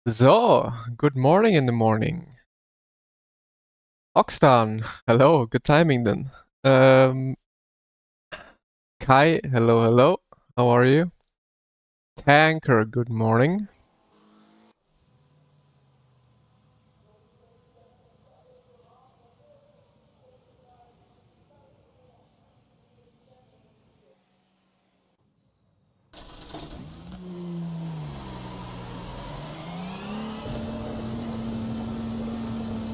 So, good morning in the morning. Oxtan, hello, good timing then. Um, Kai, hello, hello. How are you? Tanker, good morning.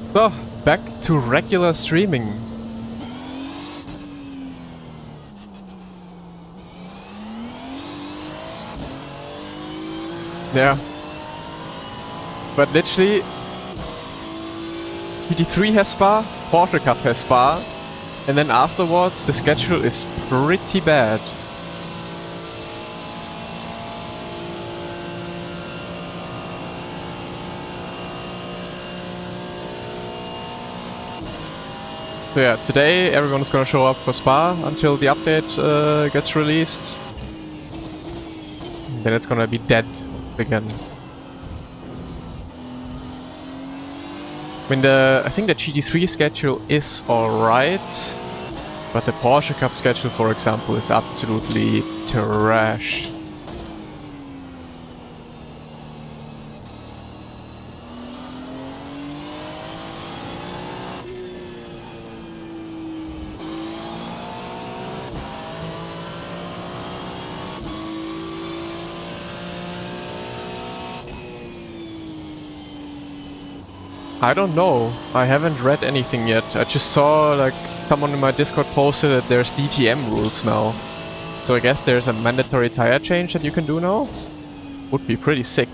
So, back to regular streaming. Yeah, but literally, GT3 has Spa, Porsche Cup has Spa, and then afterwards the schedule is pretty bad. So yeah, today everyone's gonna show up for Spa until the update gets released. Then it's gonna be dead again. I think the GT3 schedule is alright, but the Porsche Cup schedule, for example, is absolutely trash. I don't know. I haven't read anything yet. I just saw like someone in my Discord posted that there's DTM rules now. So I guess there's a mandatory tire change that you can do now? Would be pretty sick.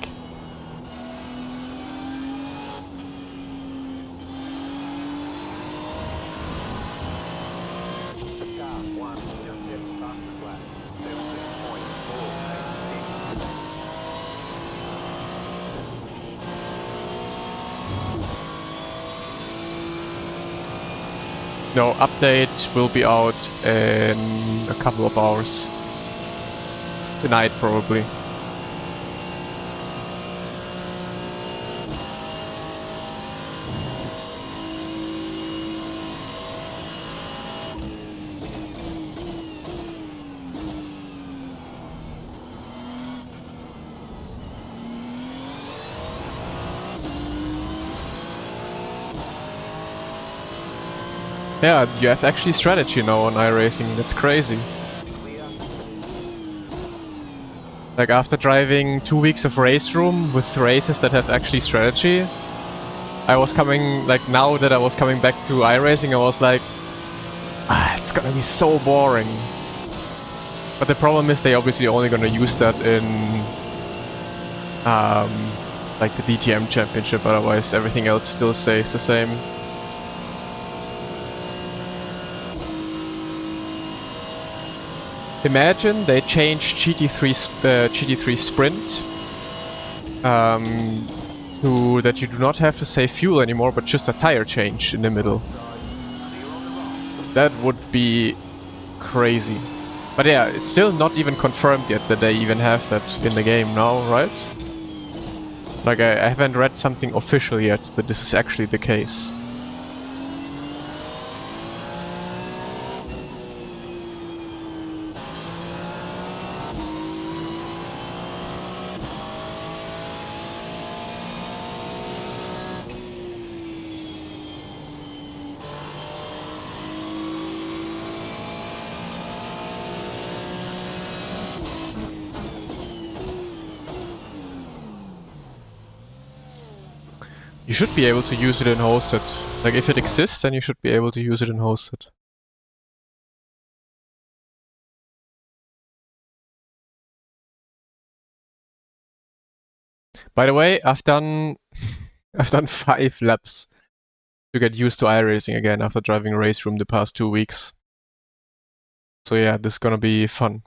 No, update will be out in a couple of hours. Tonight, probably. Yeah, you have actually strategy now on iRacing. That's crazy. Like after driving 2 weeks of race room with races that have actually strategy, I was coming, like now that I was coming back to iRacing, I was like, it's gonna be so boring. But the problem is they obviously only gonna use that in like the DTM championship, otherwise everything else still stays the same. Imagine they change GT3 Sprint to that you do not have to save fuel anymore, but just a tire change in the middle. That would be crazy. But yeah, it's still not even confirmed yet that they even have that in the game now, right? Like I haven't read something official yet that this is actually the case. You should be able to use it in hosted. Like if it exists, then you should be able to use it in hosted. By the way, I've done 5 laps to get used to iRacing again after driving race room the past 2 weeks. So yeah, this is gonna be fun.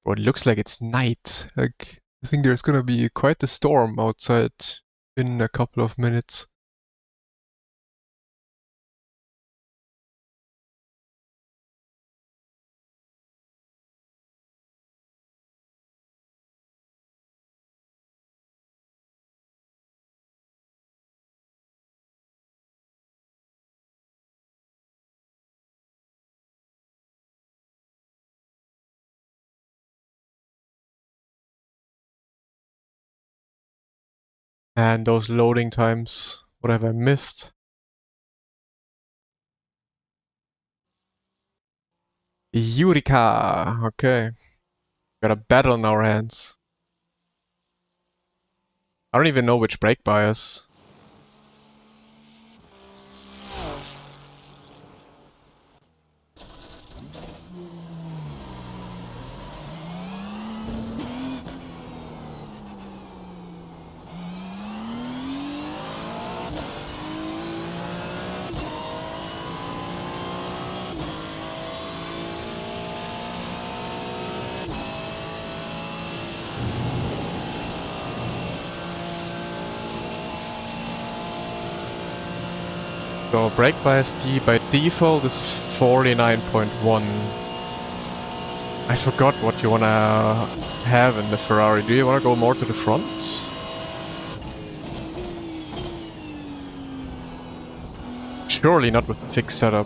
Bro, it looks like it's night. Like I think there's gonna be quite a storm outside in a couple of minutes. And those loading times. What have I missed? Eureka! Okay. Got a battle in our hands. I don't even know which brake bias. So brake bias D by default is 49.1. I forgot what you wanna have in the Ferrari. Do you wanna go more to the front? Surely not with the fixed setup.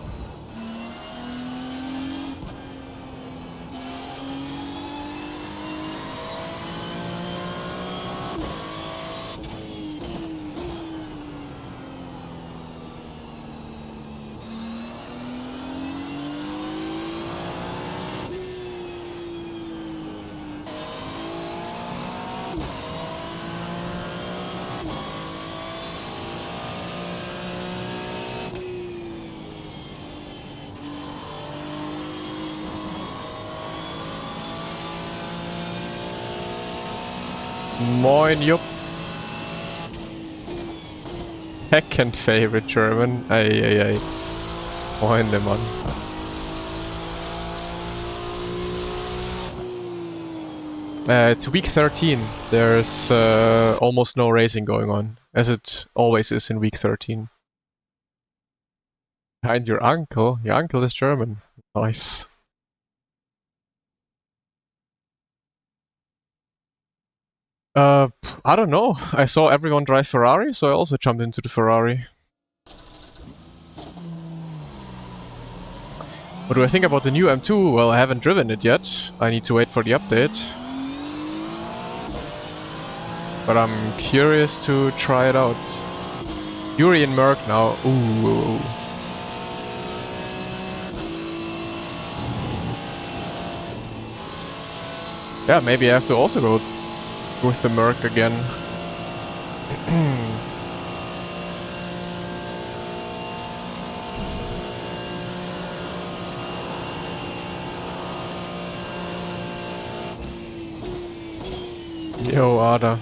Moin, Jupp. Second favorite German. Ei. Moin, der Mann. It's week 13. There's almost no racing going on, as it always is in week 13. Behind your uncle? Your uncle is German. Nice. I don't know. I saw everyone drive Ferrari, so I also jumped into the Ferrari. What do I think about the new M2? Well, I haven't driven it yet. I need to wait for the update. But I'm curious to try it out. Yuri and Merc now. Ooh. Yeah, maybe I have to also go with the Merc again. Yo, Ada.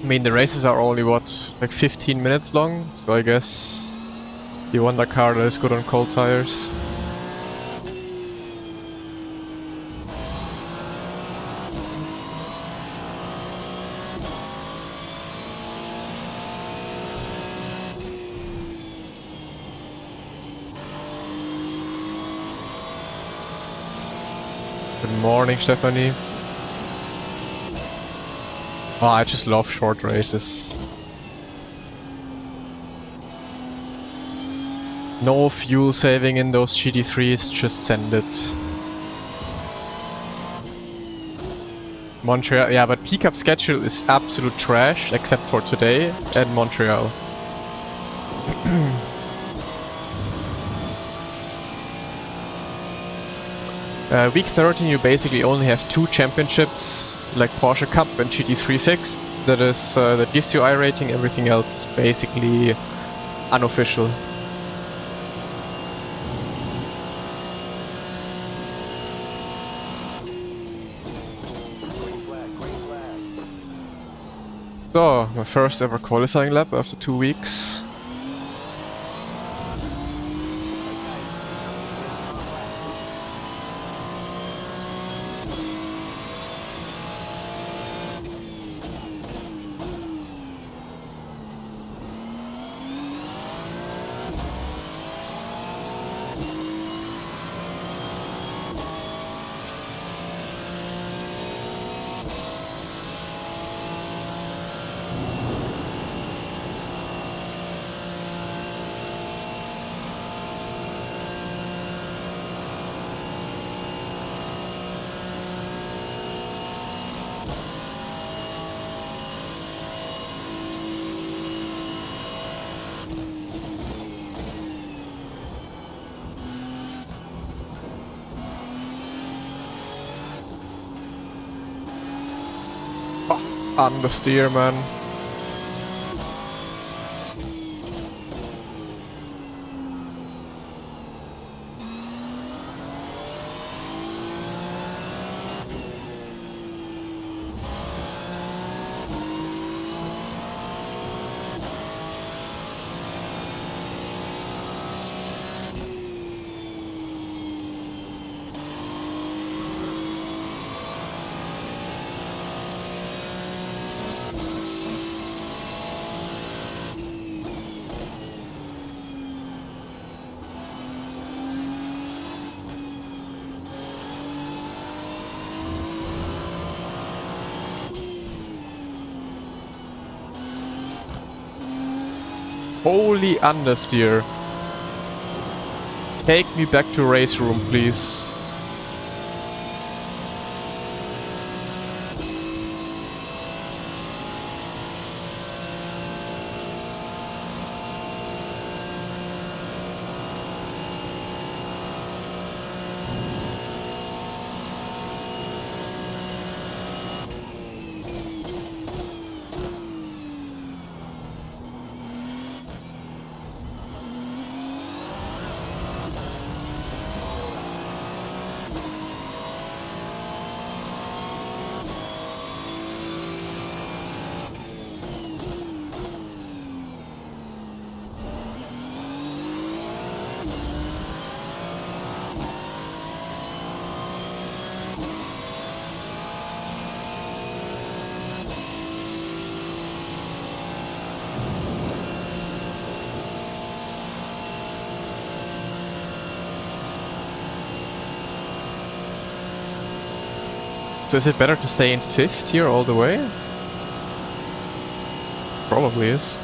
I mean, the races are only, what, like 15 minutes long? So I guess you want a car that is good on cold tires. Good morning, Stephanie. Oh, I just love short races. No fuel saving in those GT3s, just send it. Montreal, yeah, but pickup schedule is absolute trash, except for today and Montreal. Week 13 you basically only have 2 championships, like Porsche Cup and GT3 fixed. That is, that gives you iRating, everything else is basically unofficial. So, my first ever qualifying lap after 2 weeks. Understeer, man. Holy understeer. Take me back to race room, please. So is it better to stay in 5th here all the way? Probably is.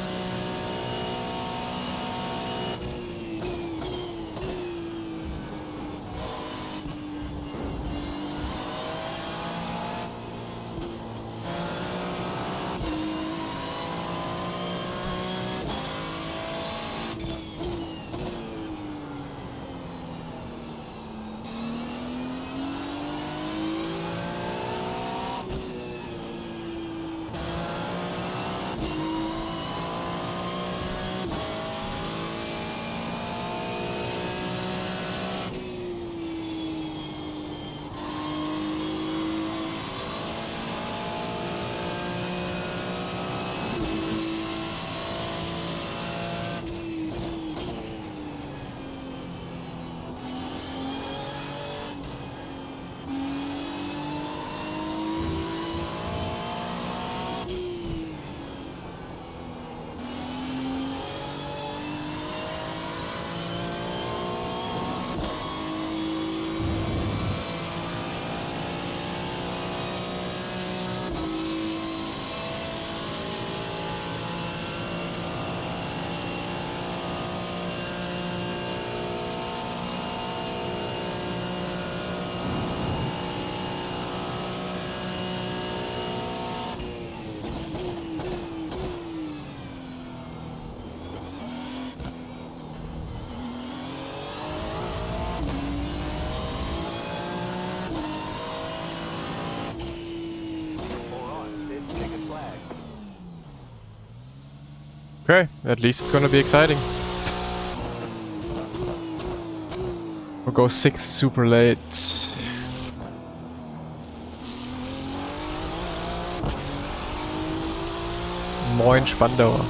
Okay, at least it's gonna be exciting. We'll go 6th super late. Moin Spandauer.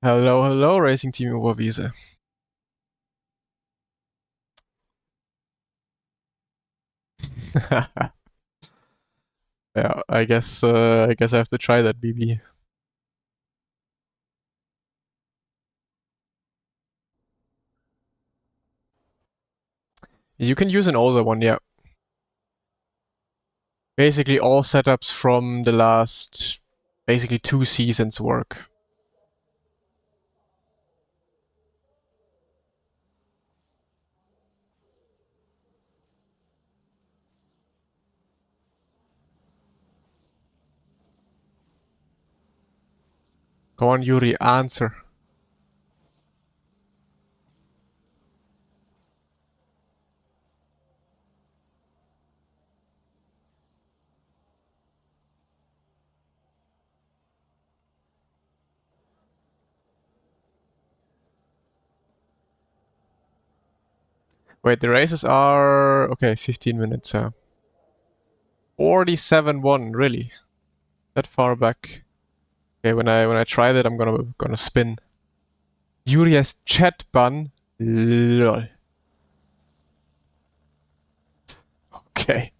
Hello, hello, Racing Team Oberwiese. Yeah, I guess I have to try that, BB. You can use an older one, yeah. Basically all setups from the last, basically 2 seasons work. Come on, Yuri, answer. Wait, the races are... Okay, 15 minutes, 47-1, really? That far back? Okay, when I try that, I'm gonna spin. Yuri has chat bun. Lol. Okay.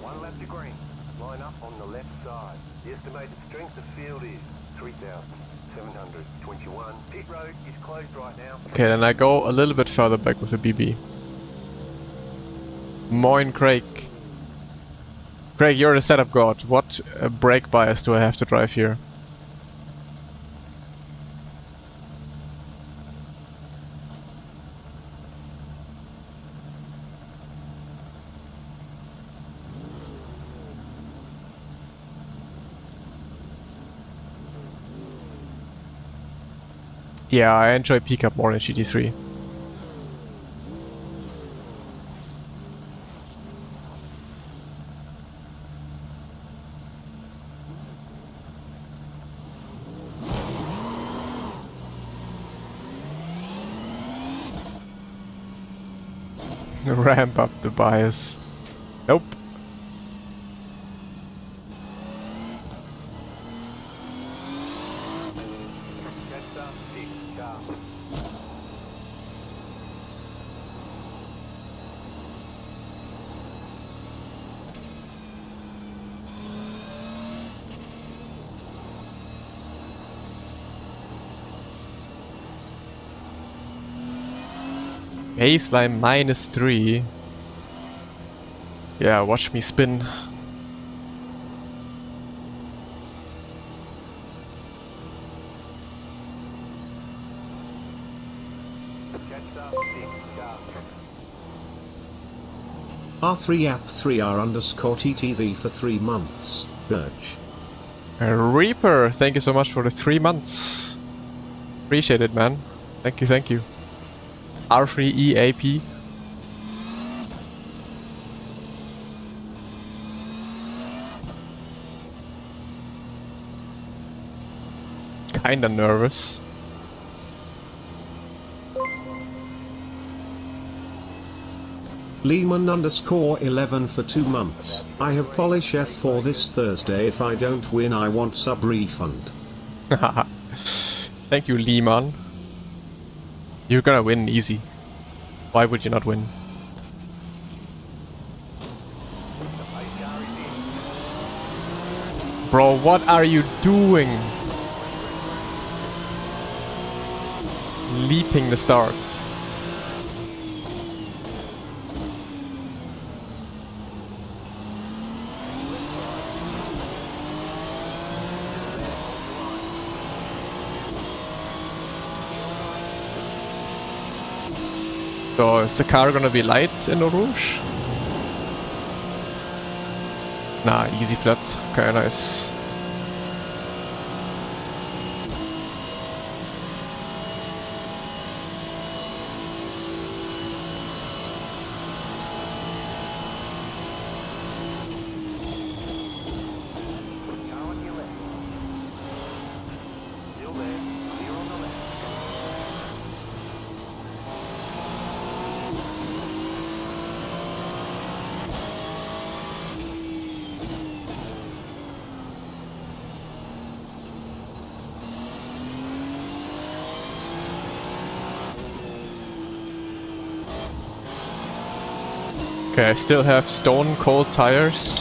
One lap to green. Line up on the left side. The estimated strength of field is 3,721. Pit road is closed right now. Okay, then I go a little bit further back with the BB. Moin, Craig. Craig, you're the setup god. What brake bias do I have to drive here? Yeah, I enjoy pickup more than GT3. Ramp up the bias. Nope. That's up, 6 car. Baseline -3. Yeah, watch me spin. Catch up, 6 car. R3app3r_TTV for 3 months. Birch. Reaper, thank you so much for the 3 months. Appreciate it, man. Thank you, thank you. R3EAP. Kinda nervous. Lehman_11 for 2 months. I have Polish F4 this Thursday. If I don't win, I want sub refund. Thank you, Lehman. You're gonna win easy. Why would you not win? Bro, what are you doing? Leaping the start. So is the car gonna be light in the Rouge? Nah, easy flat. Okay, nice. Car on your left. Still there. Clear on the left. Okay, I still have stone cold tires.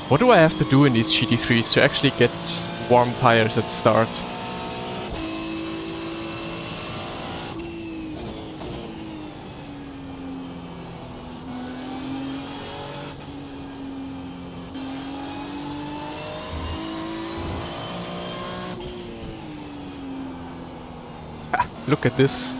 What do I have to do in these GT3s to actually get warm tires at the start? Look at this.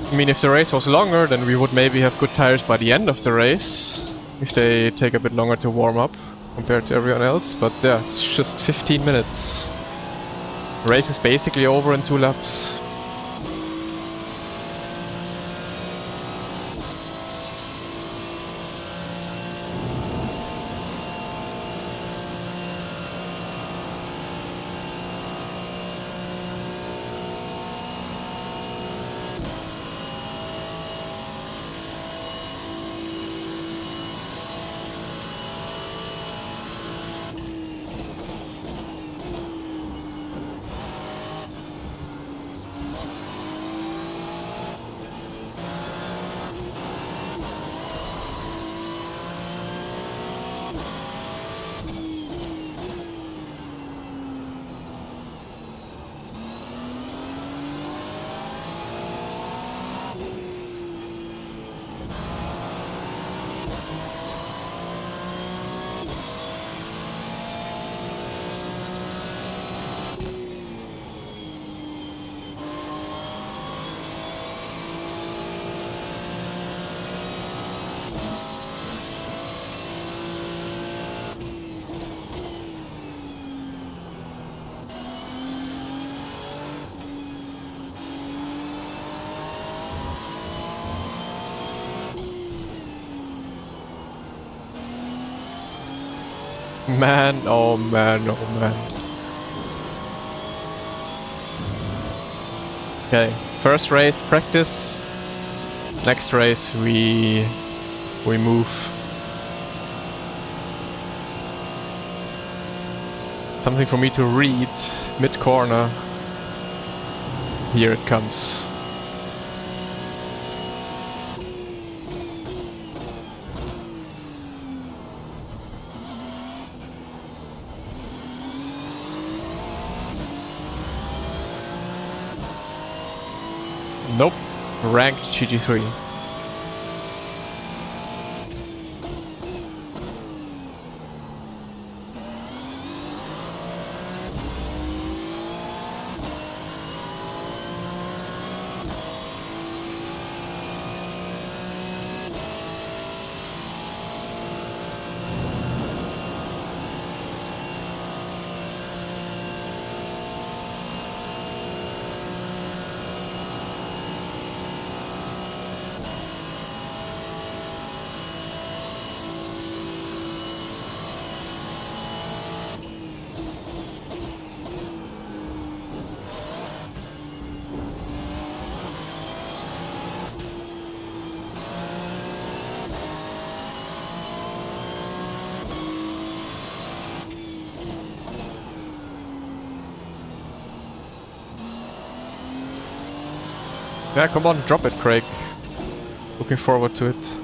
I mean, if the race was longer, then we would maybe have good tires by the end of the race. If they take a bit longer to warm up compared to everyone else. But yeah, it's just 15 minutes. The race is basically over in 2 laps. Man, oh man, oh man. Okay, first race practice. Next race we move. Something for me to read mid corner. Here it comes. Nope, ranked GT3. Yeah, come on, drop it, Craig. Looking forward to it.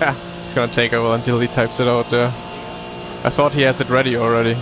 Yeah, it's gonna take a while until he types it out there. I thought he has it ready already.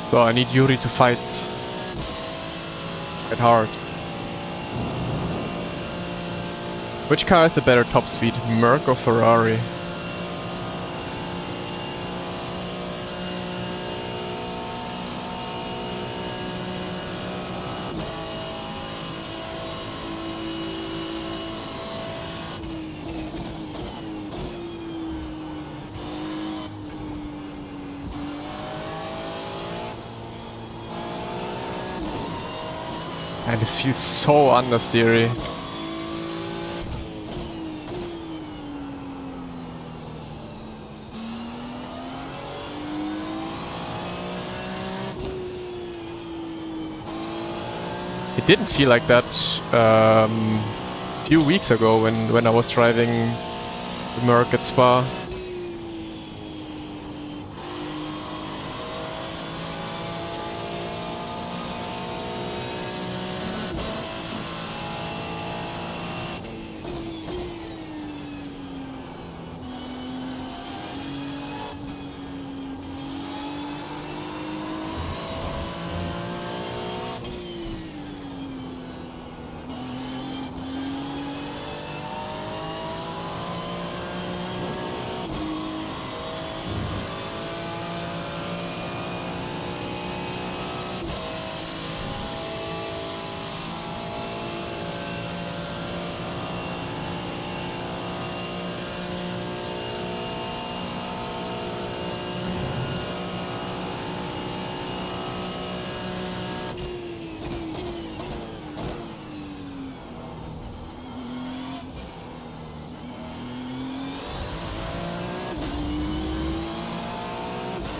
So I need Yuri to fight hard. Which car has the better top speed, Merc or Ferrari? And this feels so understeery. It didn't feel like that a few weeks ago when I was driving the Merc at Spa.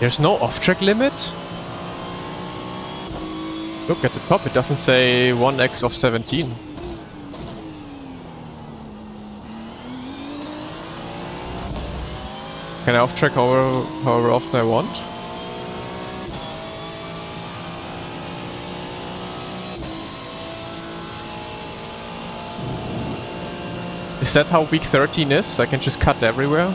There's no off-track limit? Look at the top, it doesn't say 1x of 17. Can I off-track however often I want? Is that how week 13 is? I can just cut everywhere?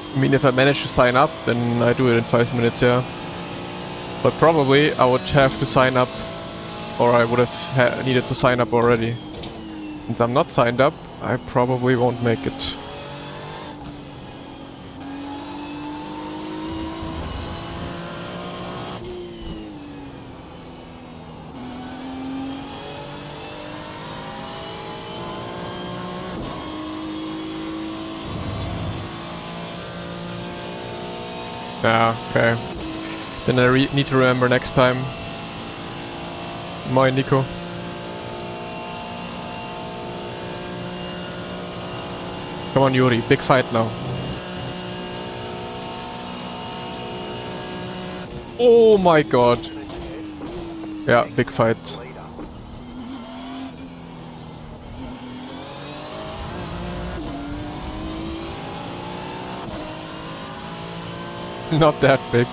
I mean, if I manage to sign up, then I do it in 5 minutes, yeah. But probably I would have to sign up, or I would have needed to sign up already. Since I'm not signed up, I probably won't make it. Yeah, okay. Then I need to remember next time. Moin, Nico. Come on, Yuri, big fight now. Oh my god. Yeah, big fight. Not that big.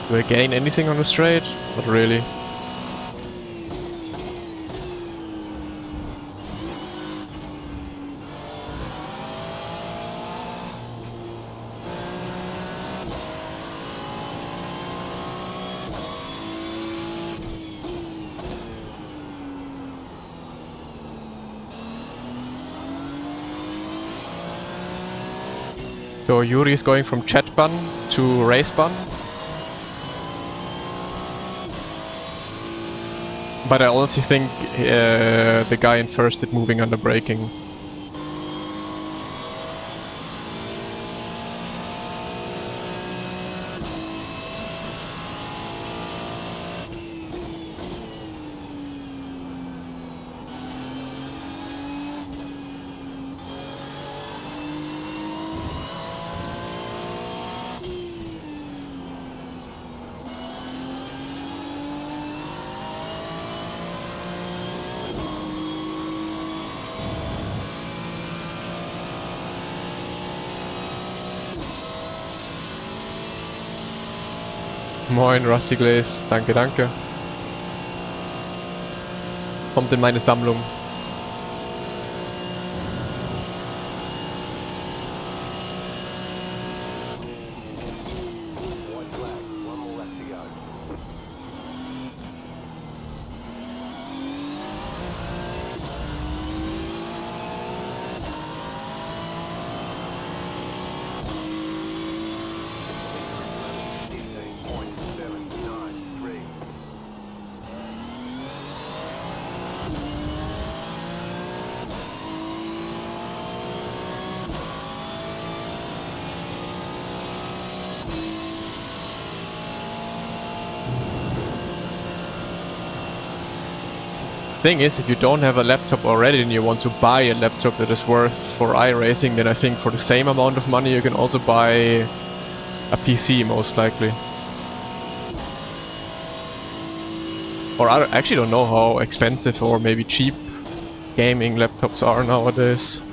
Do I gain anything on the straight? Not really. So Yuri is going from chat ban to race ban. But I also think the guy in first did moving under braking. Moin, Rusty Glaze. Danke, danke. Kommt in meine Sammlung. White flag. One more left to go. Thing is, if you don't have a laptop already and you want to buy a laptop that is worth for iRacing, then I think for the same amount of money you can also buy a PC, most likely. Or I actually don't know how expensive or maybe cheap gaming laptops are nowadays.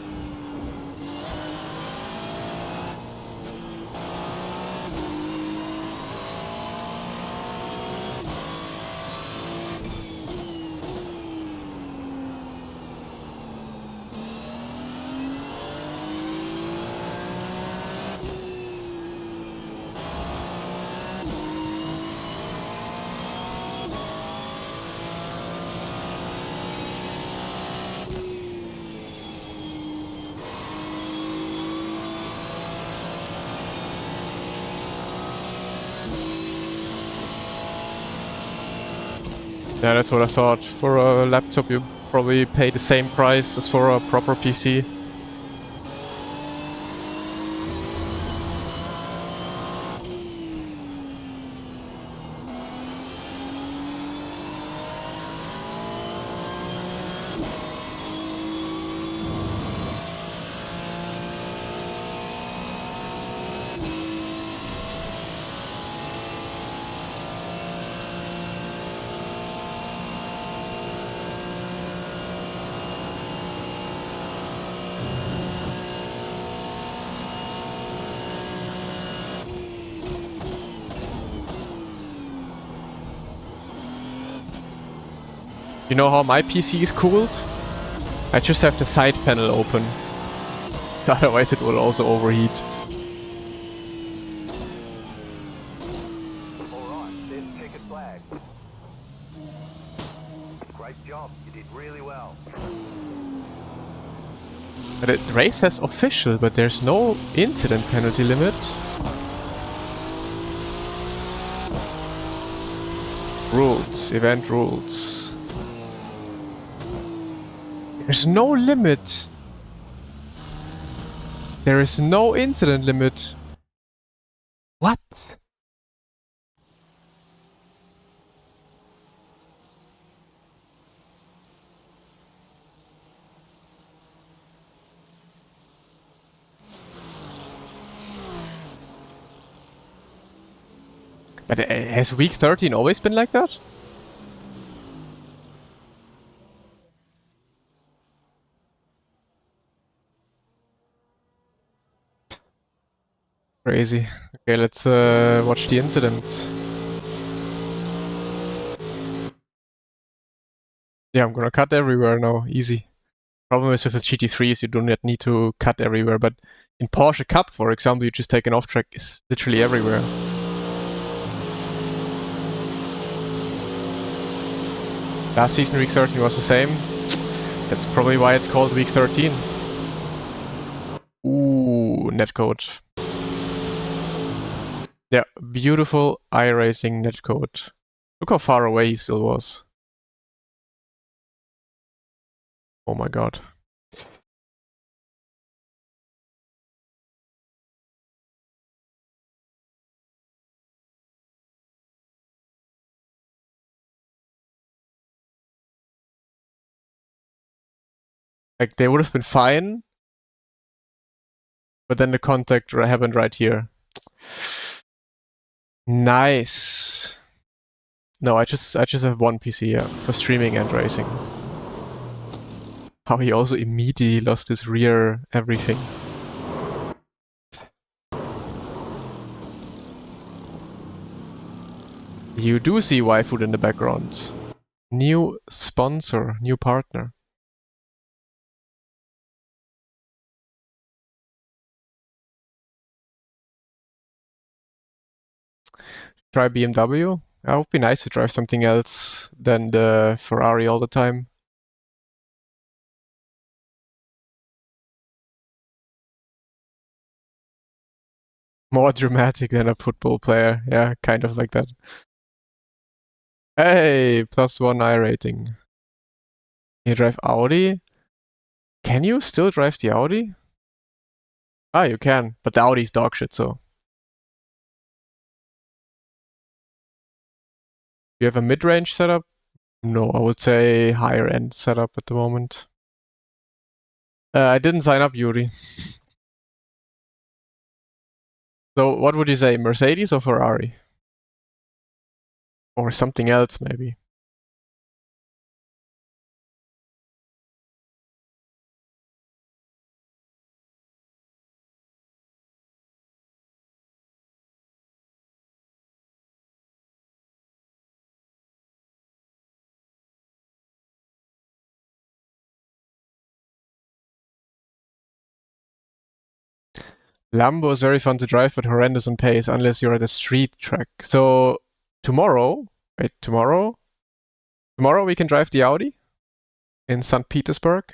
Yeah, that's what I thought. For a laptop you probably pay the same price as for a proper PC. You know how my PC is cooled? I just have the side panel open. So otherwise it will also overheat. Alright, there's the ticket flag. Great job, you did really well. But the race says official, but there's no incident penalty limit. Rules, event rules. There's no limit. There is no incident limit. What? But has week 13 always been like that? Crazy. Okay, let's watch the incident. Yeah, I'm gonna cut everywhere now. Easy. Problem is with the GT3s, you do not need to cut everywhere, but in Porsche Cup, for example, you just take an off-track, it's literally everywhere. Last season, week 13 was the same. That's probably why it's called week 13. Ooh, netcode. Yeah, beautiful iRacing netcode. Look how far away he still was. Oh my god. Like, they would have been fine, but then the contact happened right here. Nice. No, I just have one PC, yeah, for streaming and racing. How he also immediately lost his rear everything. You do see Y-Food in the background. New sponsor, new partner. Try BMW. It would be nice to drive something else than the Ferrari all the time. More dramatic than a football player. Yeah, kind of like that. Hey, +1 iRating. You drive Audi? Can you still drive the Audi? Ah, you can, but the Audi's dog shit, so. You have a mid-range setup? No, I would say higher end setup at the moment. I didn't sign up, Yuri. So what would you say, Mercedes or Ferrari? Or something else, maybe? Lambo is very fun to drive, but horrendous on pace unless you're at a street track. So tomorrow, wait, tomorrow we can drive the Audi in St. Petersburg.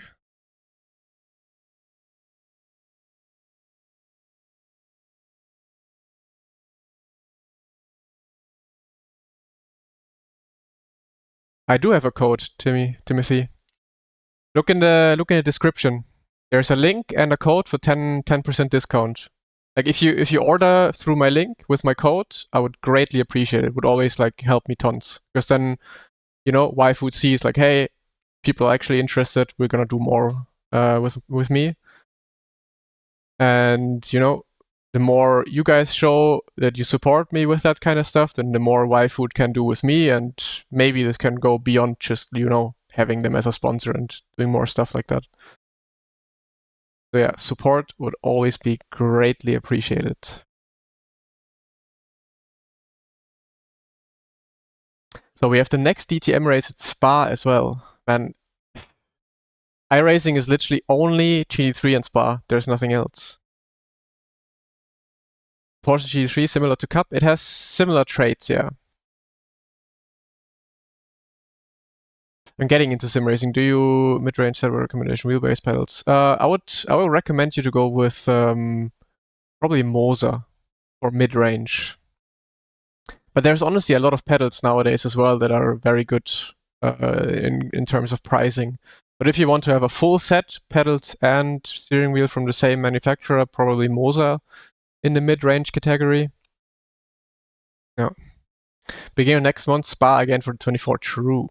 I do have a code, Timothy. Look in the description. There's a link and a code for 10% discount. Like if you order through my link with my code, I would greatly appreciate it. It would always like help me tons. Because then, you know, YFood sees like, hey, people are actually interested. We're gonna do more with me. And you know, the more you guys show that you support me with that kind of stuff, then the more YFood can do with me, and maybe this can go beyond just, you know, having them as a sponsor and doing more stuff like that. So yeah, support would always be greatly appreciated. So we have the next DTM race at Spa as well. Man, iRacing is literally only GT3 and Spa. There's nothing else. Porsche GT3 similar to Cup. It has similar traits, yeah. I'm getting into sim racing. Do you mid-range server recommendation wheelbase pedals? I will recommend you to go with probably Moza or mid-range. But there's honestly a lot of pedals nowadays as well that are very good in terms of pricing. But if you want to have a full set, pedals and steering wheel from the same manufacturer, probably Moza in the mid-range category. Yeah. Beginning of next month, Spa again for the 24. True.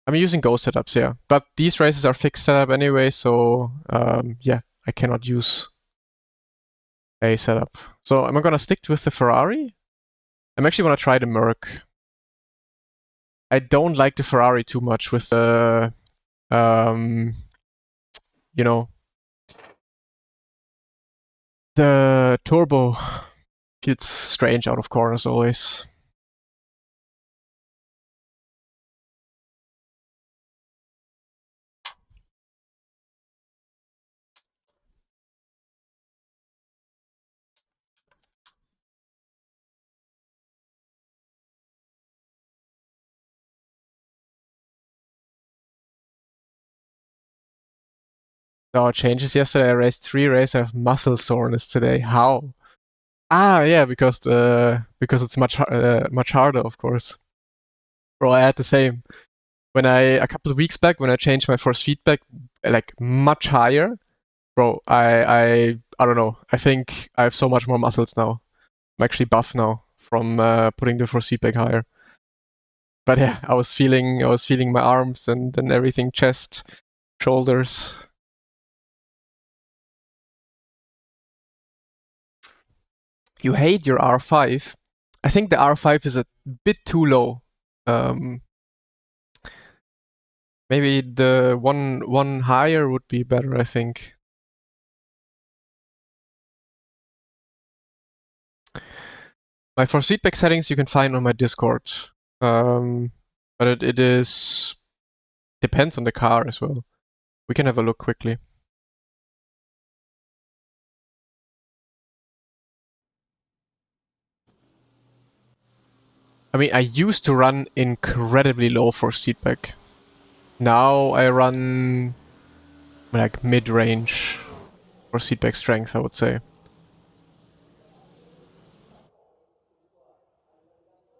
I'm using Go setups, yeah. But these races are fixed setup anyway, so yeah, I cannot use a setup. So am I gonna stick with the Ferrari? I'm actually gonna try the Merc. I don't like the Ferrari too much with the, you know, the turbo feels strange out of corners always. There are changes yesterday. I raced 3 races. I have muscle soreness today. How? Yeah, because it's much harder, of course. Bro, I had the same. When a couple of weeks back, when I changed my force feedback like much higher, bro, I don't know. I think I have so much more muscles now. I'm actually buff now from putting the force feedback higher. But yeah, I was feeling my arms and everything, chest, shoulders. You hate your R5. I think the R5 is a bit too low. Maybe the one higher would be better, I think. My force feedback settings you can find on my Discord. But it is depends on the car as well. We can have a look quickly. I mean, I used to run incredibly low force feedback. Now I run like mid-range force feedback strength, I would say.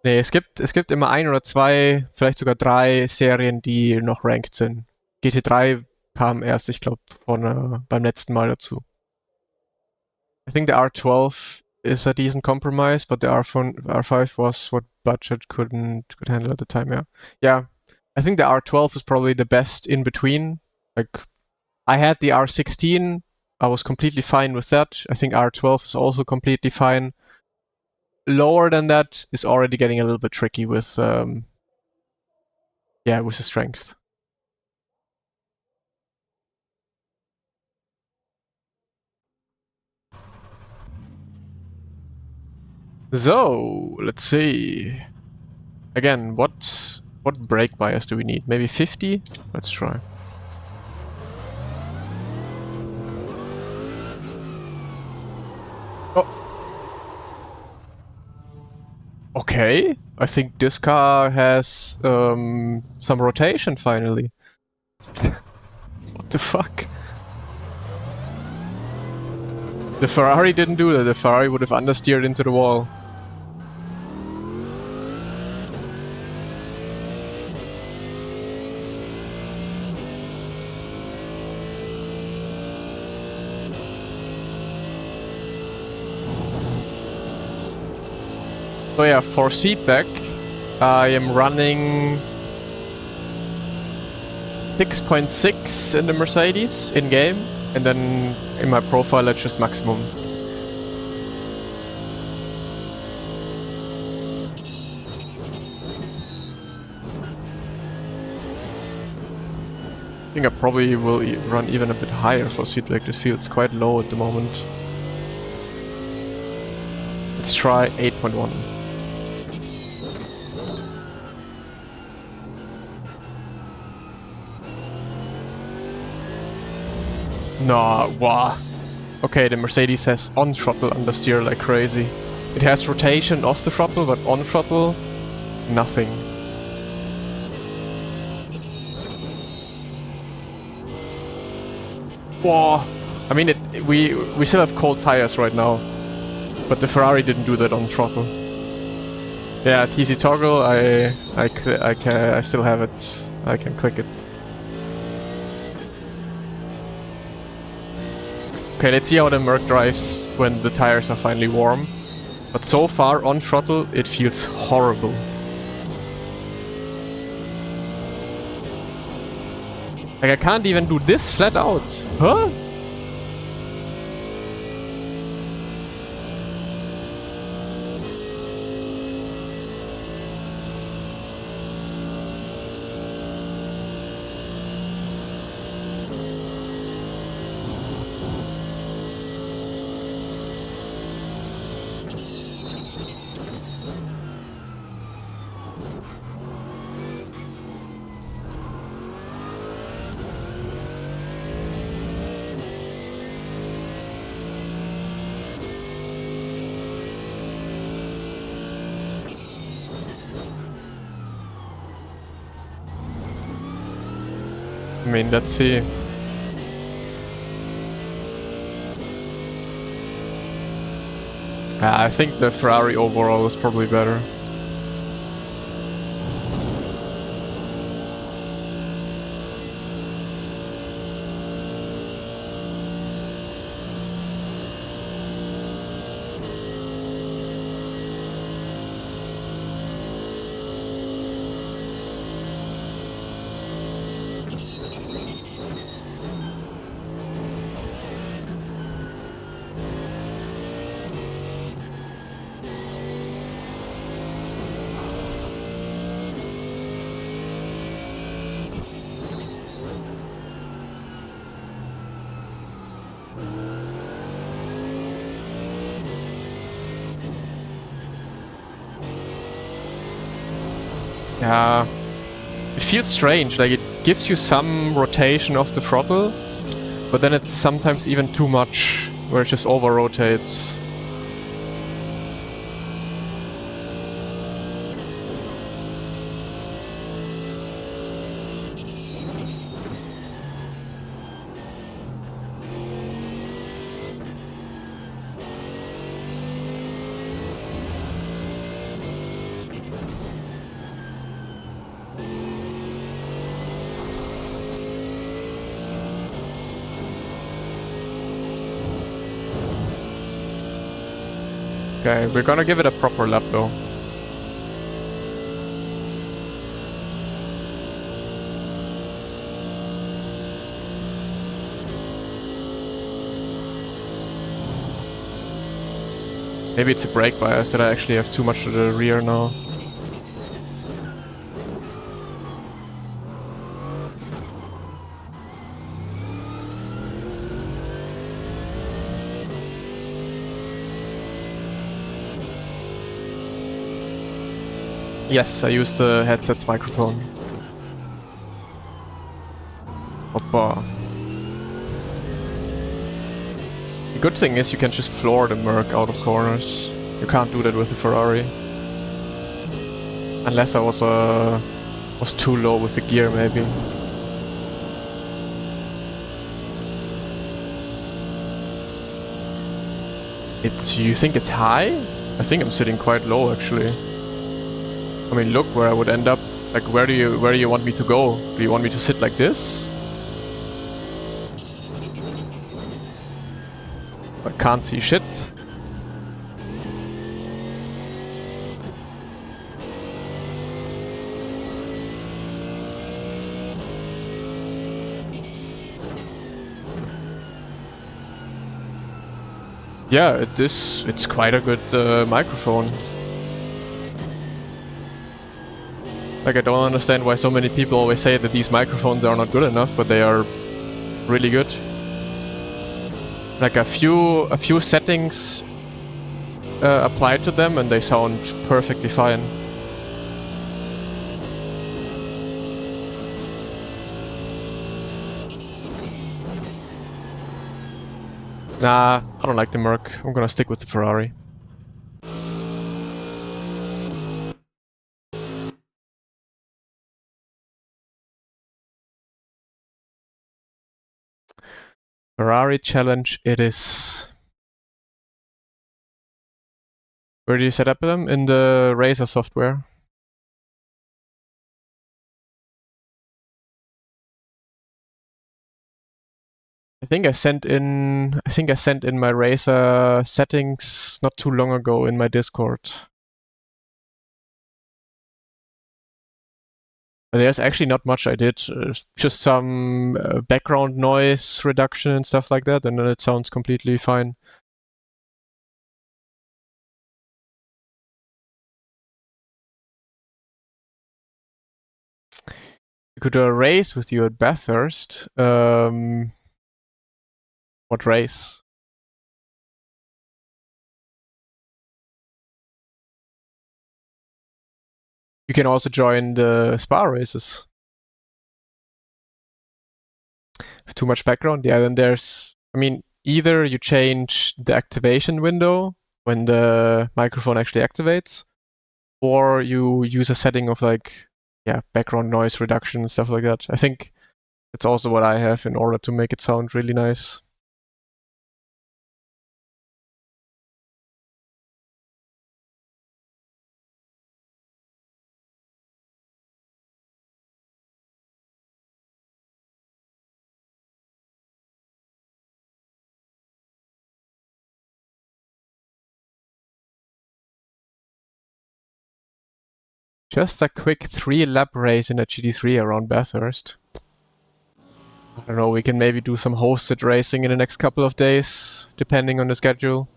Nee, es gibt immer ein oder zwei, vielleicht sogar drei Serien, die noch ranked sind. GT3 kam erst, ich glaube, beim letzten Mal dazu. I think the R12 is a decent compromise, but the R5 was what budget could handle at the time, yeah. Yeah, I think the R12 is probably the best in between. Like, I had the R16, I was completely fine with that. I think R12 is also completely fine. Lower than that is already getting a little bit tricky with, with the strength. So, let's see. Again, what brake bias do we need? Maybe 50? Let's try. Oh. Okay, I think this car has some rotation finally. What the fuck? The Ferrari didn't do that. The Ferrari would have understeered into the wall. So yeah, for feedback, I am running 6.6 in the Mercedes in-game, and then in my profile it's just maximum. I think I probably will run even a bit higher for feedback. This feels quite low at the moment. Let's try 8.1. No, wow. Okay, the Mercedes has on throttle understeer like crazy. It has rotation off the throttle, but on throttle, nothing. Wow. I mean, we still have cold tires right now, but the Ferrari didn't do that on throttle. Yeah, TC toggle. I still have it. I can click it. Okay, let's see how the Merc drives when the tires are finally warm. But so far, on throttle, it feels horrible. Like, I can't even do this flat out. Huh? I mean, let's see. I think the Ferrari overall is probably better. Yeah, it feels strange, like it gives you some rotation of the throttle, but then it's sometimes even too much, where it just over-rotates. Okay, we're gonna give it a proper lap though. Maybe it's a brake bias that I actually have too much to the rear now. Yes, I used the headset's microphone. Hoppa. The good thing is you can just floor the Merc out of corners. You can't do that with the Ferrari. Unless I was too low with the gear, maybe. You think it's high? I think I'm sitting quite low actually. I mean, look where I would end up. Like, where do you want me to go? Do you want me to sit like this? I can't see shit. Yeah, it's quite a good microphone. Like, I don't understand why so many people always say that these microphones are not good enough, but they are really good. Like a few settings applied to them and they sound perfectly fine. Nah, I don't like the Merc. I'm gonna stick with the Ferrari. Ferrari challenge it is. Where do you set up them? In the Razer software. I think I sent in my Razer settings not too long ago in my Discord. But there's actually not much I did. Just some background noise reduction and stuff like that, and then it sounds completely fine. You could do a race with you at Bathurst. What race? You can also join the Spa races. Too much background? Yeah, then there's... I mean, either you change the activation window when the microphone actually activates, or you use a setting of like, yeah, background noise reduction and stuff like that. I think that's also what I have in order to make it sound really nice. Just a quick 3-lap race in a GT3 around Bathurst. I don't know, we can maybe do some hosted racing in the next couple of days, depending on the schedule.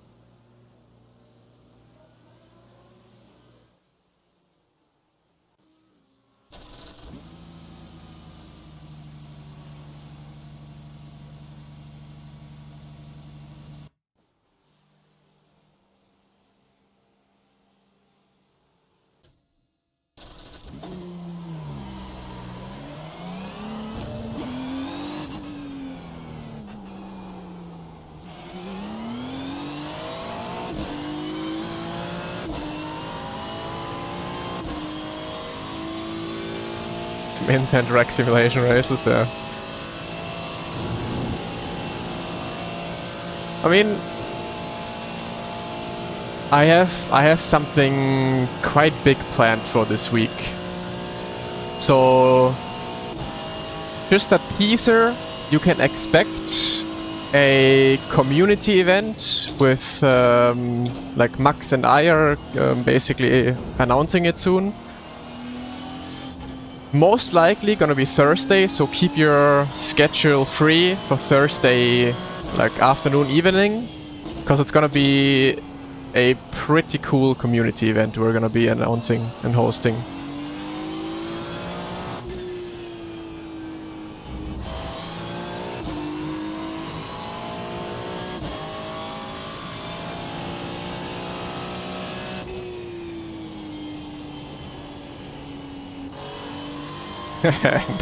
Some intense rack simulation races, yeah. I mean, I have something quite big planned for this week. So, just a teaser, you can expect a community event with like Max and I are basically announcing it soon. Most likely gonna be Thursday, so keep your schedule free for Thursday, like afternoon, evening, because it's gonna be a pretty cool community event we're gonna be announcing and hosting.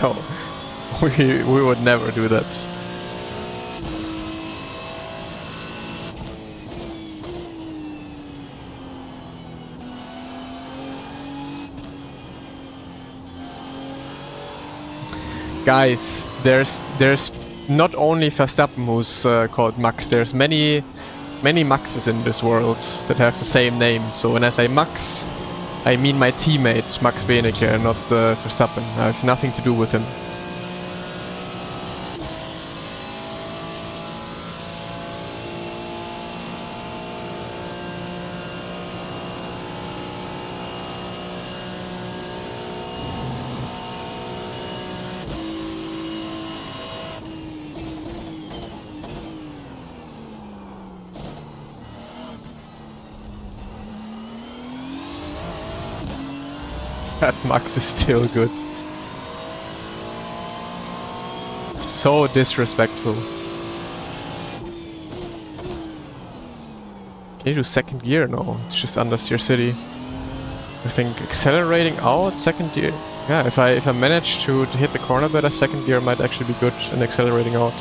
No, we would never do that. Guys, there's not only Verstappen who's called Max. There's many Maxes in this world that have the same name. So when I say Max, I mean my teammate, Max Benecke, not Verstappen. I have nothing to do with him. That Max is still good. So disrespectful. Can you do second gear? No, it's just understeer city. I think accelerating out second gear. Yeah, if I manage to hit the corner better, second gear might actually be good in accelerating out.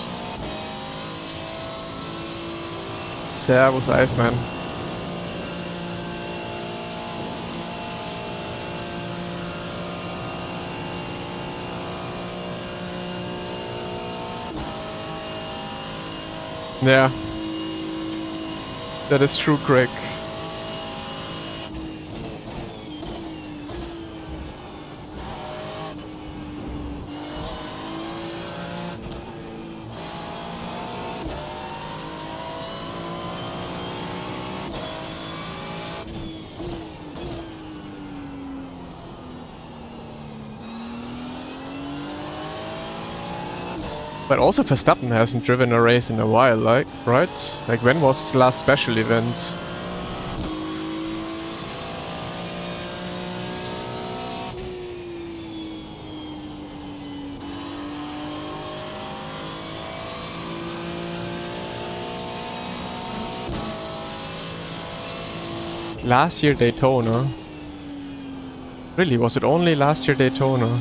Servus, Iceman. Yeah, that is true, Craig. But also Verstappen hasn't driven a race in a while, like, right? Like, when was his last special event? Last year Daytona? Really, was it only last year Daytona?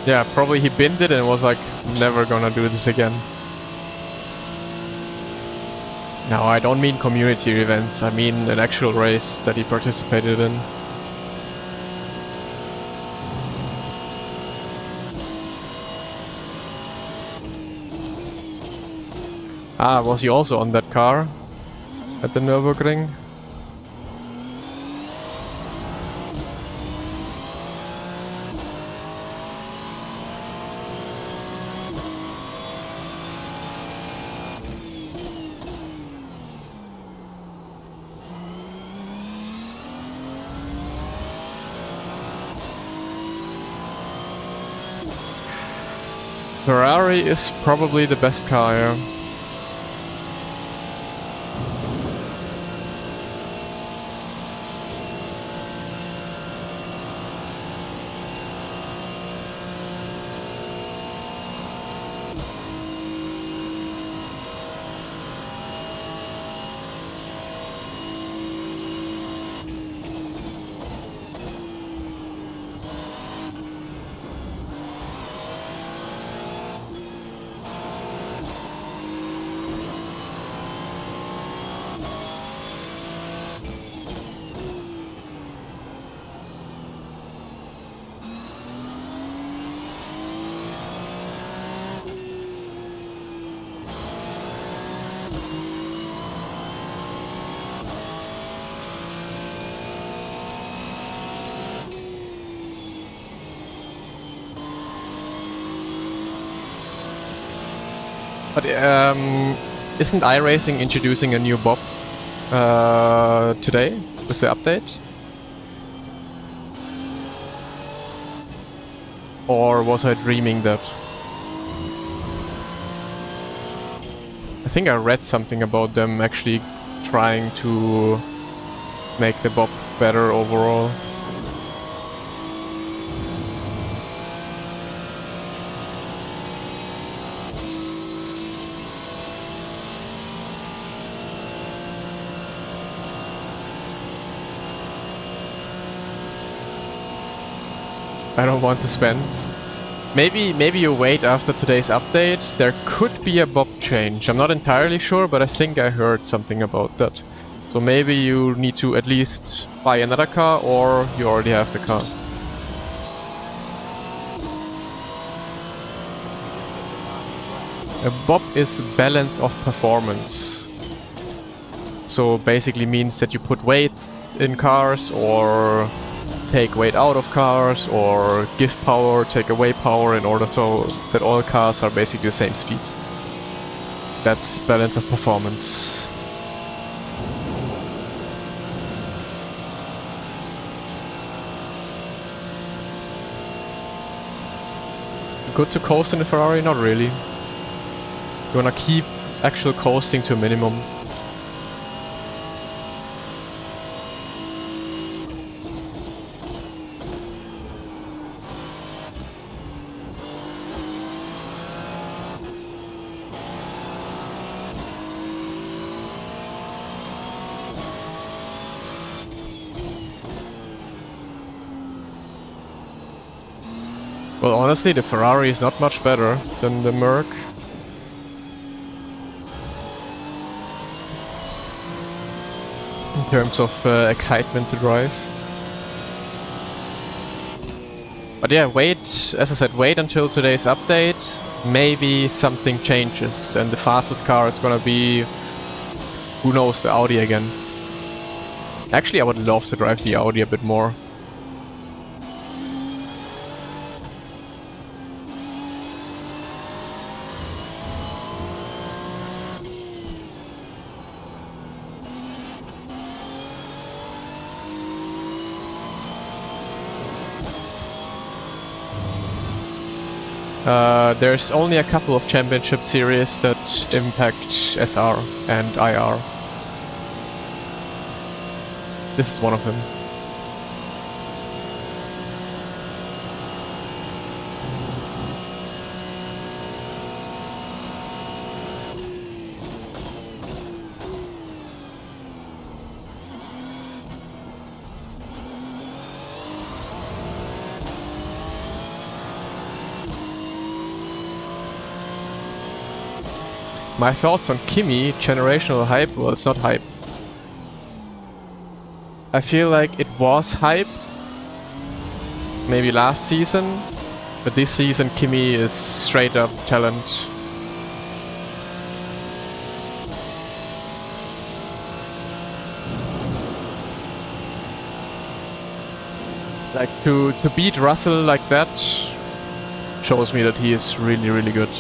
Yeah, probably he binned it and was like, never gonna do this again. No, I don't mean community events, I mean an actual race that he participated in. Ah, was he also on that car at the Nürburgring? Ferrari is probably the best car, yeah. But isn't iRacing introducing a new bob today with the update? Or was I dreaming that? I think I read something about them actually trying to make the bob better overall. I don't want to spend. Maybe you wait after today's update. There could be a bob change. I'm not entirely sure, but I think I heard something about that. So maybe you need to at least buy another car, or you already have the car. A bob is balance of performance. So basically means that you put weights in cars, or take weight out of cars, or give power, take away power, in order so that all cars are basically the same speed. That's balance of performance. Good to coast in the Ferrari? Not really. You wanna keep actual coasting to a minimum. Well, honestly, the Ferrari is not much better than the Merc. In terms of excitement to drive. But yeah, wait, as I said, wait until today's update. Maybe something changes and the fastest car is gonna be, who knows, the Audi again. Actually, I would love to drive the Audi a bit more. There's only a couple of championship series that impact SR and IR. This is one of them. My thoughts on Kimi, generational hype? Well, it's not hype. I feel like it was hype, maybe last season, but this season Kimi is straight up talent. Like to beat Russell like that shows me that he is really, really good.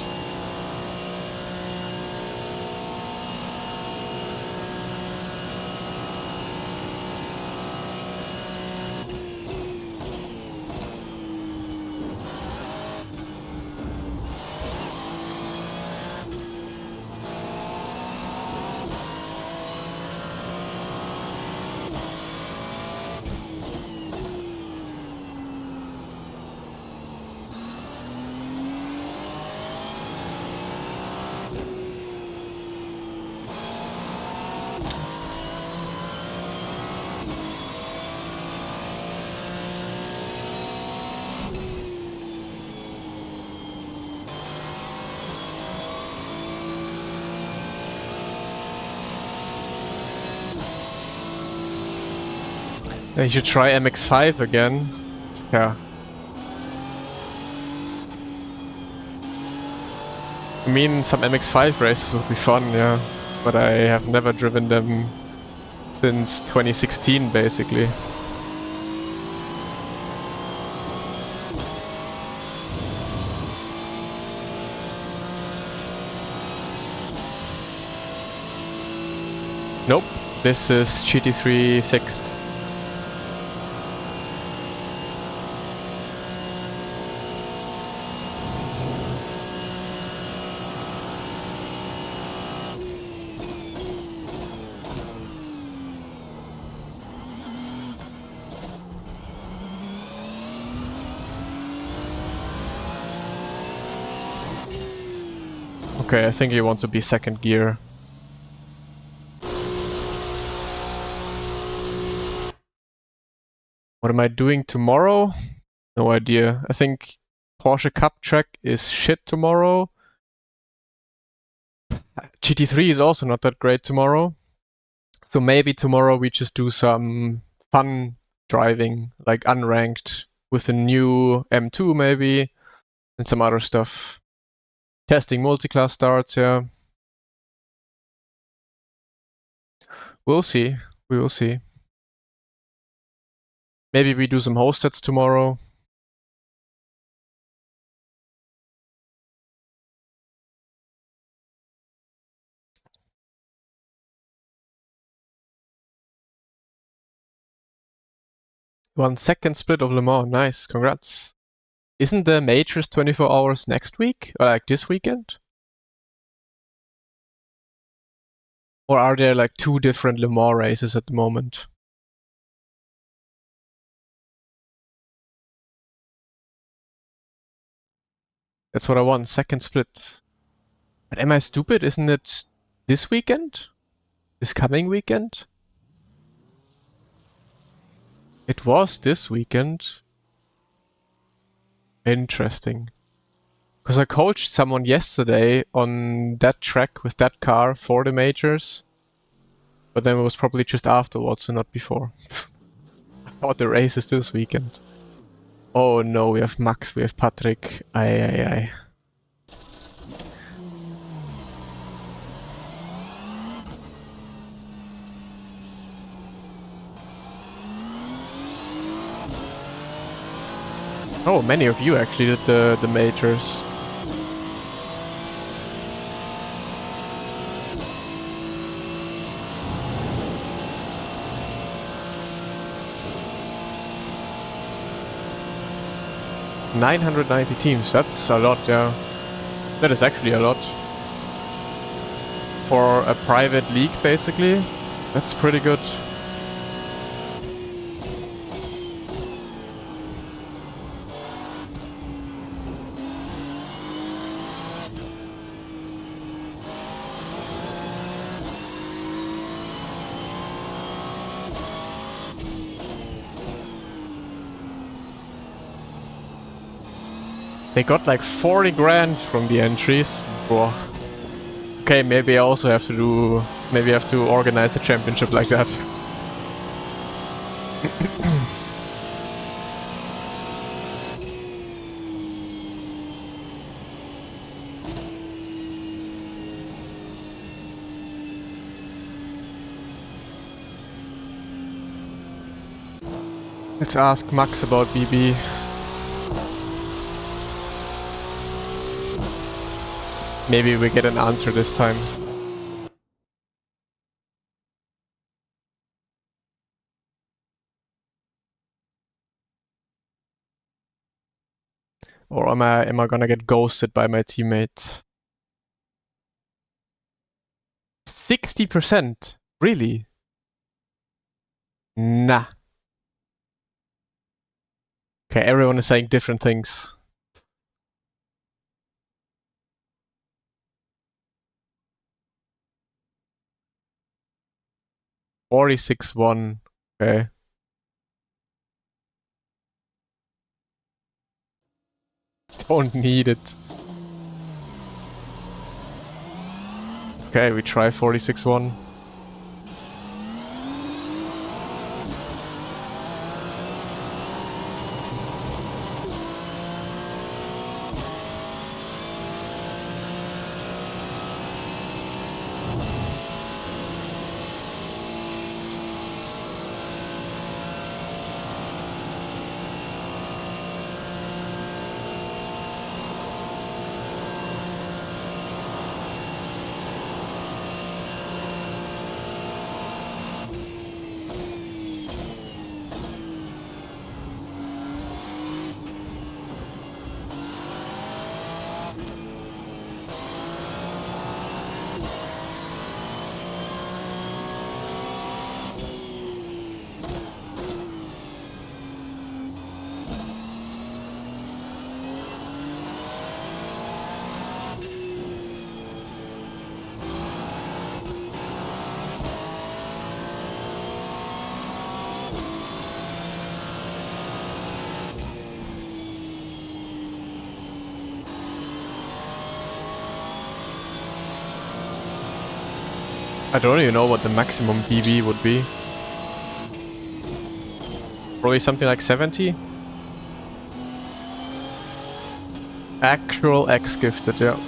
You should try MX5 again. Yeah. I mean, some MX5 races would be fun, yeah. But I have never driven them since 2016, basically. Nope, this is GT3 fixed. Okay, I think you want to be second gear. What am I doing tomorrow? No idea. I think Porsche Cup track is shit tomorrow. GT3 is also not that great tomorrow. So maybe tomorrow we just do some fun driving, like unranked, with a new M2 maybe, and some other stuff. Testing multi-class starts, yeah. We'll see. We will see. Maybe we do some hosteds tomorrow. One second split of Le Mans, nice, congrats. Isn't the majors 24 hours next week? Or like this weekend? Or are there like two different Le Mans races at the moment? That's what I want, second split. But am I stupid? Isn't it this weekend? This coming weekend? It was this weekend. Interesting. Because I coached someone yesterday on that track with that car for the majors. But then it was probably just afterwards and not before. I thought the race is this weekend. Oh no, we have Max, we have Patrick. Aye. Oh, many of you actually did the majors. $990 teams, that's a lot, yeah. That is actually a lot. For a private league, basically. That's pretty good. They got like 40 grand from the entries. Whoa. Okay, maybe I also have to do... Maybe I have to organize a championship like that. Let's ask Max about BB. Maybe we get an answer this time. Or am I gonna get ghosted by my teammate? 60%? Really? Nah. Okay, everyone is saying different things. $46,100. Okay. Don't need it. Okay, we try 46,100. I don't even know what the maximum dB would be. Probably something like 70? Actual X gifted, yeah.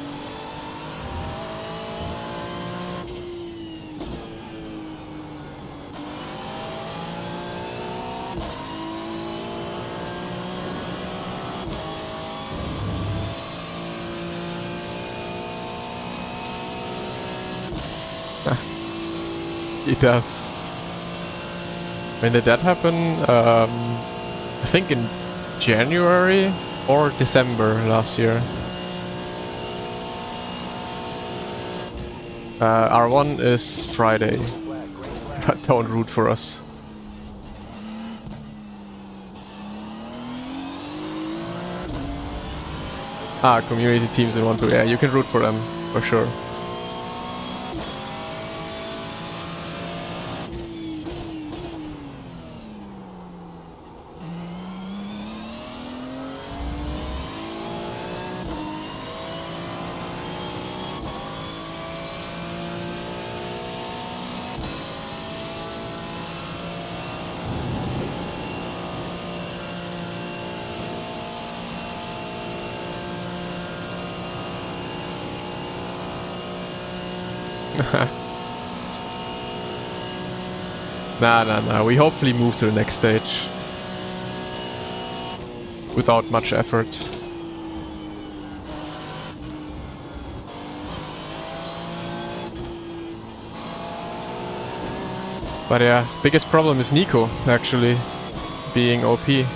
It does. When did that happen? I think in January or December last year. R1 is Friday, but don't root for us. Ah, community teams in 1-2, yeah, you can root for them, for sure. Nah. We hopefully move to the next stage. Without much effort. But yeah, biggest problem is Nico, actually, being OP.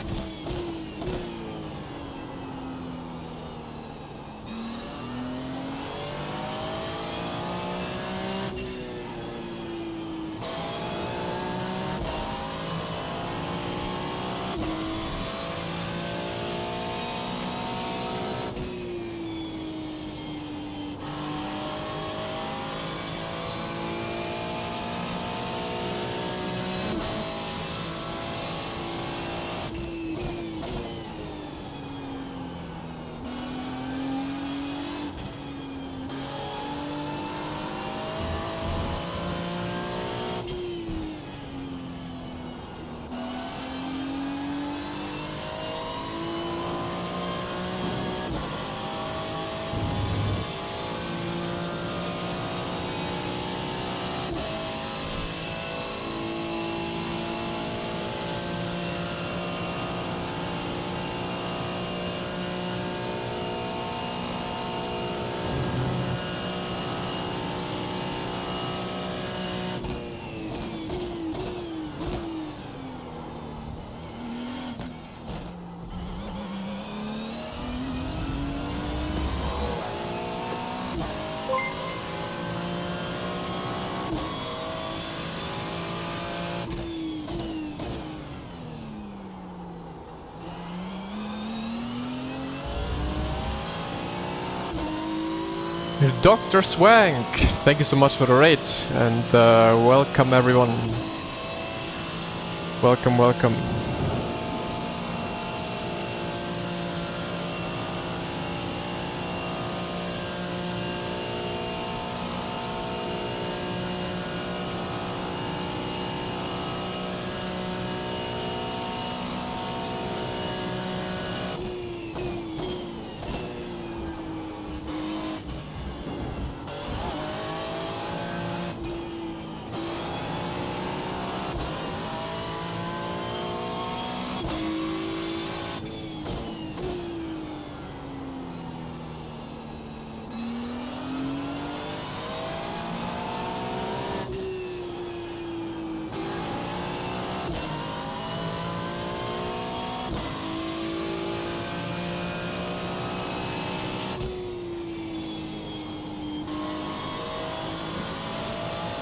Dr. Swank, thank you so much for the raid, and welcome everyone. Welcome.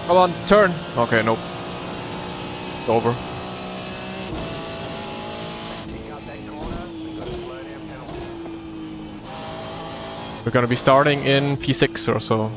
Come on, turn! Okay, nope. It's over. We're gonna be starting in P6 or so.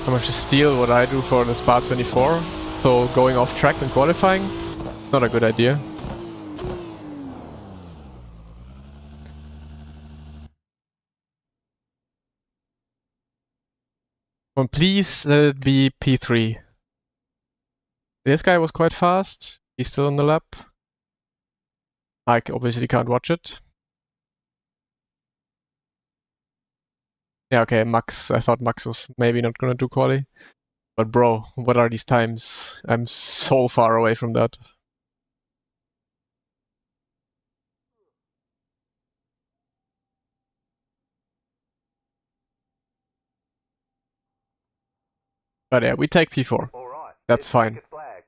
I'm gonna just steal what I do for the Spa 24. So going off track in qualifying, it's not a good idea. Well, please let it be P3. This guy was quite fast. He's still on the lap. I obviously can't watch it. Yeah, okay, Max. I thought Max was maybe not gonna do quali. But bro, what are these times? I'm so far away from that. But yeah, we take P4. All right. That's fine. Checkered flag.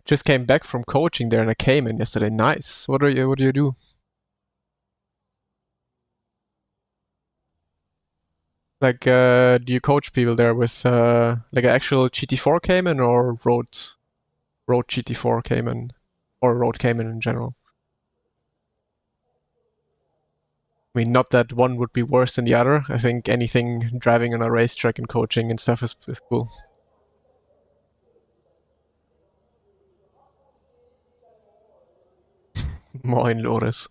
Just came back from coaching there and I came in yesterday. Nice. What do you do? Like, do you coach people there with like an actual GT4 Cayman or road GT4 Cayman or road Cayman in general? I mean, not that one would be worse than the other. I think anything driving on a racetrack and coaching and stuff is cool. Moin, Loris.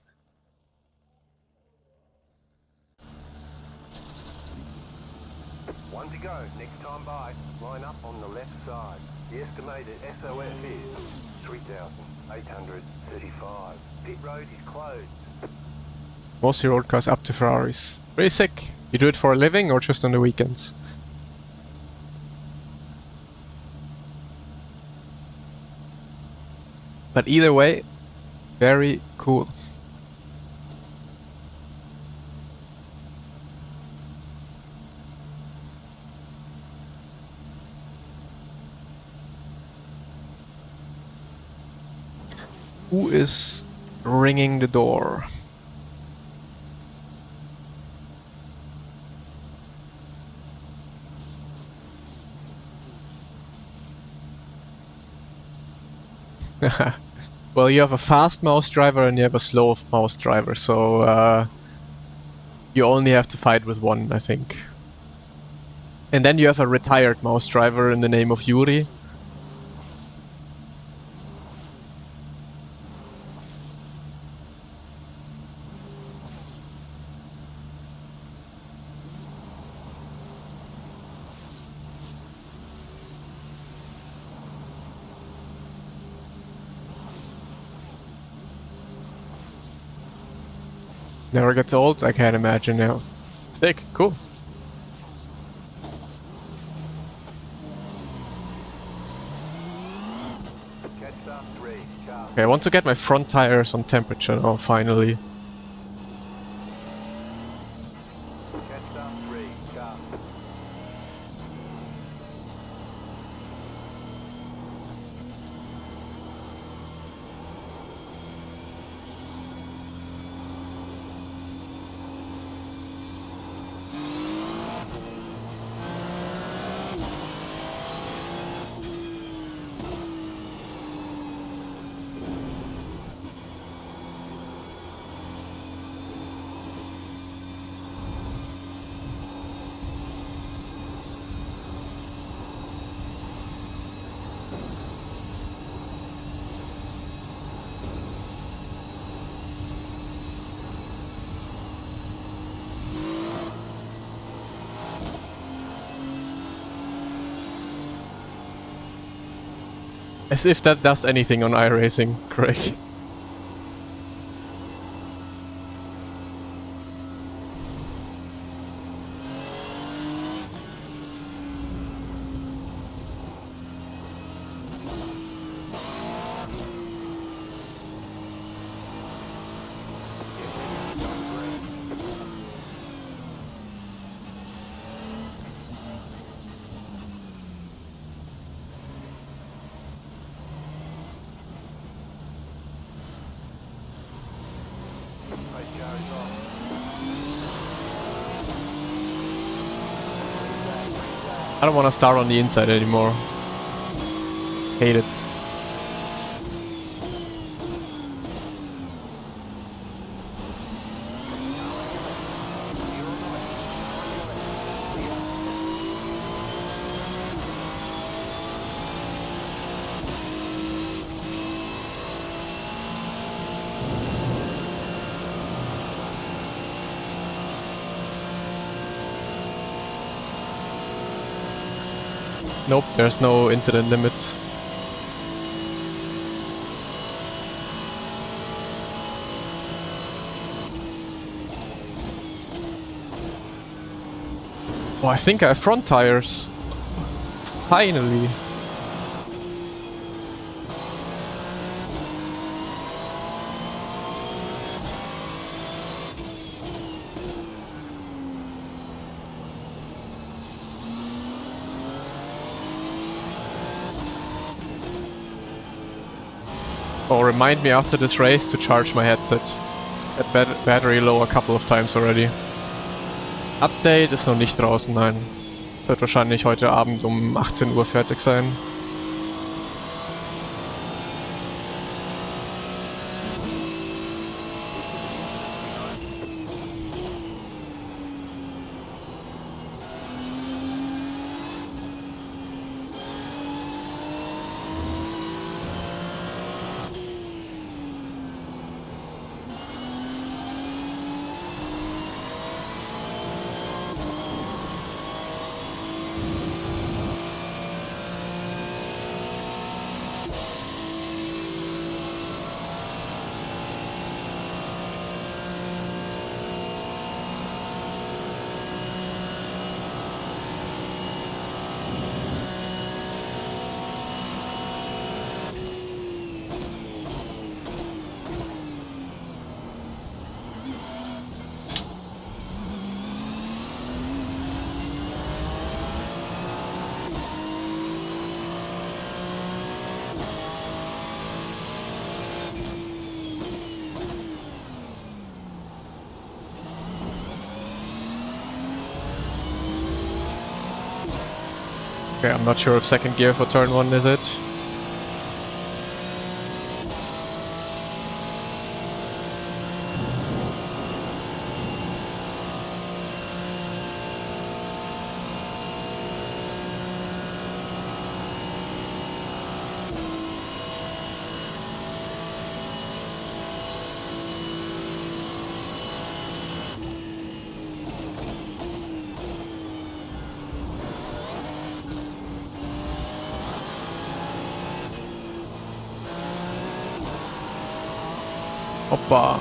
One to go. Next time by. Line up on the left side. The estimated SOF is 3,835. Pit road is closed. Mostly road cars up to Ferraris. Pretty sick. You do it for a living or just on the weekends? But either way, very cool. Who is ringing the door? Well, you have a fast mouse driver and you have a slow mouse driver, so you only have to fight with one, I think. And then you have a retired mouse driver in the name of Yuri. Never gets old, I can't imagine now. Sick, cool. Catch up 3. Car. Okay, I want to get my front tires on temperature now, finally. Catch up 3. Car. As if that does anything on iRacing, Craig. I don't want to start on the inside anymore. Hate it. Nope, there's no incident limit. Oh, I think I have front tires. Finally. Oh, remind me after this race to charge my headset. It's at battery low a couple of times already. Update ist noch nicht draußen, nein. Es wird wahrscheinlich heute Abend um 18 Uhr fertig sein. Okay, I'm not sure if second gear for turn 1 is it. Hoppa.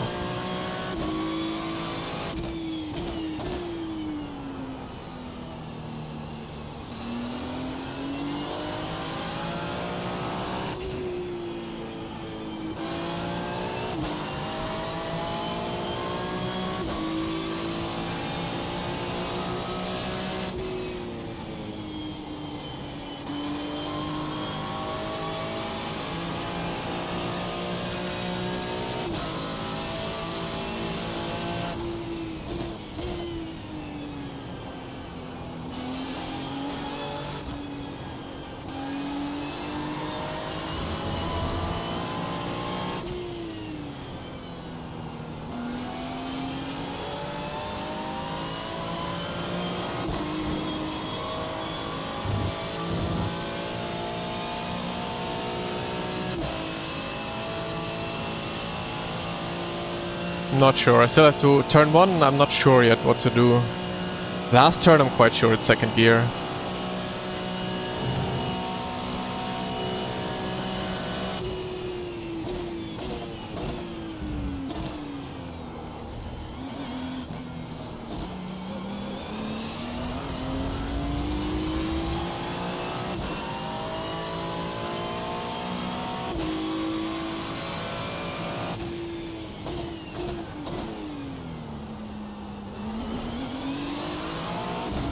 Not sure. I still have to turn 1. I'm not sure yet what to do. Last turn I'm quite sure it's second gear.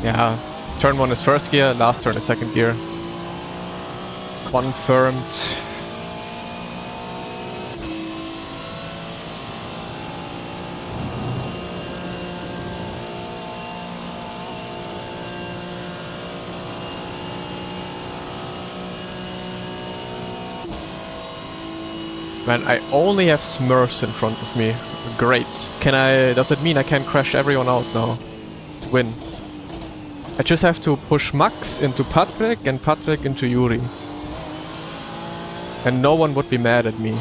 Yeah, turn 1 is first gear, last turn is second gear. Confirmed. Man, I only have Smurfs in front of me. Great. Does it mean I can crash everyone out now to win? I just have to push Max into Patrick and Patrick into Yuri. And no one would be mad at me.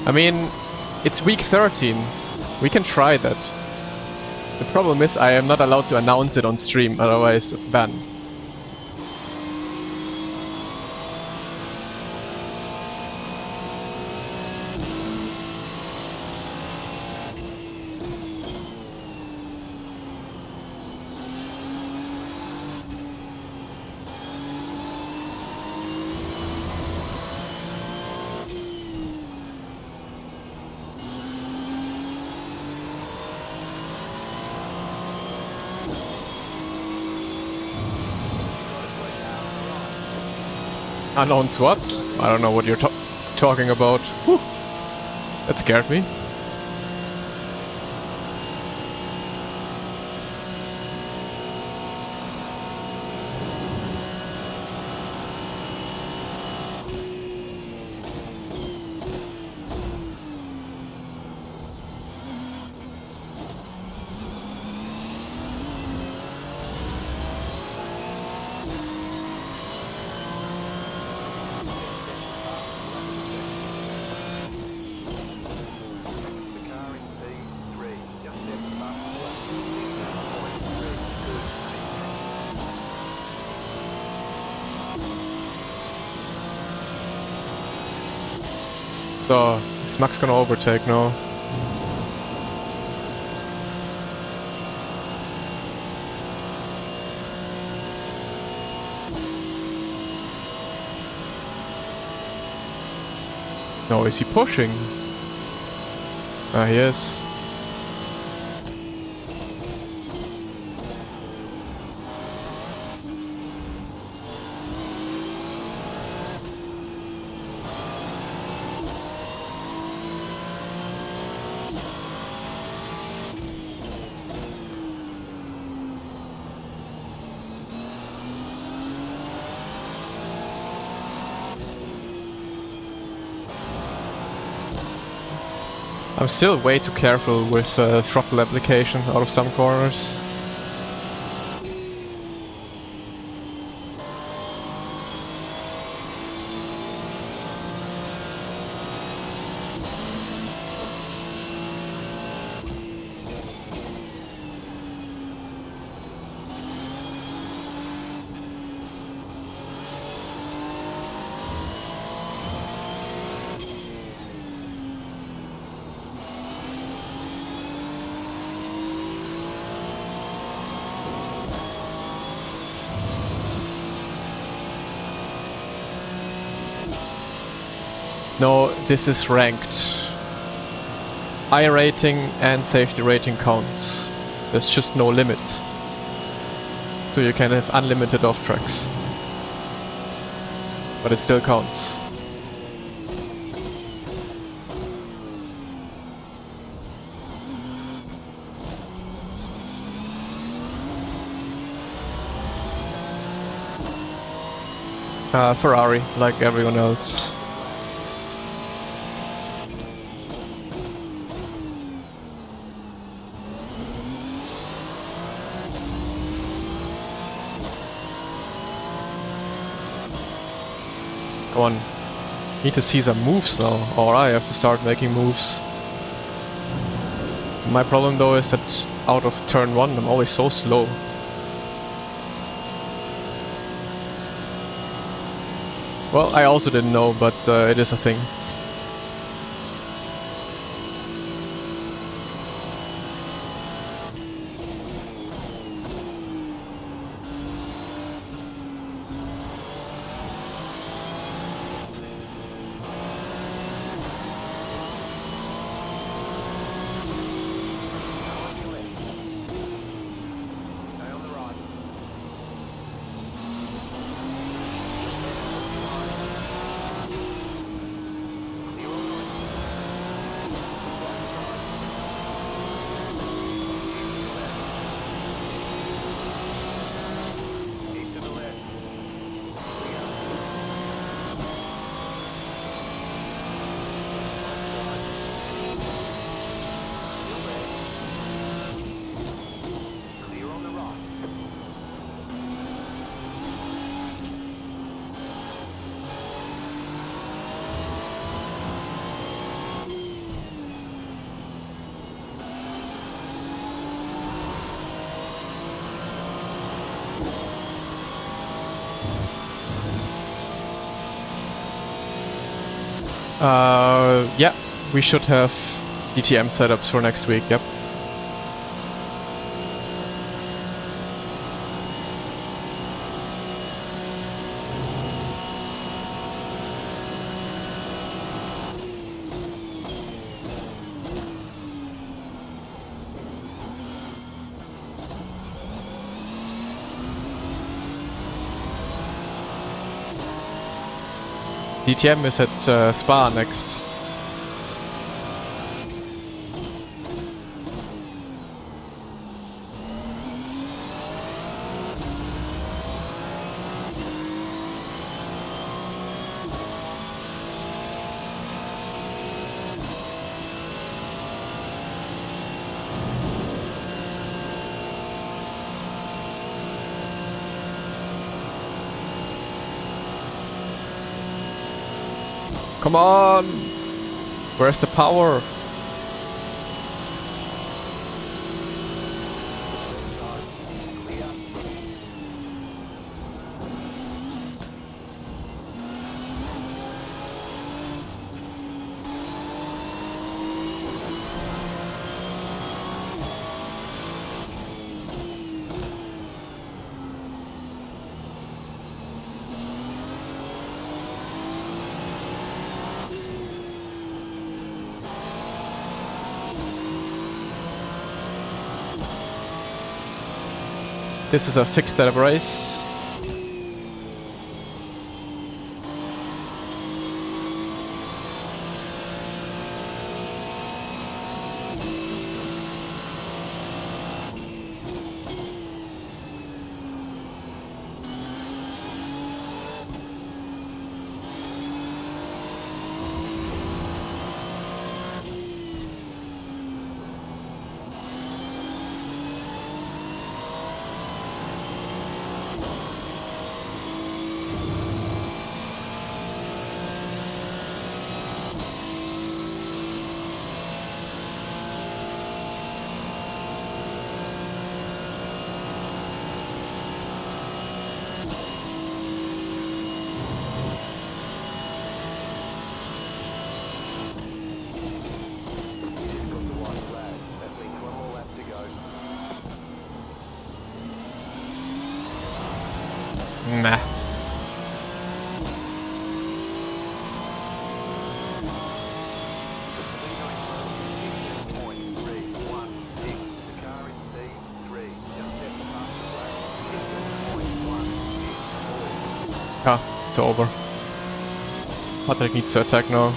I mean, it's week 13. We can try that. The problem is I am not allowed to announce it on stream, otherwise ban. Announce what? I don't know what you're talking about. Whew. That scared me. So, is Max gonna overtake now? No, is he pushing? Ah, he is. I'm still way too careful with throttle application out of some corners. No, this is ranked. I rating and safety rating counts. There's just no limit. So you can have unlimited off tracks. But it still counts. Ferrari, like everyone else. Come on. Need to see some moves now, or I have to start making moves. My problem though is that out of turn 1 I'm always so slow. Well, I also didn't know, but it is a thing. Yeah, we should have DTM setups for next week, yep. DTM is at Spa next. Come on! Where's the power? This is a fixed setup race. Nah. Ah, it's over. Patrick needs to attack now.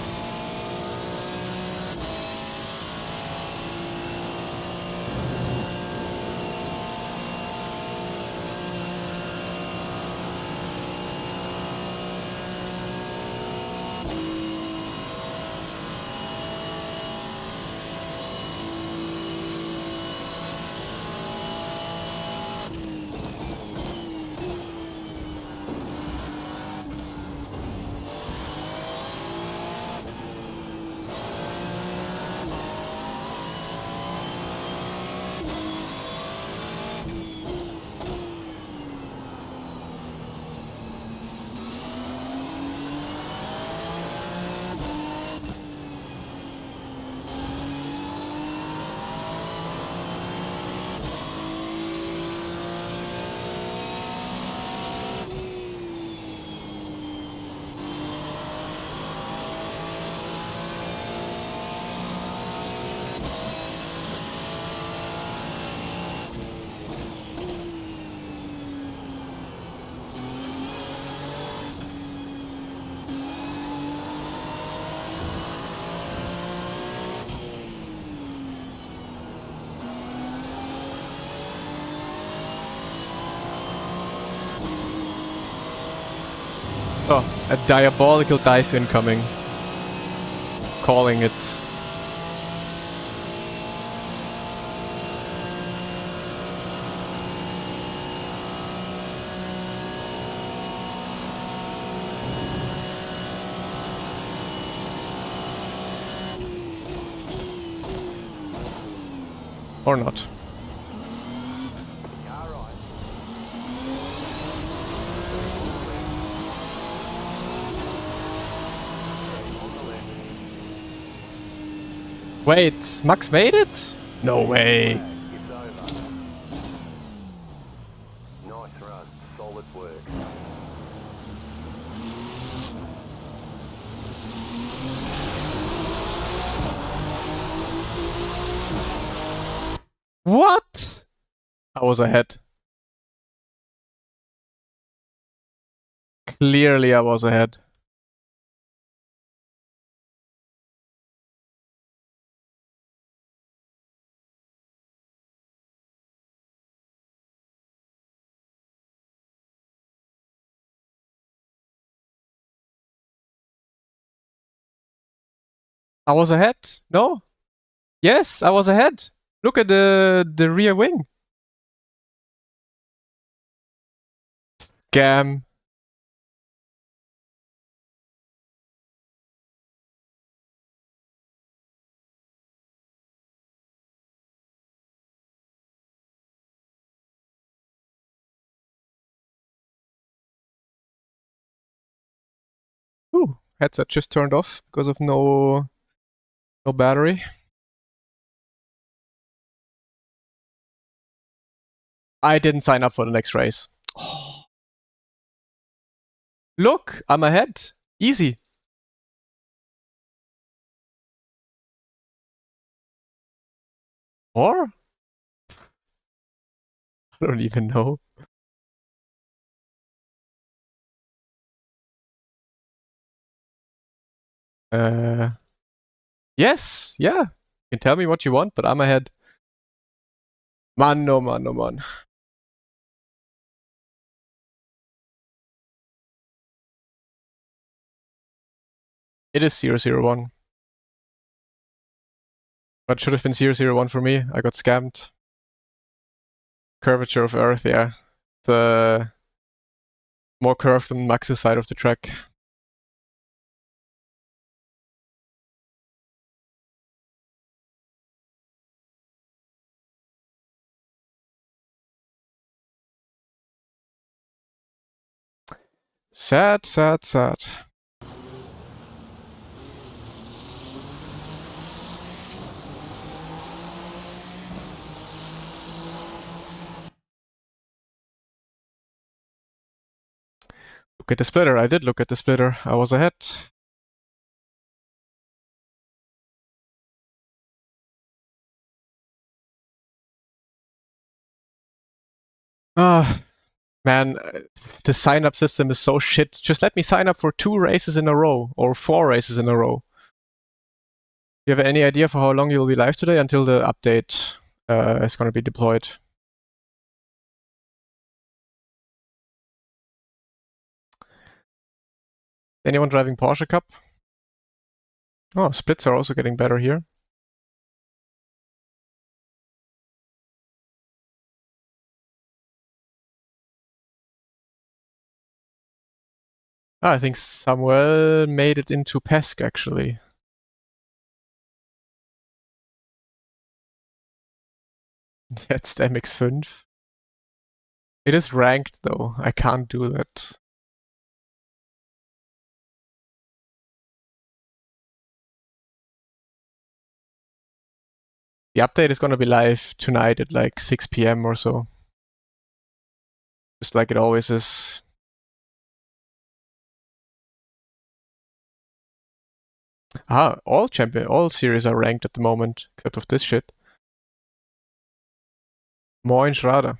So, a diabolical dive incoming. Calling it. Or not. Wait, Max made it? No way. It's over. Nice run. Solid work. What? I was ahead. Clearly I was ahead. I was ahead? No? Yes, I was ahead. Look at the rear wing. Scam. Ooh, headset just turned off because of no battery. I didn't sign up for the next race. Oh. Look, I'm ahead. Easy. Or? I don't even know. Yes, yeah. You can tell me what you want, but I'm ahead. Man, oh man, oh man. It is 001. But should have been 001 for me. I got scammed. Curvature of Earth, yeah. The more curved than Max's side of the track. Sad, sad, sad. Look at the splitter. I did look at the splitter. I was ahead. Ah, man, the sign-up system is so shit. Just let me sign up for 2 races in a row or 4 races in a row. Do you have any idea for how long you'll be live today until the update is going to be deployed? Anyone driving Porsche Cup? Oh, splits are also getting better here. I think Samuel made it into PESC actually. That's the MX5. It is ranked though. I can't do that. The update is gonna be live tonight at like 6 p.m. or so. Just like it always is. All series are ranked at the moment, except of this shit. Moin Schrader.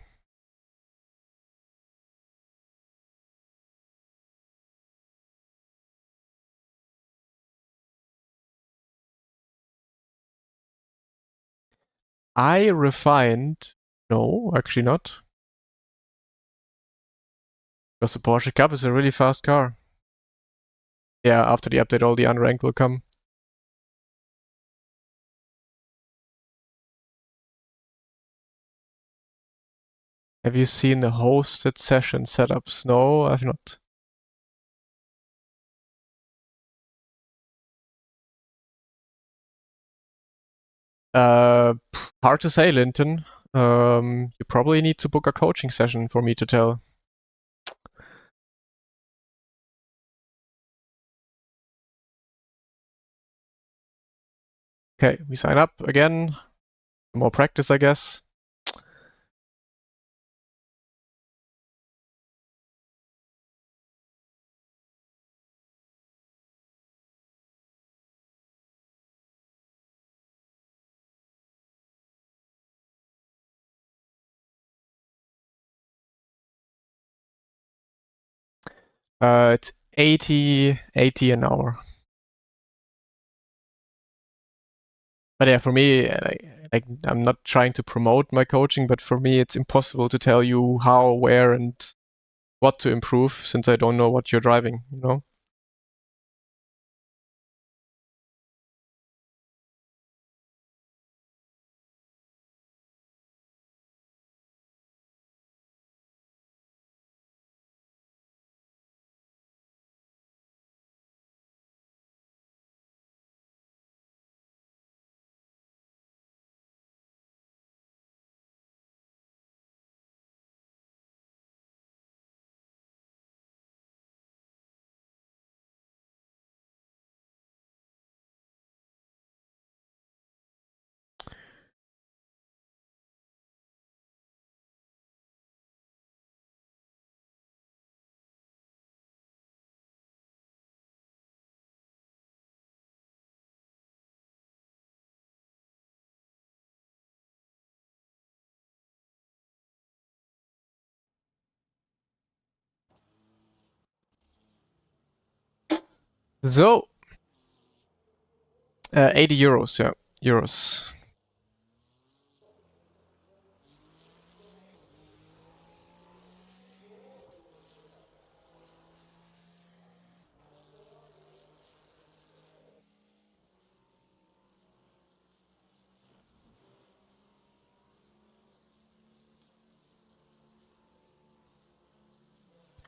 I refined. No, actually not. Because the Porsche Cup is a really fast car. Yeah, after the update, all the unranked will come. Have you seen the hosted session setups? No, I've not. Hard to say, Linton. You probably need to book a coaching session for me to tell. Okay, we sign up again. More practice, I guess. It's 80 an hour. But yeah, for me, like I'm not trying to promote my coaching, but for me, it's impossible to tell you how, where, and what to improve since I don't know what you're driving, you know? So, 80 euros, yeah, euros.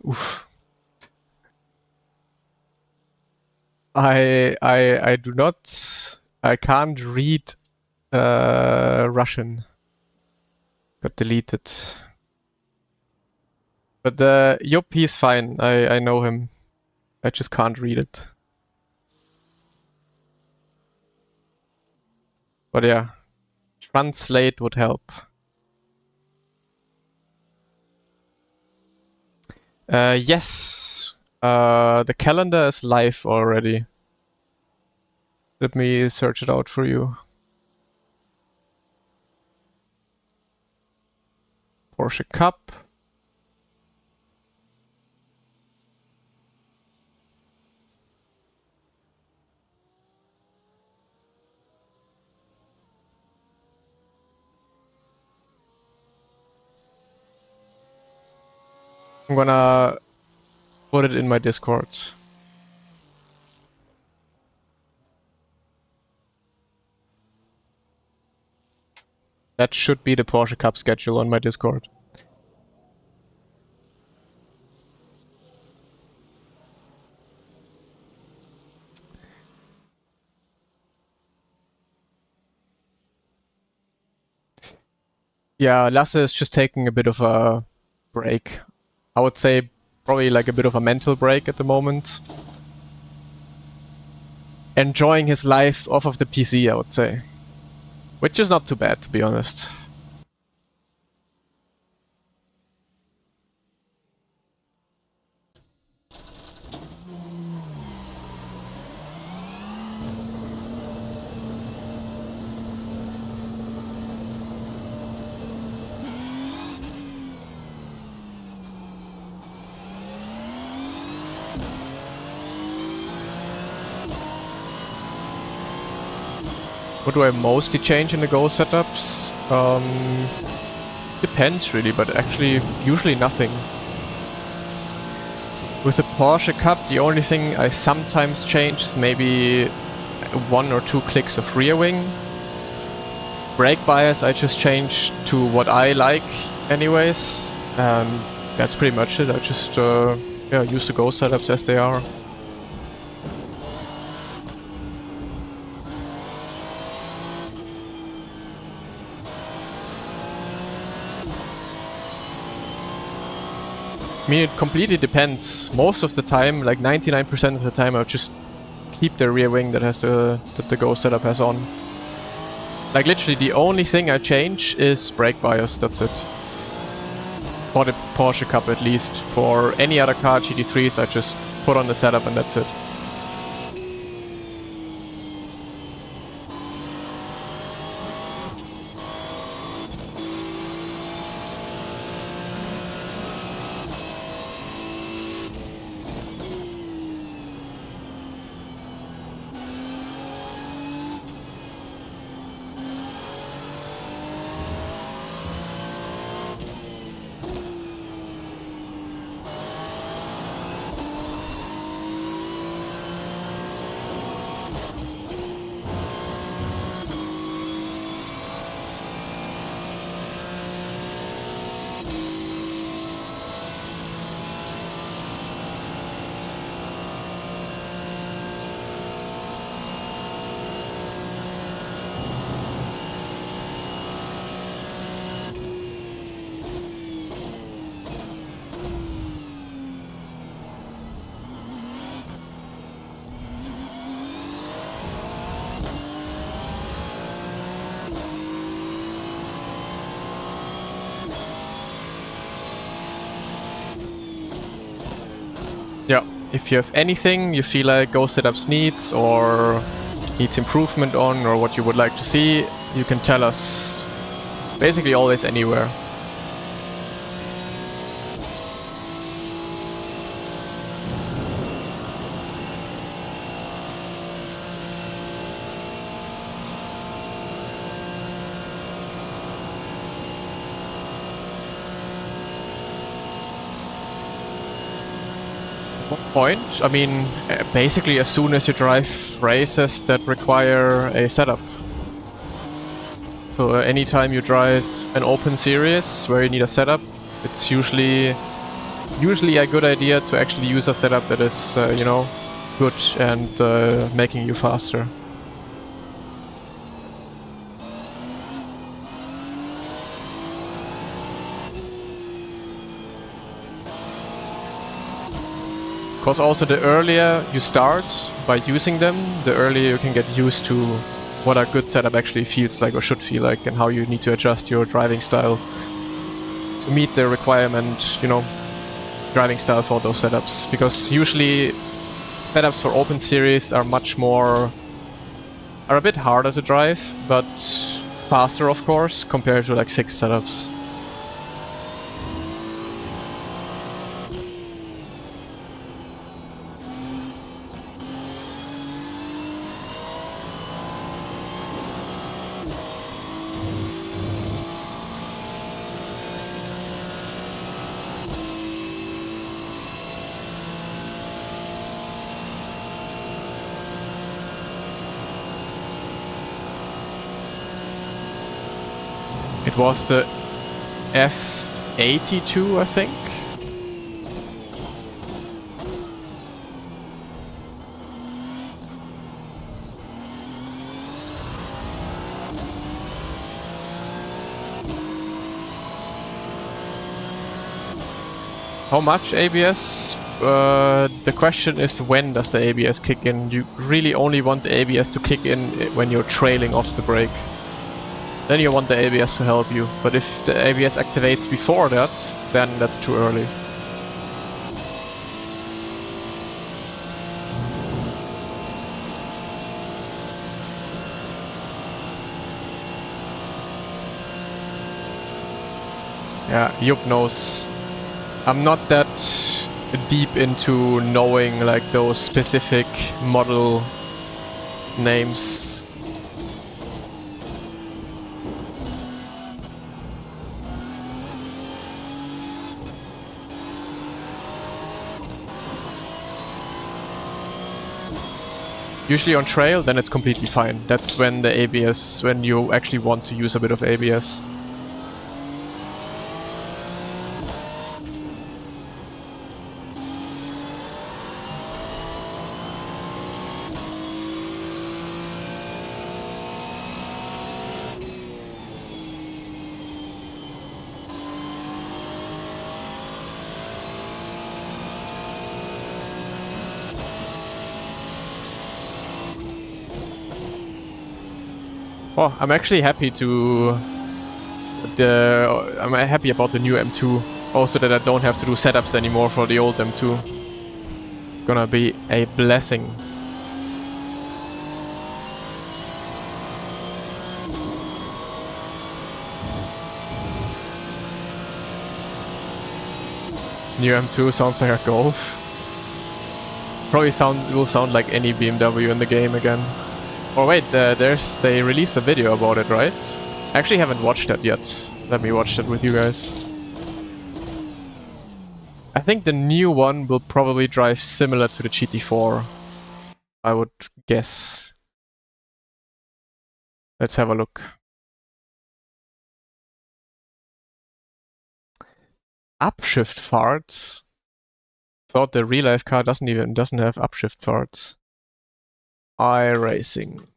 Oof. I do not. I can't read Russian. Got deleted. But Yup, he's fine. I know him. I just can't read it. But yeah, translate would help. Yes. The calendar is live already. Let me search it out for you. Porsche Cup. I'm gonna put it in my Discord. That should be the Porsche Cup schedule on my Discord. Yeah, Lasse is just taking a bit of a break. I would say probably like a bit of a mental break at the moment. Enjoying his life off of the PC, I would say. Which is not too bad, to be honest. What do I mostly change in the Go setups? Depends really, but actually usually nothing. With the Porsche Cup, the only thing I sometimes change is maybe 1 or 2 clicks of rear wing. Brake bias I just change to what I like anyways. That's pretty much it. I just use the Go setups as they are. I mean, it completely depends. Most of the time, like 99% of the time, I'll just keep the rear wing that has that the Go setup has on. Like literally the only thing I change is brake bias, that's it. For the Porsche Cup at least. For any other car, GT3s, I just put on the setup and that's it. Yeah, if you have anything you feel like Go Setups needs or needs improvement on, or what you would like to see, you can tell us basically always anywhere. Point. I mean, basically as soon as you drive races that require a setup. So anytime you drive an open series where you need a setup, it's usually a good idea to actually use a setup that is, you know, good and making you faster. Because also the earlier you start by using them, the earlier you can get used to what a good setup actually feels like or should feel like, and how you need to adjust your driving style to meet the requirement, you know, driving style for those setups. Because usually setups for open series are a bit harder to drive, but faster of course, compared to like fixed setups. It was the F82, I think. How much ABS? The question is, when does the ABS kick in? You really only want the ABS to kick in when you're trailing off the brake. Then you want the ABS to help you, but if the ABS activates before that, then that's too early. Yeah, Jupp knows. I'm not that deep into knowing like those specific model names. Usually on trail, then it's completely fine. That's when the ABS, when you actually want to use a bit of ABS. Oh, I'm actually happy I'm happy about the new M2. Also that I don't have to do setups anymore for the old M2. It's gonna be a blessing. New M2 sounds like a Golf. Probably will sound like any BMW in the game again. Or wait, they released a video about it, right? I actually haven't watched that yet. Let me watch that with you guys. I think the new one will probably drive similar to the GT4. I would guess. Let's have a look. Upshift farts. Thought the real life car doesn't have upshift farts. iRacing.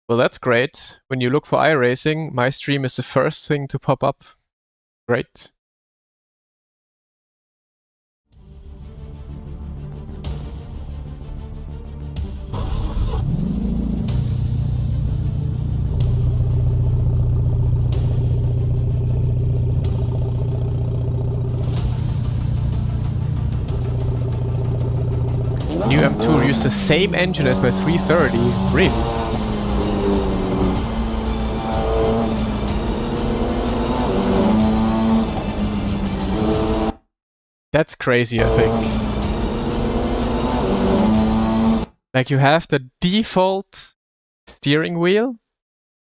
Well, that's great. When you look for iRacing, my stream is the first thing to pop up. Great. New M2 used the same engine as my 330. Really? That's crazy, I think. Like you have the default steering wheel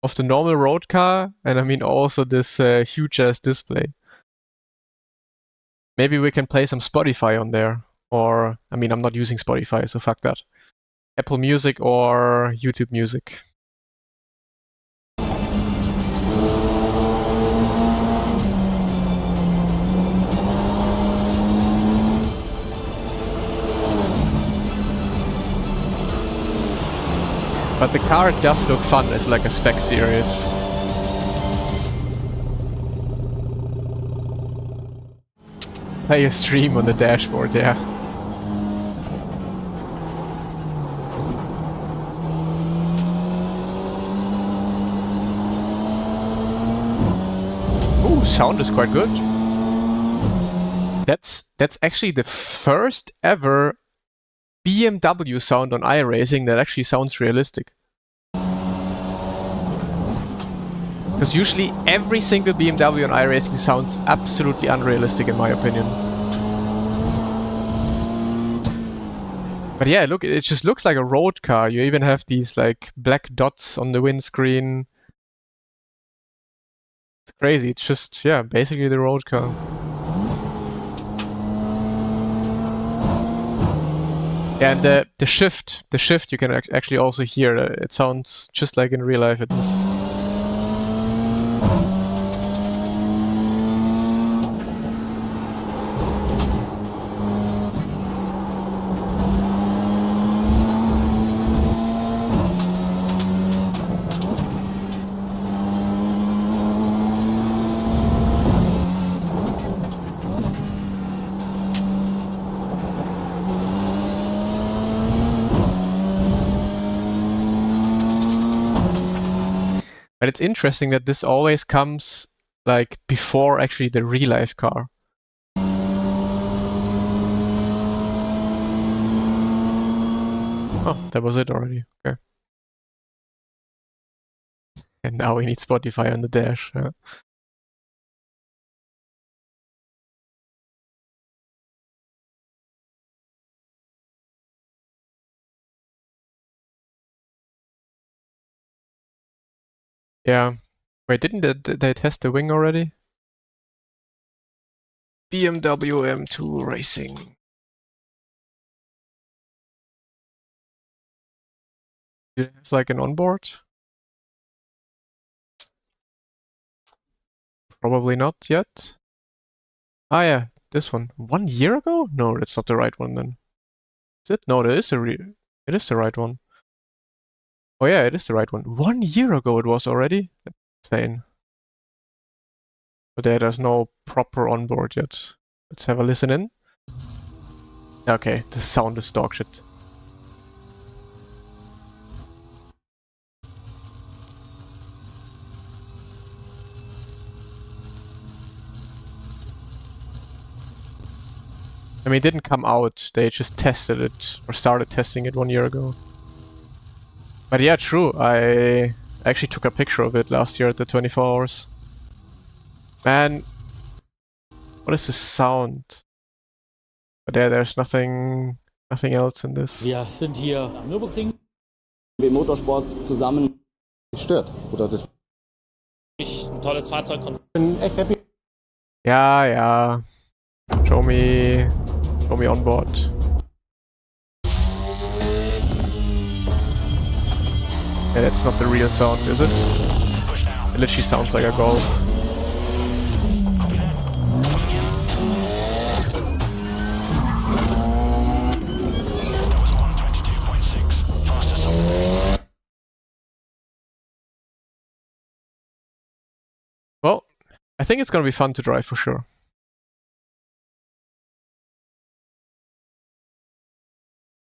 of the normal road car, and I mean also this huge ass display. Maybe we can play some Spotify on there. Or, I mean, I'm not using Spotify, so fuck that. Apple Music or YouTube Music. But the car does look fun as like a spec series. Play a stream on the dashboard, yeah. Ooh, sound is quite good. That's actually the first ever BMW sound on iRacing that actually sounds realistic. Because usually every single BMW on iRacing sounds absolutely unrealistic in my opinion. But yeah, look, it just looks like a road car. You even have these like black dots on the windscreen. It's crazy. It's just, yeah, basically the road car. Yeah, and the shift you can actually also hear. It sounds just like in real life it is. But it's interesting that this always comes like before actually the real life car. Oh, that was it already. Okay. And now we need Spotify on the dash. Yeah. Wait, didn't they test the wing already? BMW M2 Racing. Do you have like an onboard? Probably not yet. Ah yeah, this one. 1 year ago? No, that's not the right one then. Is it? No, it is the right one. Oh yeah, it is the right one. 1 year ago it was already? Insane. But there's no proper onboard yet. Let's have a listen in. Okay, the sound is dog shit. I mean, it didn't come out, they just tested it, or started testing it 1 year ago. But yeah, true, I actually took a picture of it last year at the 24 hours. Man, what is this sound? But there's nothing else in this. Wir sind hier am Nürburgring. Im Motorsport zusammen. Stört. Oder das Ein tolles Fahrzeug. bin echt happy. Ja. Show me on board. Yeah, that's not the real sound, is it? It literally sounds like a Golf. Well, I think it's gonna be fun to drive for sure.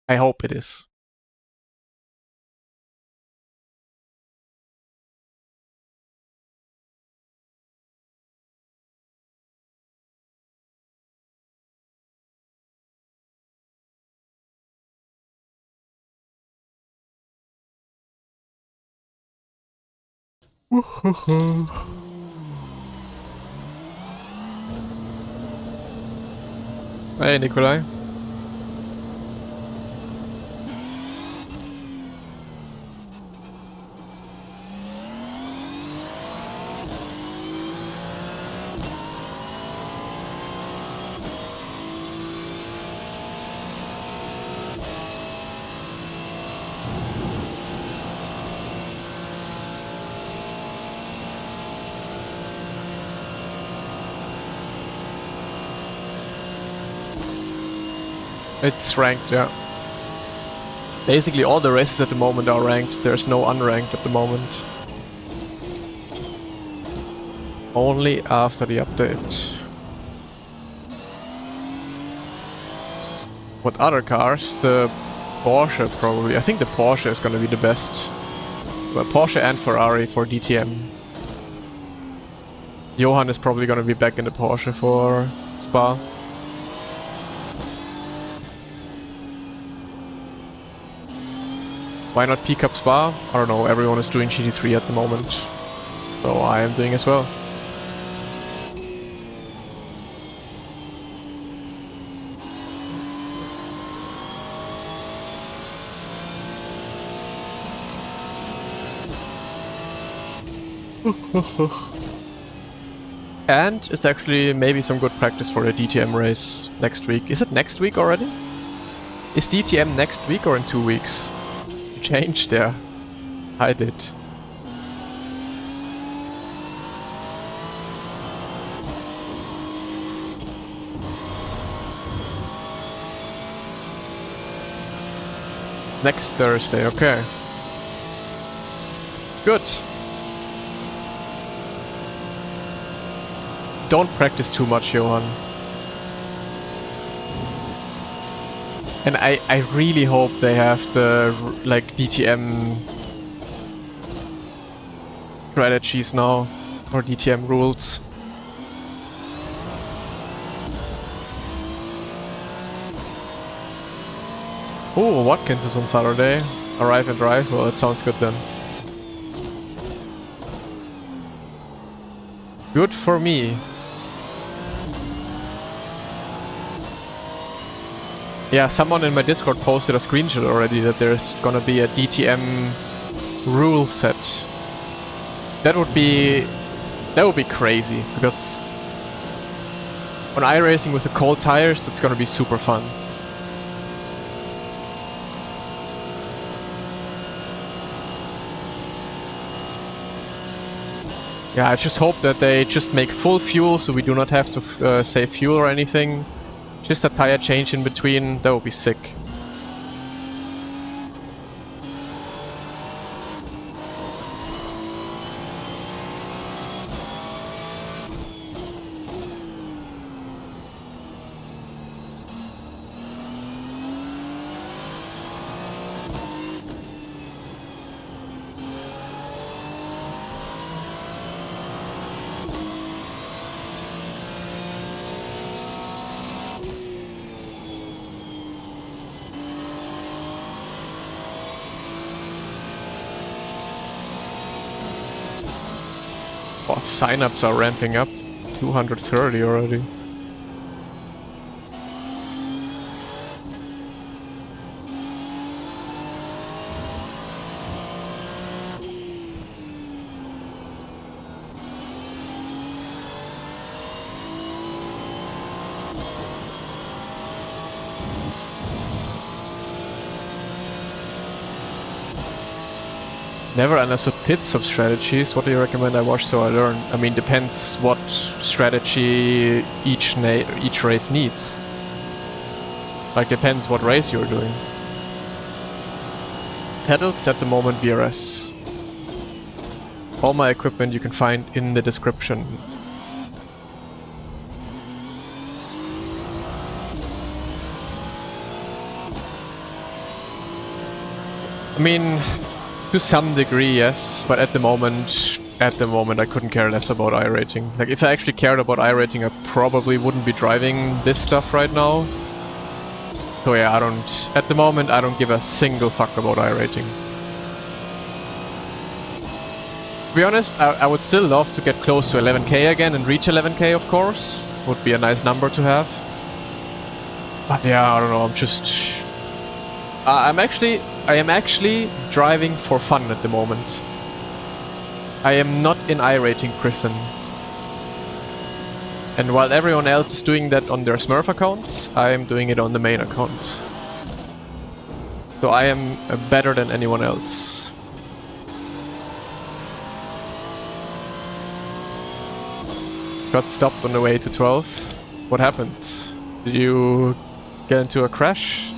I hope it is. Hey, Nikolai. It's ranked, yeah. Basically all the races at the moment are ranked. There's no unranked at the moment. Only after the update. What other cars? The Porsche probably. I think the Porsche is gonna be the best. Well, Porsche and Ferrari for DTM. Johan is probably gonna be back in the Porsche for Spa. Why not pick up Spa? I don't know, everyone is doing GT3 at the moment. So I am doing as well. And it's actually maybe some good practice for the DTM race next week. Is it next week already? Is DTM next week or in 2 weeks? Changed there. I did. Next Thursday, okay. Good. Don't practice too much, Johan. And I really hope they have the, like, DTM strategies now, or DTM rules. Oh, Watkins is on Saturday. Arrive and drive, well, that sounds good then. Good for me. Yeah, someone in my Discord posted a screenshot already that there's gonna be a DTM rule set. That would be crazy, because on iRacing with the cold tires, that's gonna be super fun. Yeah, I just hope that they just make full fuel so we do not have to save fuel or anything. Just a tire change in between, that would be sick. signups are ramping up. 230 already. Never understood pit stop strategies. What do you recommend I watch so I learn? I mean, depends what strategy each race needs. Like, depends what race you're doing. Pedals at the moment BRS. All my equipment you can find in the description. I mean, to some degree, yes, but at the moment I couldn't care less about iRating. Like, if I actually cared about iRating, I probably wouldn't be driving this stuff right now. So yeah, at the moment, I don't give a single fuck about iRating. To be honest, I would still love to get close to 11k again and reach 11k, of course. Would be a nice number to have. But yeah, I don't know, I'm just... I am actually driving for fun at the moment. I am not in iRating prison. And while everyone else is doing that on their Smurf accounts, I am doing it on the main account. So I am better than anyone else. Got stopped on the way to 12. What happened? Did you get into a crash?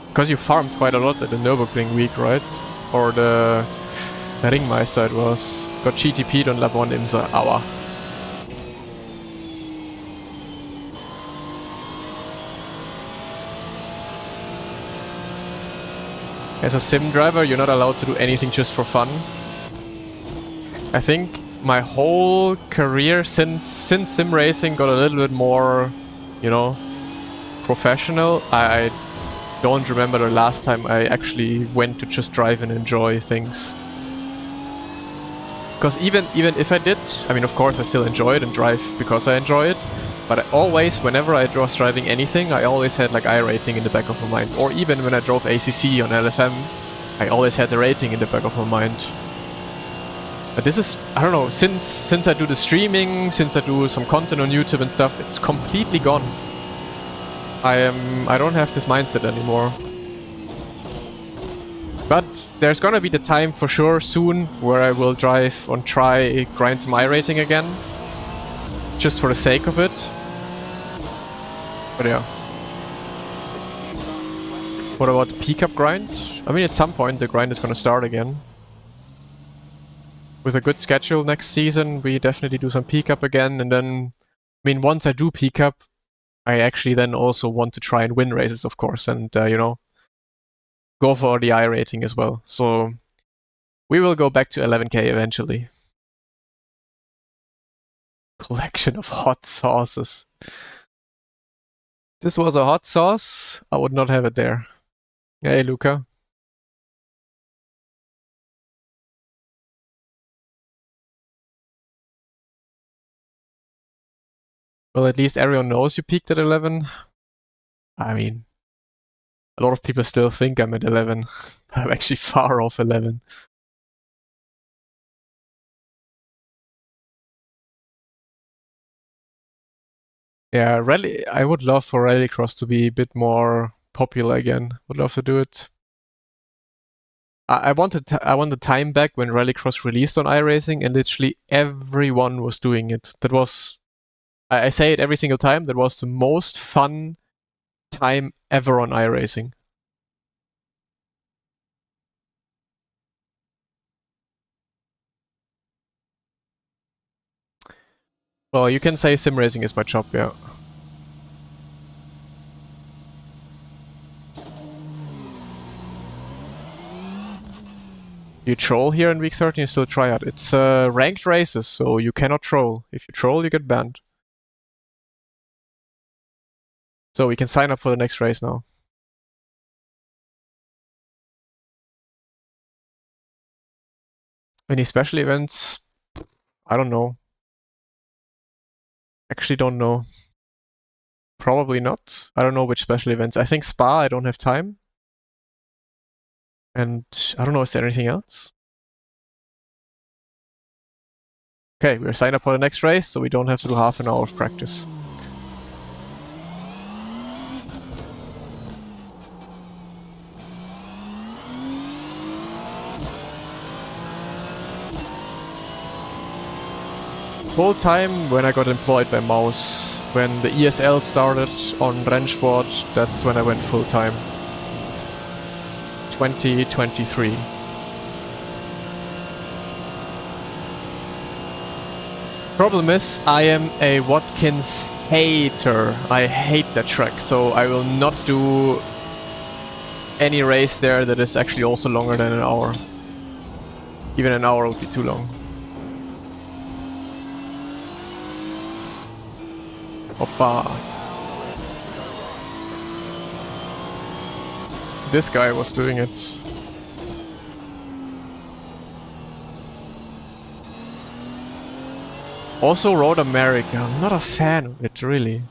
Because you farmed quite a lot at the Nürburgring week, right? Or the Ringmeister it was. Got GTP'd on lap 1 Imsa. Aua. As a sim driver, you're not allowed to do anything just for fun. I think my whole career since sim racing got a little bit more, you know, professional. I don't remember the last time I actually went to just drive and enjoy things. Because even if I did, I mean, of course I still enjoy it and drive because I enjoy it, but I always, whenever I was driving anything, I always had like iRating in the back of my mind. Or even when I drove ACC on LFM, I always had the rating in the back of my mind. But this is, I don't know, since I do the streaming, since I do some content on YouTube and stuff, it's completely gone. I don't have this mindset anymore. But there's gonna be the time for sure soon where I will drive and try grind some iRating again. Just for the sake of it. But yeah. What about the pickup grind? I mean, at some point the grind is gonna start again. With a good schedule next season, we definitely do some pickup again, and then, I mean, once I do pickup, I actually then also want to try and win races, of course, and, you know, go for the iRating as well. So, we will go back to 11k eventually. Collection of hot sauces. This was a hot sauce. I would not have it there. Hey, Luca. Well, at least everyone knows you peaked at 11. I mean, a lot of people still think I'm at 11. I'm actually far off 11. Yeah, rally. I would love for Rallycross to be a bit more popular again. Would love to do it. I want time back when Rallycross released on iRacing and literally everyone was doing it. That was, I say it every single time, that was the most fun time ever on iRacing. Well, you can say sim racing is my job, yeah. You troll here in week 13, you still try out. It's ranked races, so you cannot troll. If you troll, you get banned. So we can sign up for the next race now. Any special events? I don't know. Actually don't know. Probably not. I don't know which special events. I think Spa, I don't have time. And I don't know, is there anything else? Okay, we're signed up for the next race, so we don't have to do half an hour of practice. Full time when I got employed by Maus. When the ESL started on Rennsport, that's when I went full time. 2023. Problem is, I am a Watkins hater. I hate that track, so I will not do any race there that is actually also longer than an hour. Even an hour would be too long. Hoppa. This guy was doing it. Also Road America. I'm not a fan of it, really.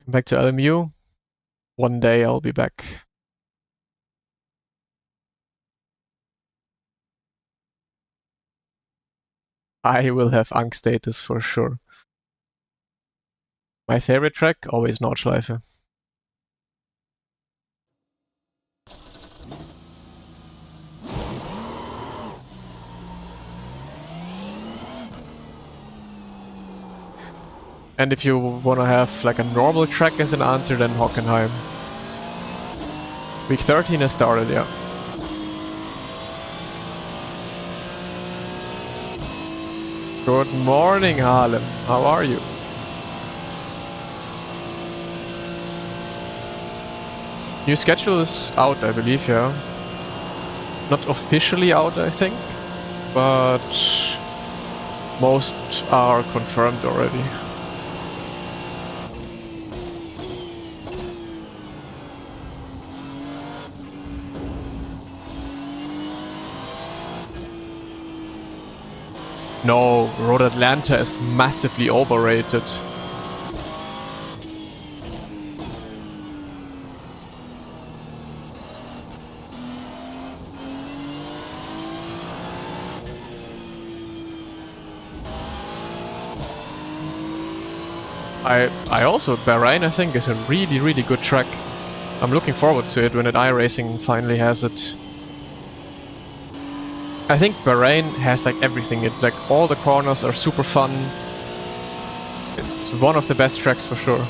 Back to LMU. One day I'll be back. I will have Angst status for sure. My favorite track? Always Nordschleife. And if you wanna have like a normal track as an answer, then Hockenheim. Week 13 has started, yeah. Good morning, Harlem. How are you? New schedule is out, I believe, yeah. Not officially out, I think, but most are confirmed already. No, Road Atlanta is massively overrated. I also, Bahrain I think is a really good track. I'm looking forward to it when iRacing finally has it. I think Bahrain has like everything. It like all the corners are super fun. It's one of the best tracks for sure.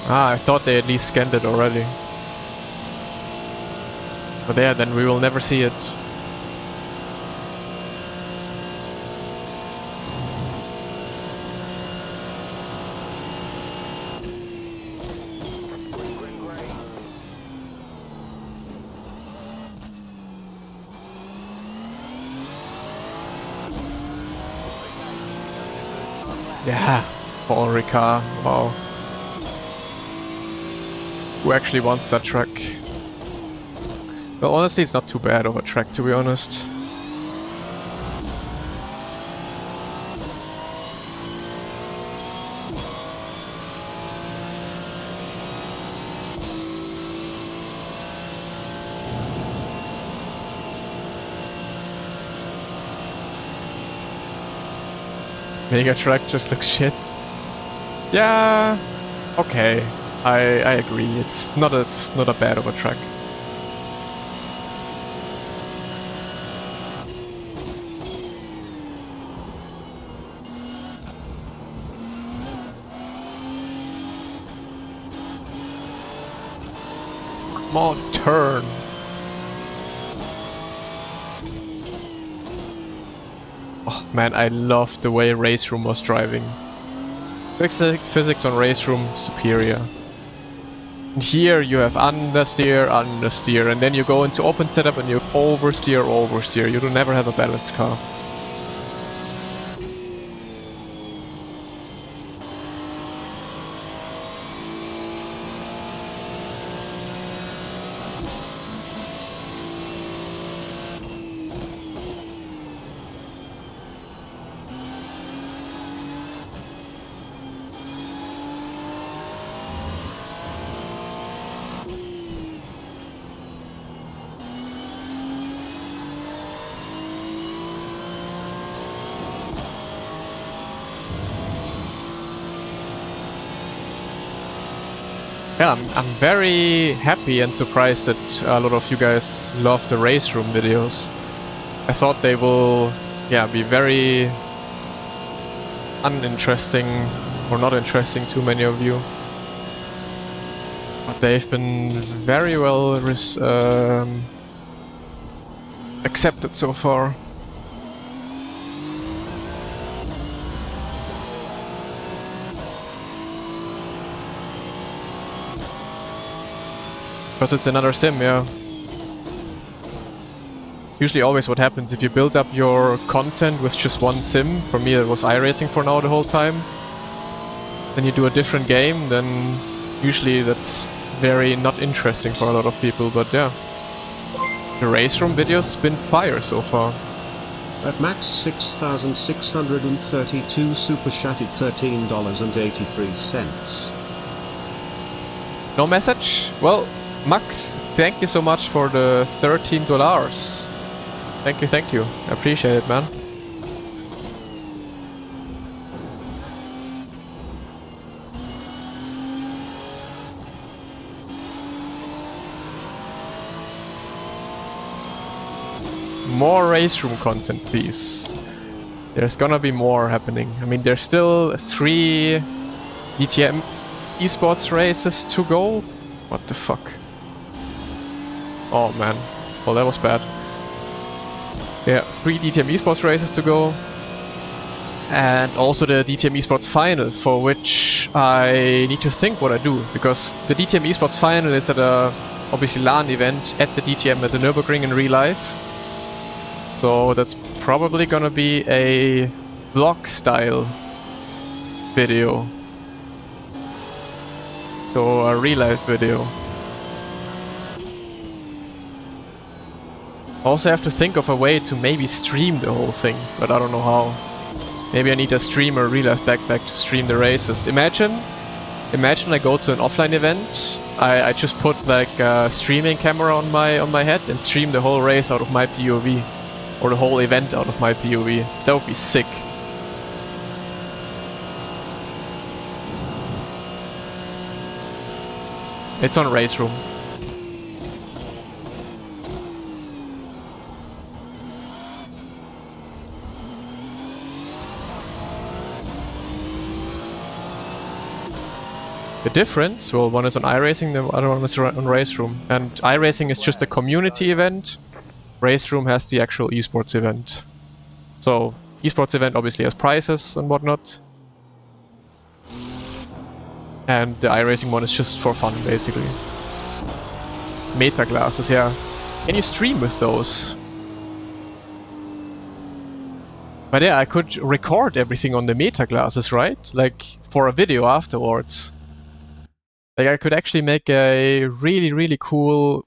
Ah, I thought they at least scanned it already. But yeah, then we will never see it. Yeah, Paul Ricard, wow. Who actually wants that track? Well, honestly, it's not too bad of a track, to be honest. Mega track just looks shit. Yeah, okay. I agree. It's not a bad of a track. Come on, turn. Oh man, I love the way Race Room was driving. Physics on Race Room, superior. And here you have understeer, understeer, and then you go into open setup and you have oversteer, oversteer. You don't never have a balanced car. Yeah, I'm very happy and surprised that a lot of you guys love the race room videos. I thought they will, yeah, be very uninteresting or not interesting to many of you. But they've been very well accepted so far. Because it's another sim, yeah. Usually always what happens if you build up your content with just one sim. For me it was iRacing for now the whole time. Then you do a different game, then usually that's very not interesting for a lot of people, but yeah. The race room videos been fire so far. At max 6,632 super chatted $13.83. No message? Well, Max, thank you so much for the $13. Thank you. I appreciate it, man. More race room content, please. There's gonna be more happening. I mean, there's still 3 DTM esports races to go. What the fuck? Oh man. Well, that was bad. Yeah, 3 DTM esports races to go. And also the DTM esports final, for which I need to think what I do. Because the DTM esports final is at a, obviously, LAN event at the DTM at the Nürburgring in real life. So that's probably gonna be a vlog style video. So a real life video. Also have to think of a way to maybe stream the whole thing, but I don't know how. Maybe I need a streamer real life backpack to stream the races. Imagine I go to an offline event, I just put like a streaming camera on my head and stream the whole race out of my POV. Or the whole event out of my POV. That would be sick. It's on Race Room. The difference, well, one is on iRacing, the other one is on Race Room. And iRacing is just a community event. Race Room has the actual esports event. So, esports event obviously has prizes and whatnot. And the iRacing one is just for fun, basically. Meta glasses, yeah. Can you stream with those? But yeah, I could record everything on the meta glasses, right? Like, for a video afterwards. Like, I could actually make a really, really cool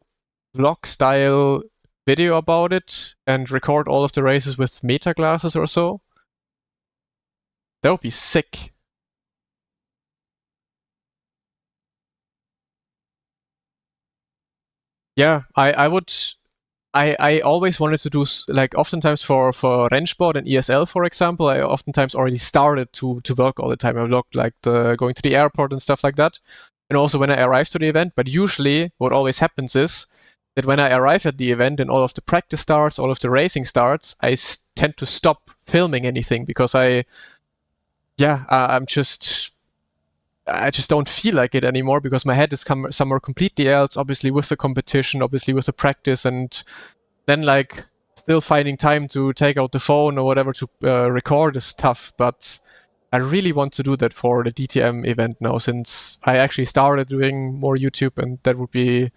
vlog-style video about it and record all of the races with meta glasses or so. That would be sick. Yeah, I would. I always wanted to do like oftentimes for Rennsport and ESL, for example. I oftentimes already started to vlog all the time. I vlogged like going to the airport and stuff like that, and also when I arrived to the event. But usually, what always happens is that when I arrive at the event and all of the practice starts, all of the racing starts, I tend to stop filming anything because I'm just I just don't feel like it anymore because my head is somewhere completely else, obviously with the competition, obviously with the practice, and then like still finding time to take out the phone or whatever to record is tough. But I really want to do that for the DTM event now, since I actually started doing more YouTube, and that would be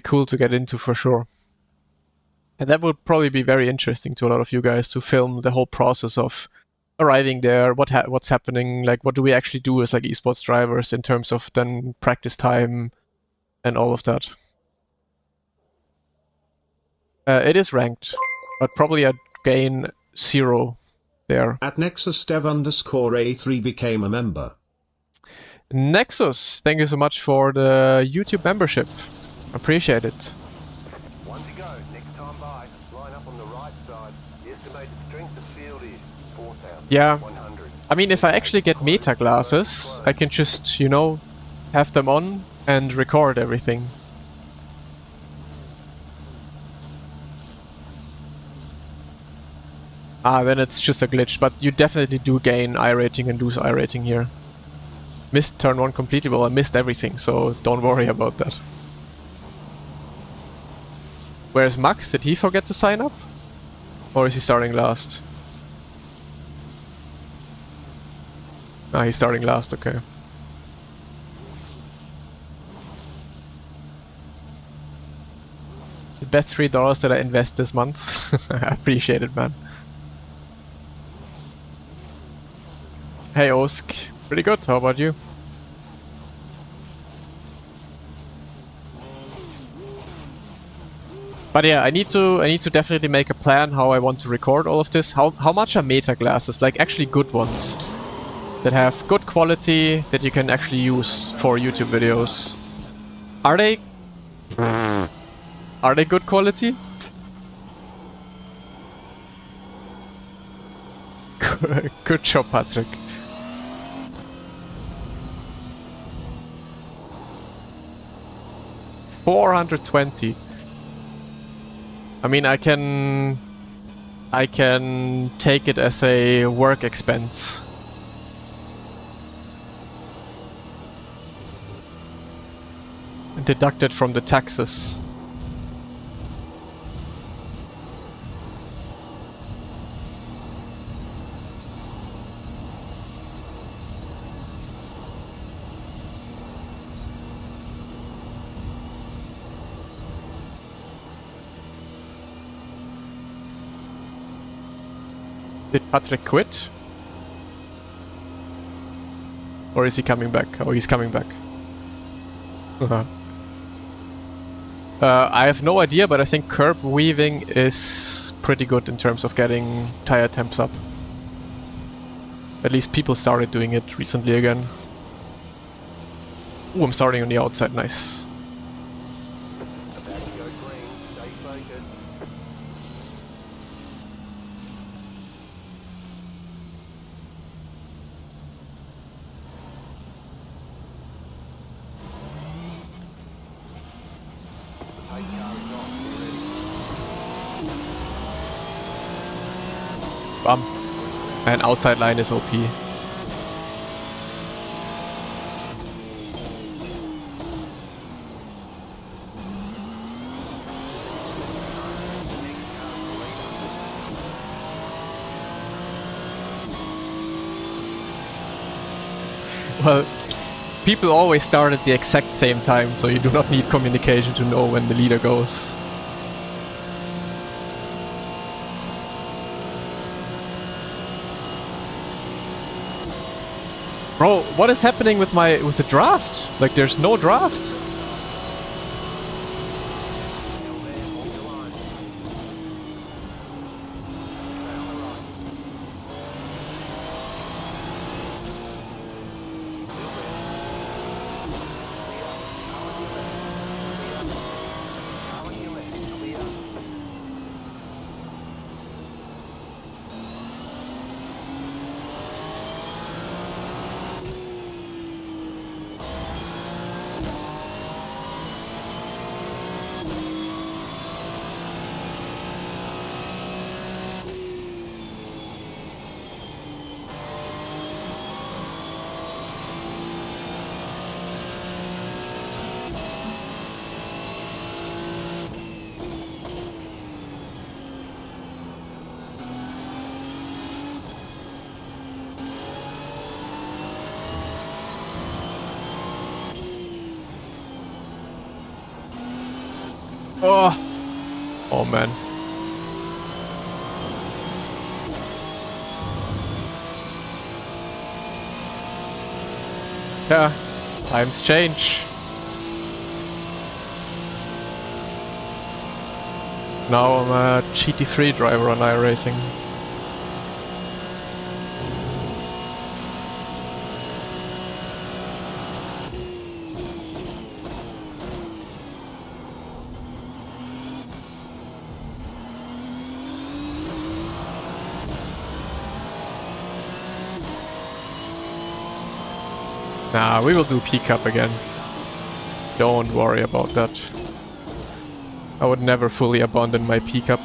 cool to get into for sure. And that would probably be very interesting to a lot of you guys to film the whole process of arriving there, what's happening, like what do we actually do as like esports drivers in terms of then practice time and all of that. It is ranked, but probably I'd gain 0 there. At Nexus Dev _A3 became a member. Nexus, thank you so much for the YouTube membership. Appreciate it. One to go. Next time by. Line up on the right side. The estimated strength of field is 4,100. Yeah. I mean, if I actually get meta glasses, I can just, you know, have them on and record everything. Then it's just a glitch, but you definitely do gain iRating and lose iRating here. Missed turn 1 completely, well I missed everything, so don't worry about that. Where's Max? Did he forget to sign up? Or is he starting last? He's starting last, okay. The best $3 that I invest this month. I appreciate it, man. Hey Osk, pretty good, how about you? But yeah, I need to definitely make a plan how I want to record all of this. How much are meta glasses, like actually good ones? That have good quality, that you can actually use for YouTube videos. Are they good quality? Good job, Patrick. $420. I mean, I can take it as a work expense. And deduct it from the taxes. Did Patrick quit? Or is he coming back? Oh, he's coming back. I have no idea, but I think curb weaving is pretty good in terms of getting tire temps up. At least people started doing it recently again. Ooh, I'm starting on the outside, nice. About to go green. Stay focused. Bum. And outside line is OP. Well, people always start at the exact same time, so you do not need communication to know when the leader goes. Bro, what is happening with the draft? Like, there's no draft. Oh! Oh man. Yeah, times change. Now I'm a GT3 driver on iRacing. Nah, we will do P-Cup again. Don't worry about that. I would never fully abandon my P-Cup.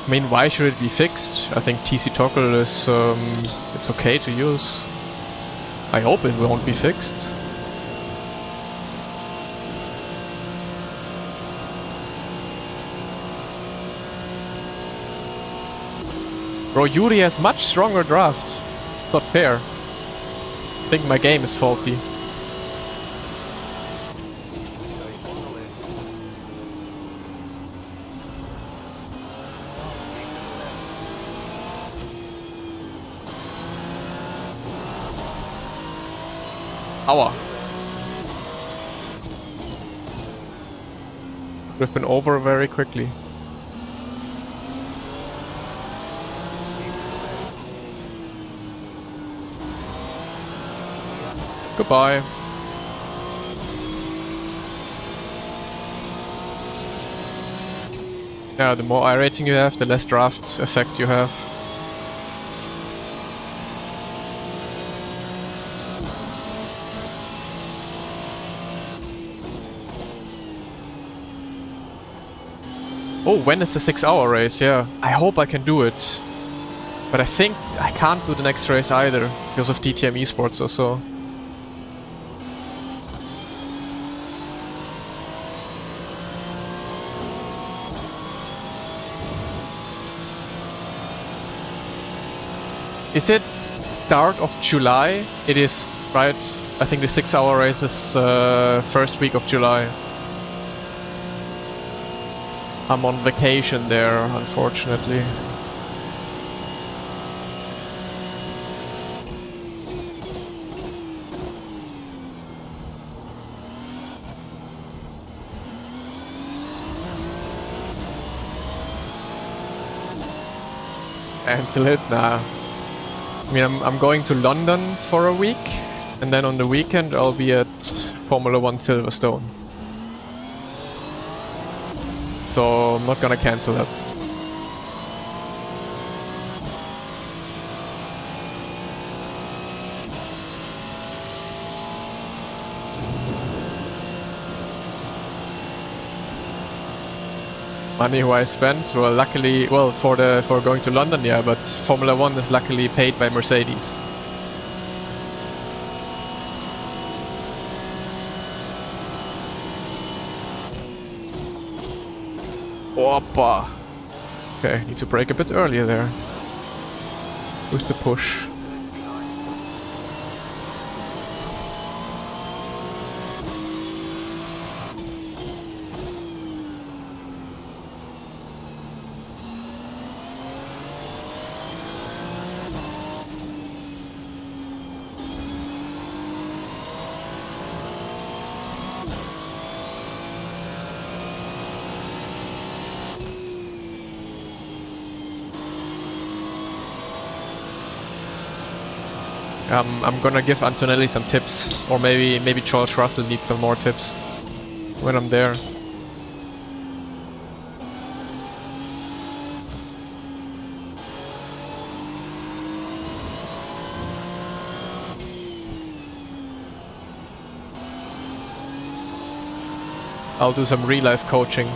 I mean, why should it be fixed? I think TC toggle is it's okay to use. I hope it won't be fixed. Bro, Yuri has much stronger draft. It's not fair. I think my game is faulty. Aua. Could have been over very quickly. Goodbye. Yeah, the more iRating you have, the less draft effect you have. Oh, when is the 6-hour race? Yeah, I hope I can do it. But I think I can't do the next race either, because of DTM Esports or so. Is it start of July? It is, right? I think the 6-hour race is first week of July. I'm on vacation there, unfortunately. Cancel it? Nah. I mean, I'm going to London for a week, and then on the weekend I'll be at Formula 1 Silverstone. So I'm not gonna cancel that. Money who I spent, well, luckily, well, for going to London, yeah, but Formula 1 is luckily paid by Mercedes. Oppa! Okay, need to brake a bit earlier there. With the push. I'm gonna give Antonelli some tips, or maybe George Russell needs some more tips when I'm there. I'll do some real-life coaching.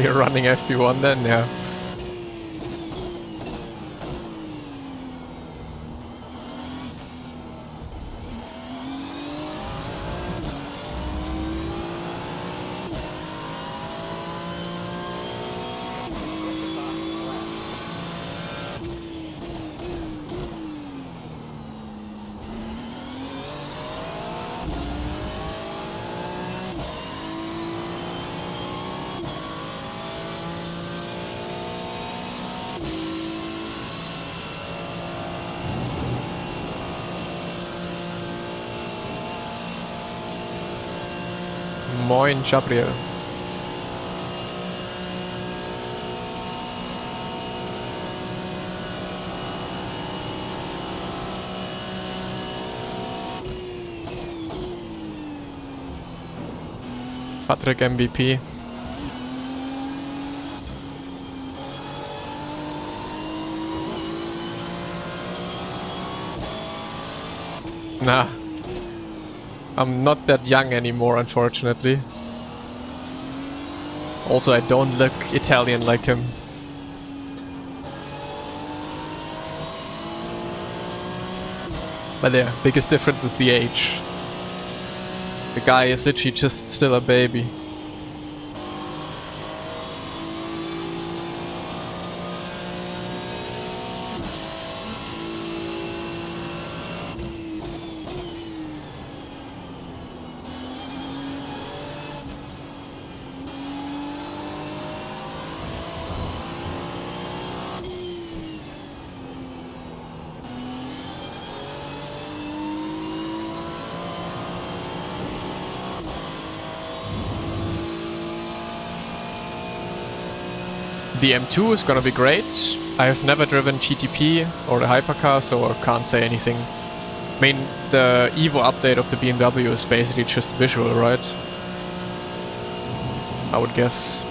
You're running FP1 then, yeah. Moin, Gabriel. Patrick MVP. Nah. I'm not that young anymore, unfortunately. Also, I don't look Italian like him. But the biggest difference is the age. The guy is literally just still a baby. The M2 is gonna be great. I have never driven GTP or the hypercar, so I can't say anything. I mean, the Evo update of the BMW is basically just visual, right? I would guess.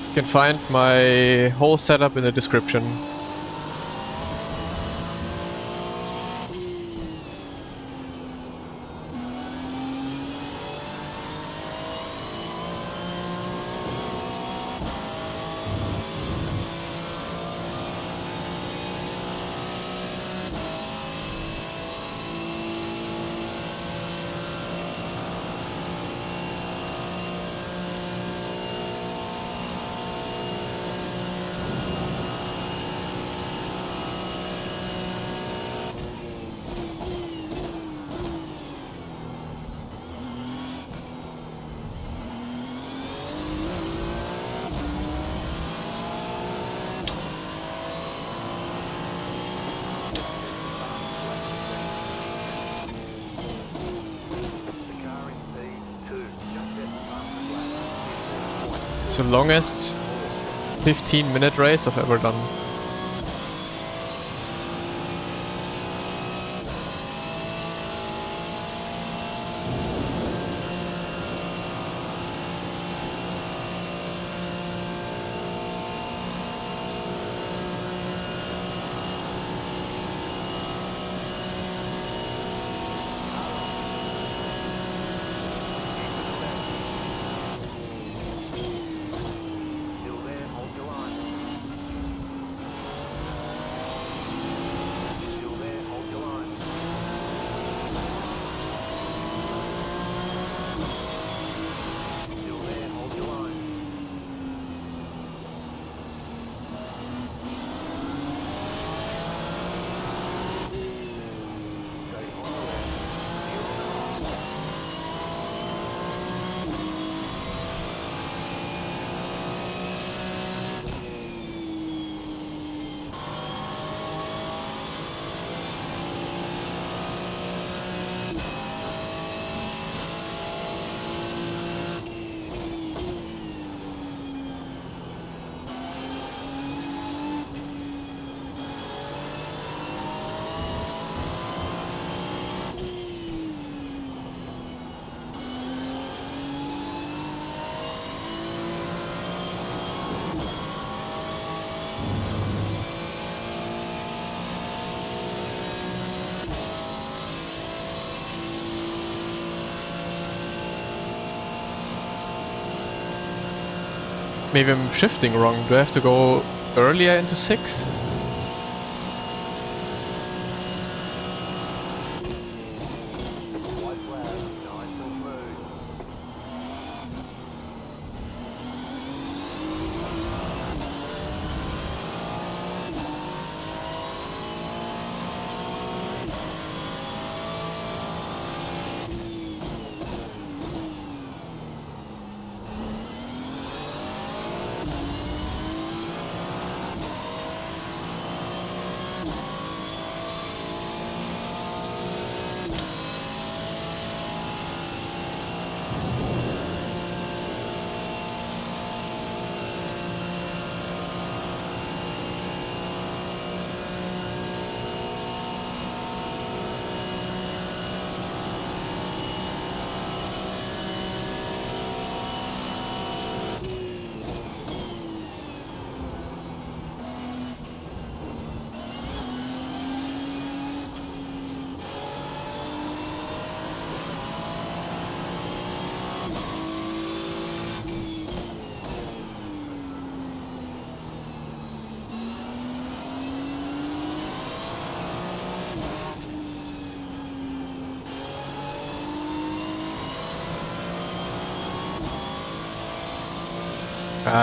You can find my whole setup in the description. It's the longest 15-minute race I've ever done. Maybe I'm shifting wrong. Do I have to go earlier into 6th? White flag, nice and smooth.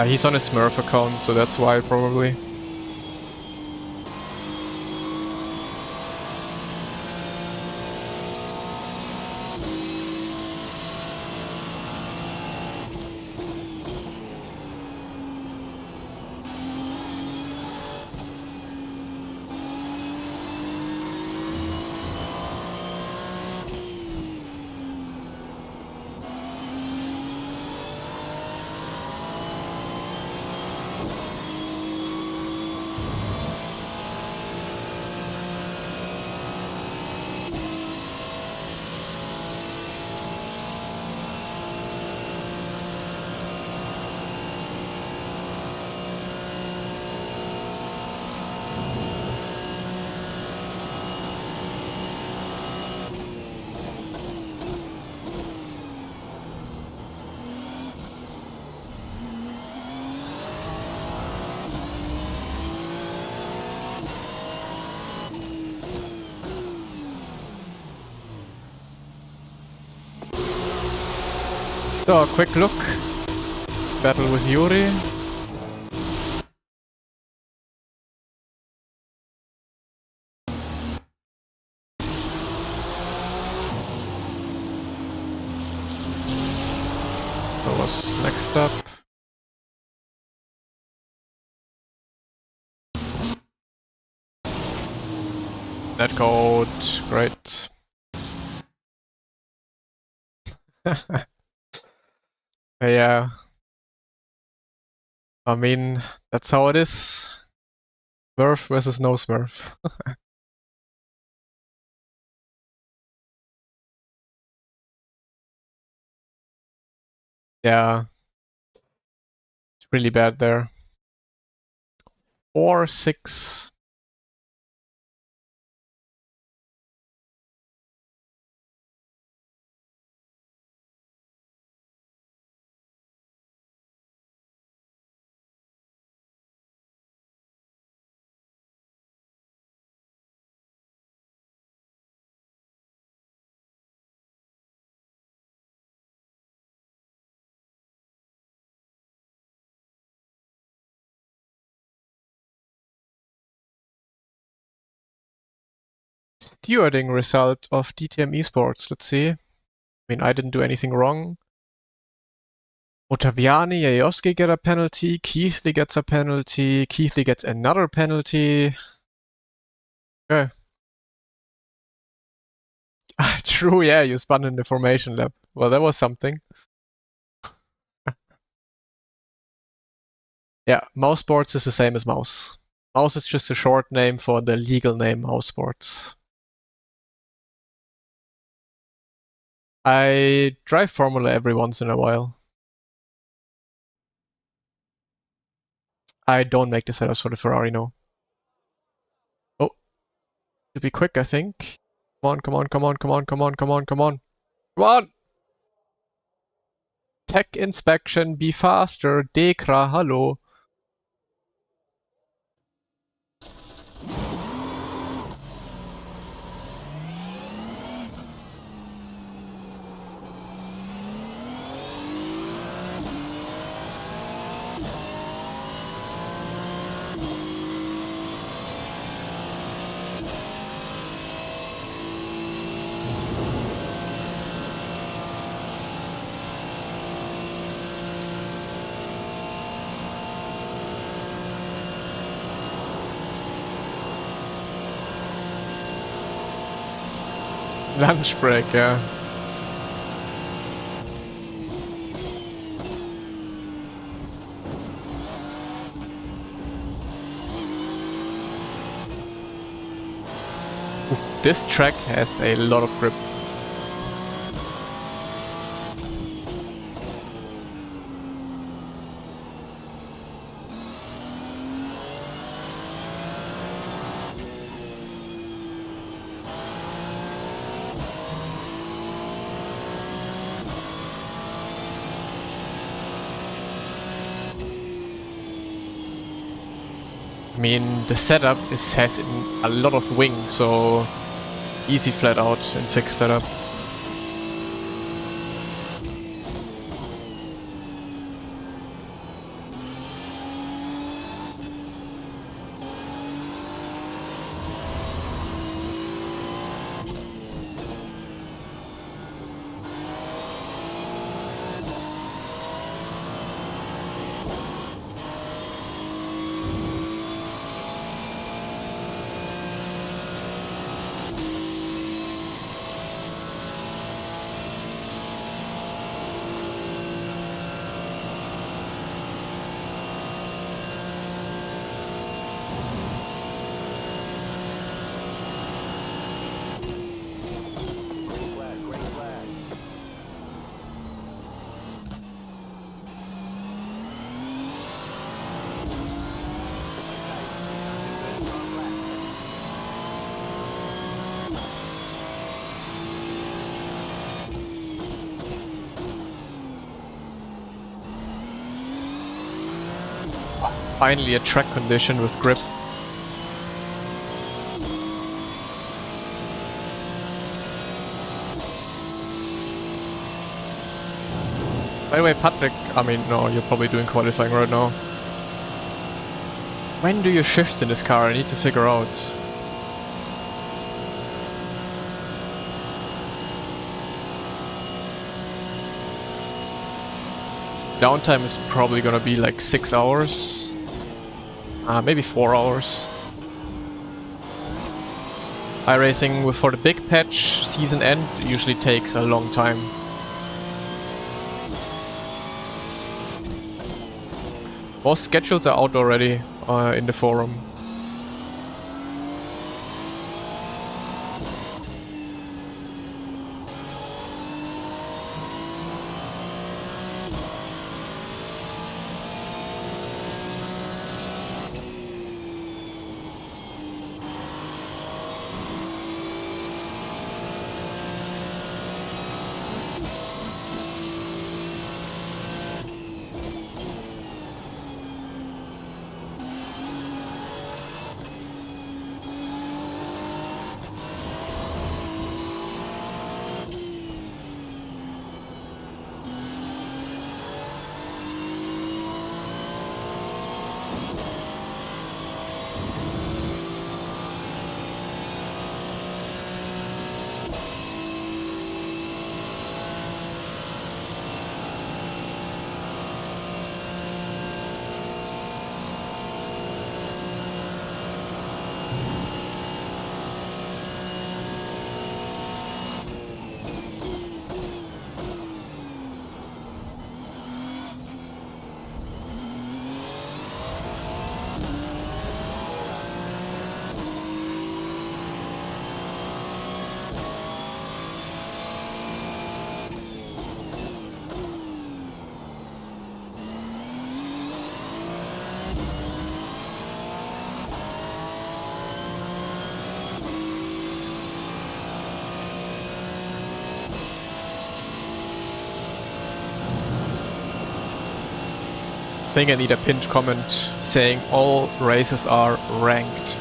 He's on his Smurf account, so that's why probably. So, a quick look. Battle with Yuri. What was next up? Netcode, great. Yeah. I mean, that's how it is. Smurf versus no Smurf. Yeah. It's really bad there. 4, 6. Stewarding result of DTM Esports. Let's see. I mean, I didn't do anything wrong. Ottaviani, Jajoski get a penalty. Keithley gets a penalty. Keithley gets another penalty. Okay. True, yeah, you spun in the formation lap. Well, that was something. Yeah, Mouse Sports is the same as Mouse. Mouse is just a short name for the legal name Mouse Sports. I drive Formula every once in a while. I don't make the setups for the Ferrari, no. Oh, to be quick, I think. Come on, come on, come on, come on, come on, come on, come on, come on! Tech inspection, be faster. Dekra, hallo. Lunch break, yeah. Oof, this track has a lot of grip. I mean, the setup has a lot of wing, so it's easy flat out in fixed setup. Green flag. Finally a track condition with grip. By the way, Patrick, I mean, no, you're probably doing qualifying right now. When do you shift in this car? I need to figure out. Downtime is probably gonna be like 6 hours. Maybe 4 hours. iRacing for the big patch season end usually takes a long time. Most schedules are out already in the forum. think I need a pinned comment saying all races are ranked.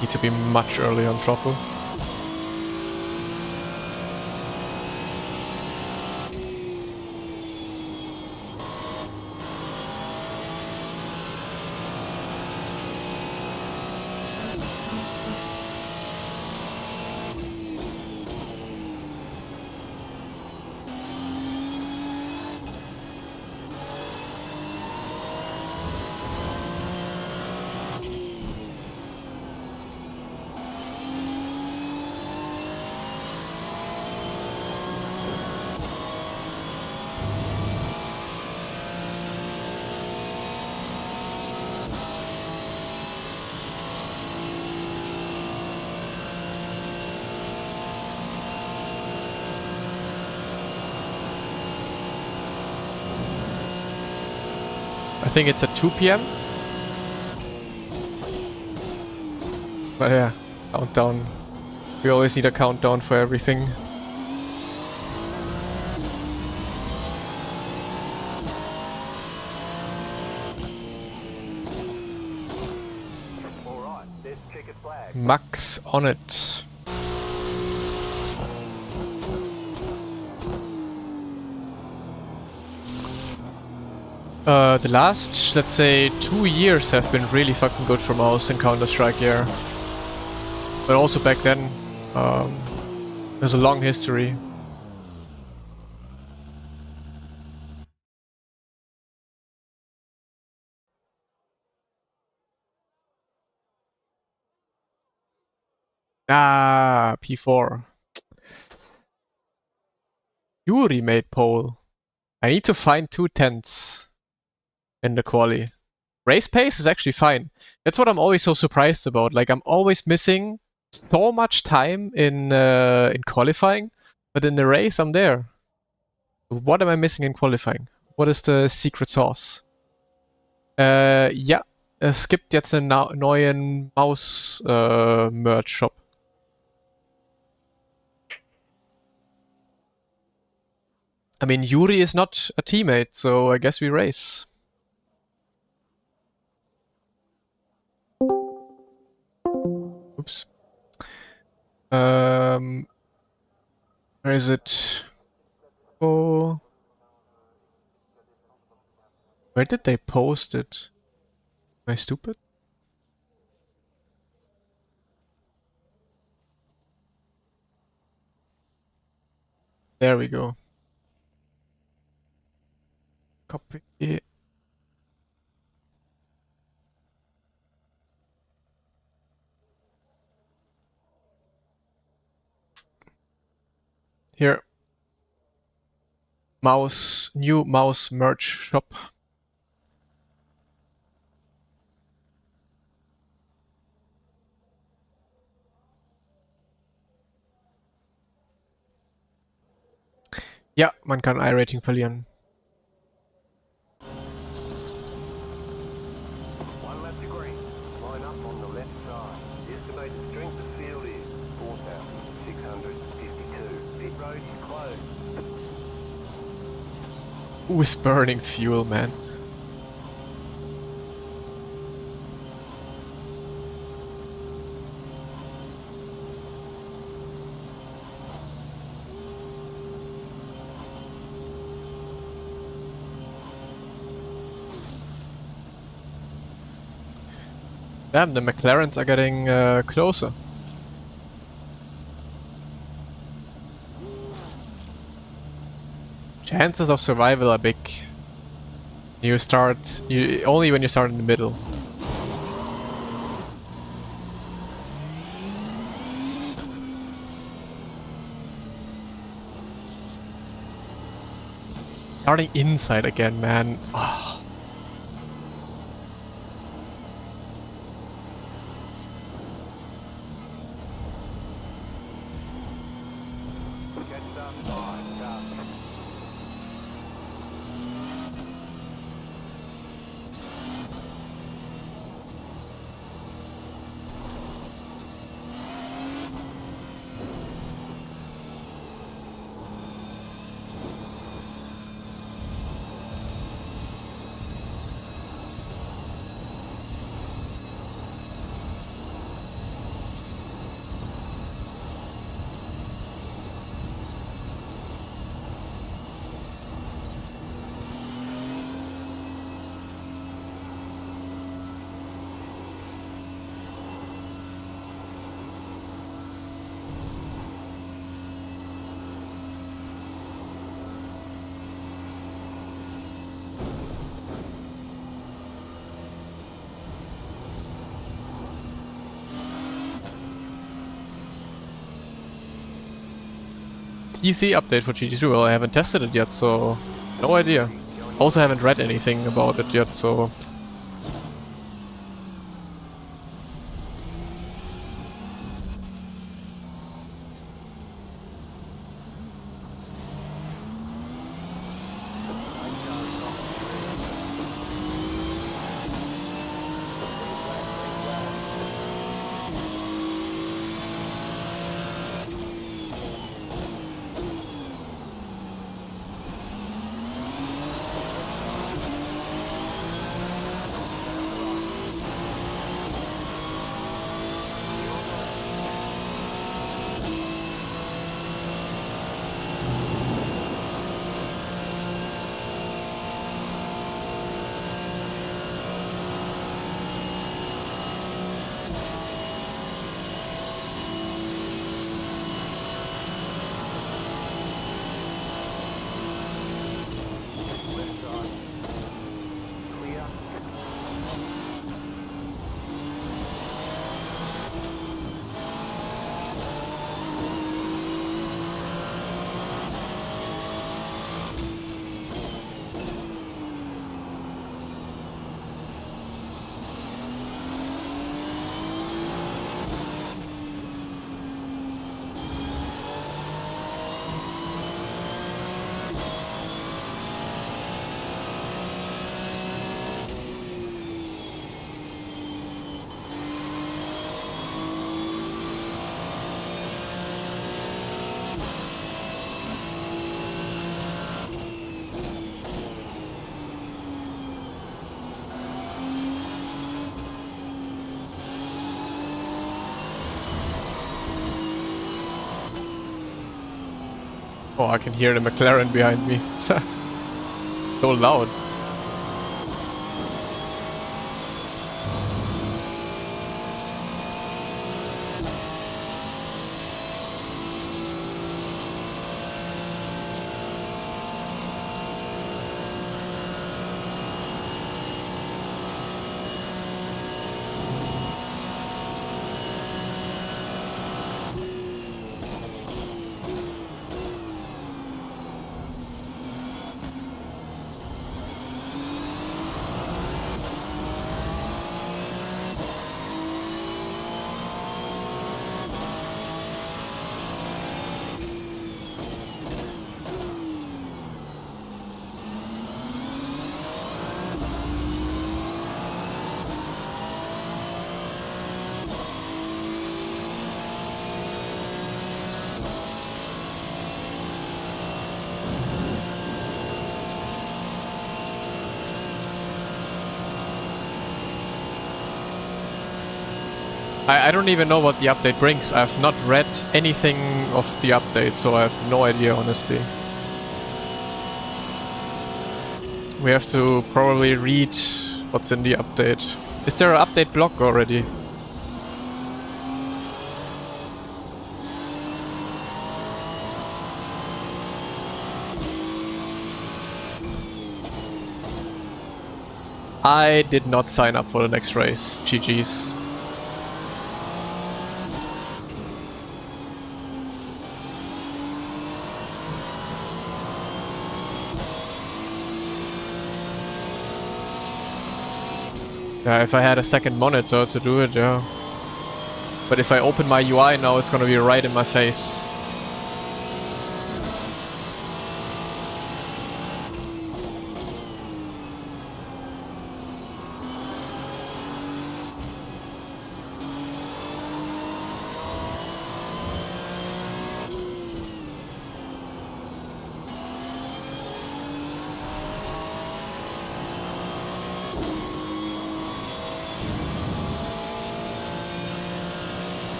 Need to be much earlier on throttle. I think it's at 2 PM. But yeah, countdown. We always need a countdown for everything. Alright, there's checkered flag. Max on it. The last, let's say, 2 years have been really fucking good for mouse in Counter-Strike here. But also back then, there's a long history. Ah, P4. Yuri made pole. I need to find 2 tenths in the quali. Race pace is actually fine. That's what I'm always so surprised about. Like, I'm always missing so much time in qualifying, but in the race I'm there. What am I missing in qualifying? What is the secret sauce? Ja, es gibt jetzt einen neuen Maus-Merch-Shop. I mean, Yuri is not a teammate, so I guess we race. Oops. Where is it? Oh. Where did they post it? Am I stupid? There we go. Copy. Here. New mouse merch shop. Ja, man kann iRating verlieren. One left to green. Line up on the left side. The estimated strength of field is 4,652. Pit road is closed. Who is burning fuel, man? Damn, the McLarens are getting closer. Chances of survival are big. Only when you start in the middle. Starting inside again, man. Oh. Catching up. 5, car. TC update for GT3. Well, I haven't tested it yet, so no idea. Also haven't read anything about it yet, so... Oh, I can hear the McLaren behind me. So loud. I don't even know what the update brings. I've not read anything of the update, so I have no idea, honestly. We have to probably read what's in the update. Is there an update blog already? I did not sign up for the next race. GG's. Yeah, if I had a second monitor to do it, yeah. But if I open my UI now, it's gonna be right in my face.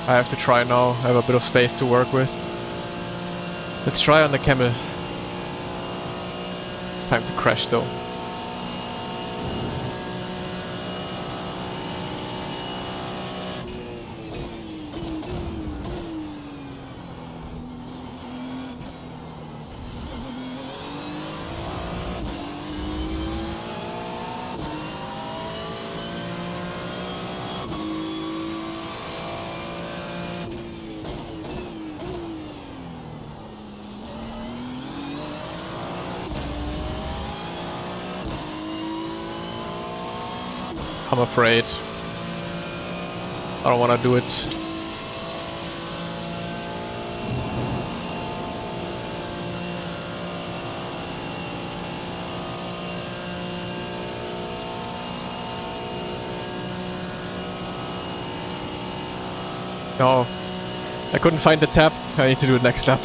I have to try now. I have a bit of space to work with. Let's try on the camel. Time to crash though. I'm afraid. I don't want to do it. No. I couldn't find the tab. I need to do it next lap.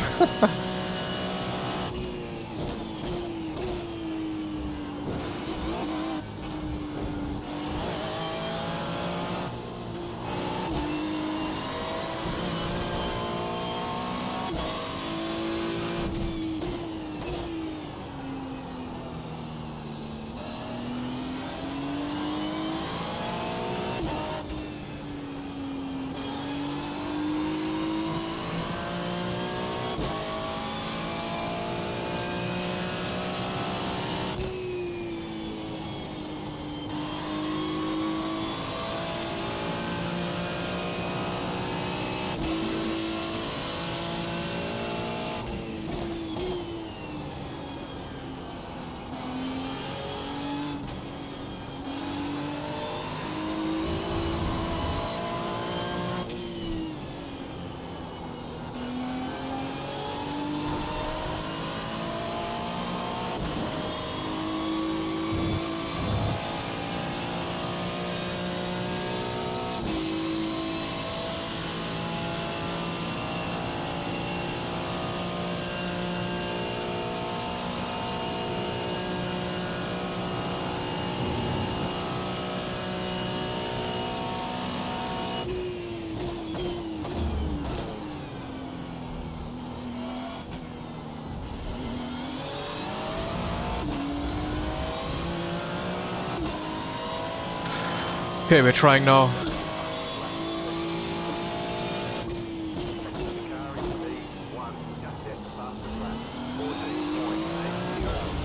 Okay, we're trying now. The car in P1 just set the fastest lap. 14.806.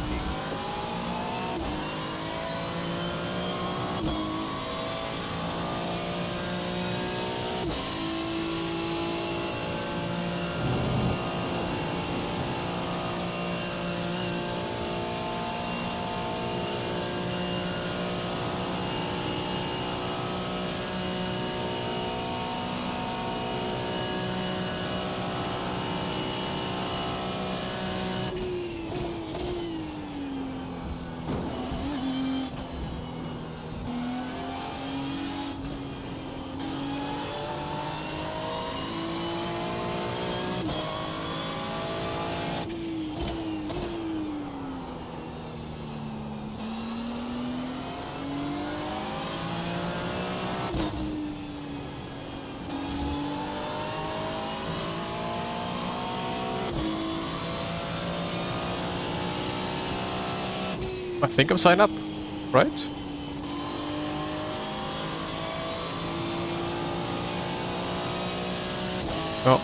I think I'm signed up, right? No.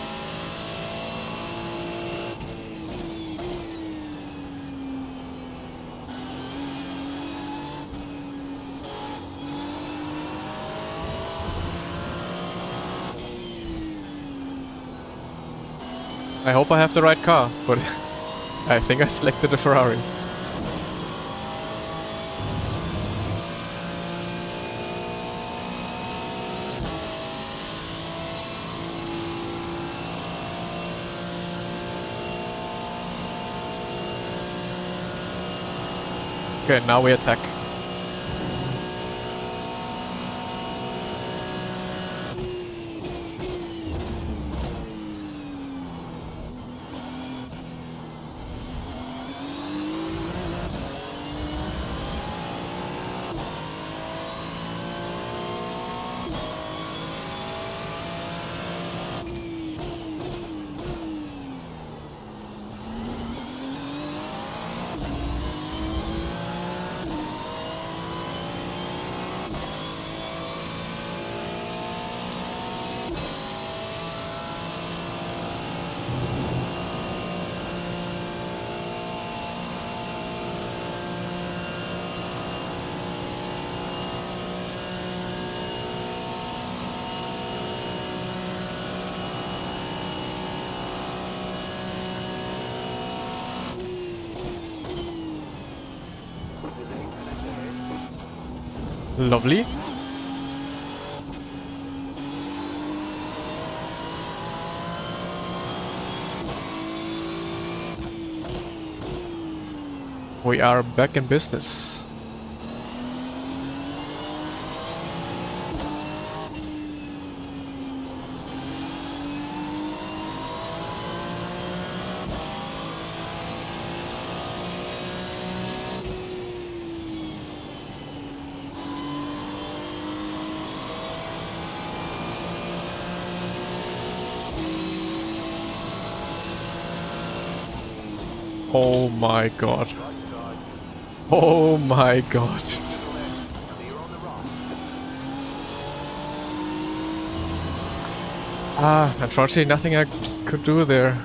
I hope I have the right car, but I think I selected a Ferrari. Okay, now we attack. Lovely. We are back in business. Oh my god. Oh my god. Unfortunately nothing I could do there.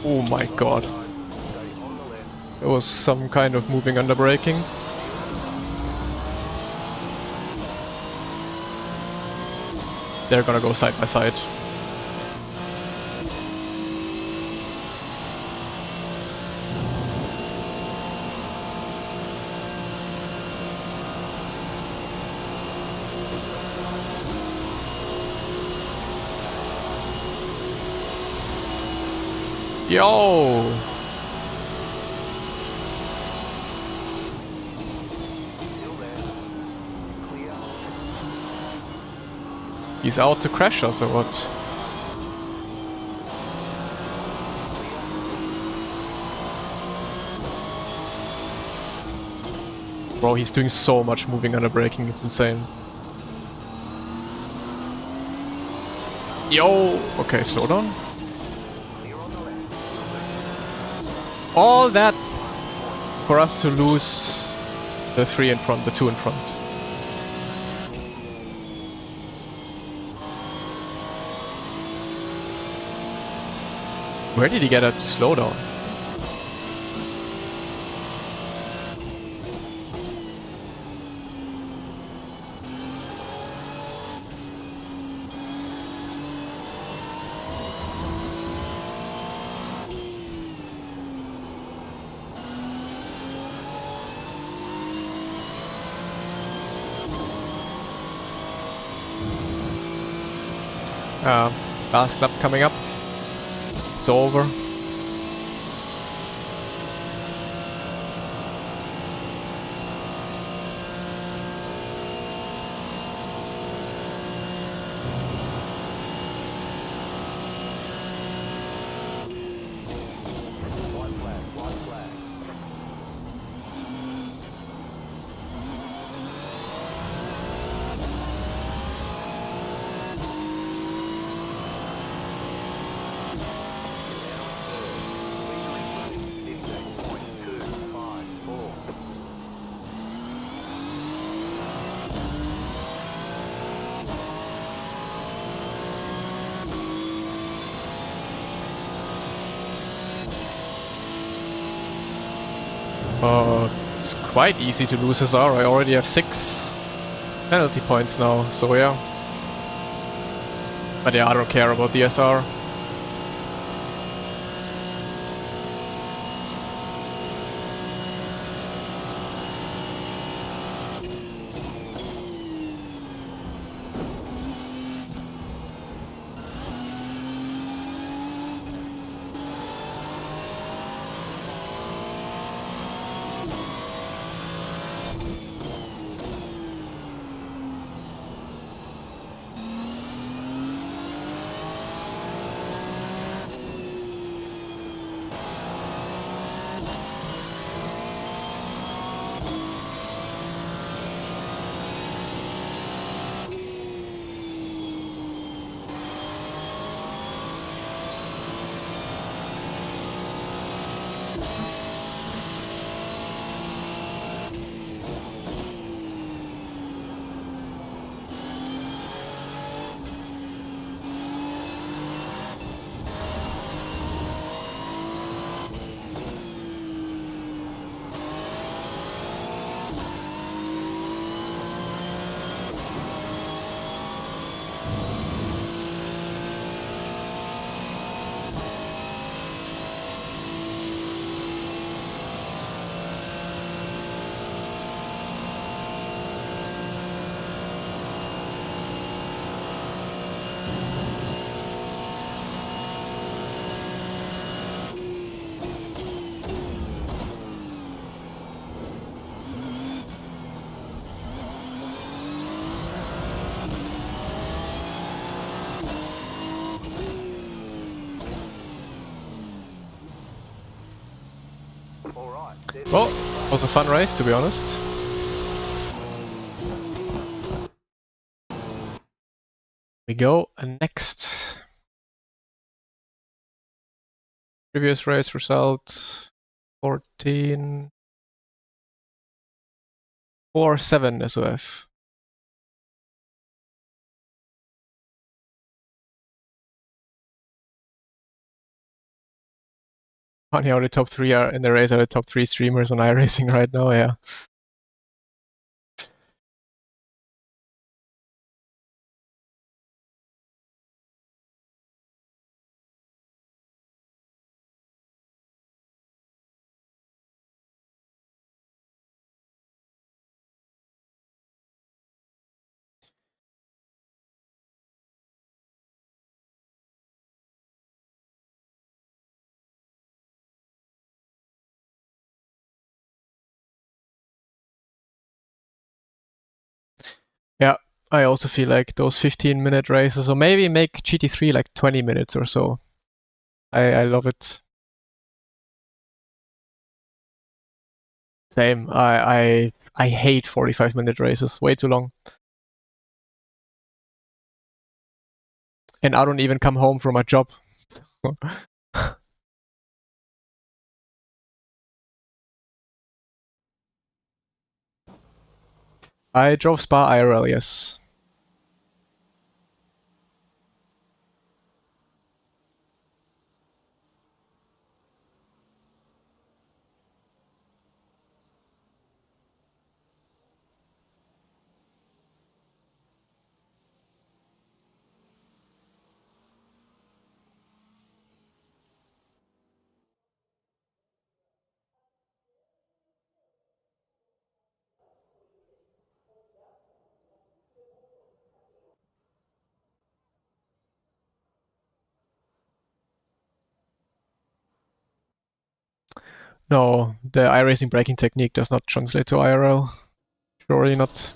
Oh my god. There was some kind of moving under braking. They're gonna go side by side. Yo! He's out to crash us or what? Bro, he's doing so much moving under braking, it's insane. Yo! Okay, slow down. All that for us to lose the 3 in front, the 2 in front. Where did he get a slowdown? Last lap coming up. It's over. It's quite easy to lose SR. I already have 6 penalty points now, so yeah. But yeah, I don't care about the SR. Well, it was a fun race, to be honest. We go next. Previous race result 14 4-7 SOF. Funny how the top 3 are in the race are the top 3 streamers on iRacing right now, yeah. Yeah, I also feel like those 15-minute races, or maybe make GT3 like 20 minutes or so. I love it. Same. I hate 45-minute races. Way too long. And I don't even come home from my job. I drove Spa IRL, yes. No, the iRacing braking technique does not translate to IRL. Surely not.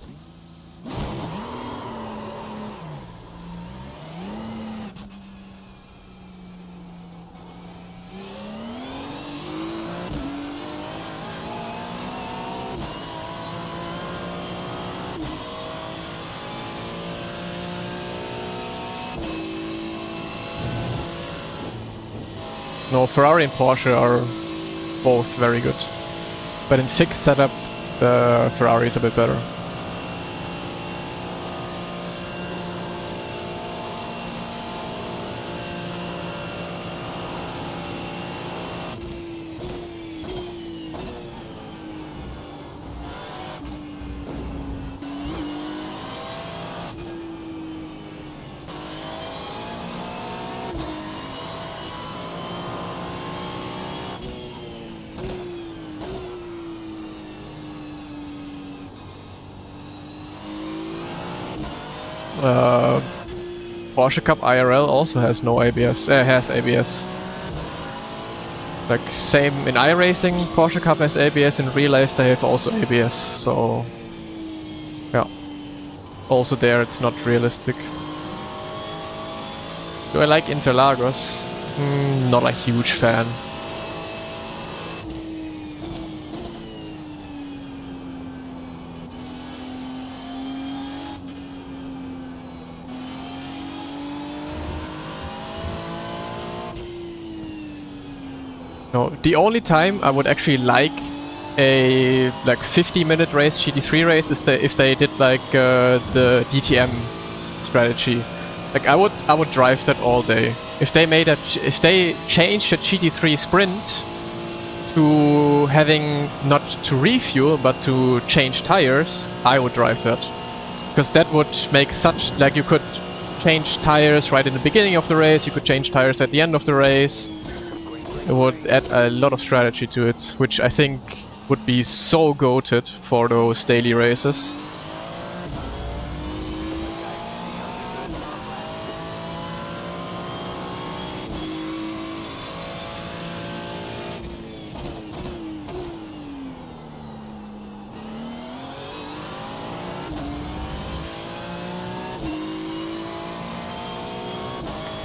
No, Ferrari and Porsche are both very good. But in fixed setup, the Ferrari is a bit better. Porsche Cup IRL also has no ABS. Has ABS. Like same in iRacing, Porsche Cup has ABS. In real life, they have also ABS. So yeah, also there it's not realistic. Do I like Interlagos? Not a huge fan. No, the only time I would actually like a 50-minute race, GT3 race, is if they did like the DTM strategy. Like I would drive that all day. If they changed the GT3 Sprint to having not to refuel but to change tires, I would drive that. Because that would make such, like, you could change tires right in the beginning of the race, you could change tires at the end of the race. It would add a lot of strategy to it, which I think would be so goated for those daily races.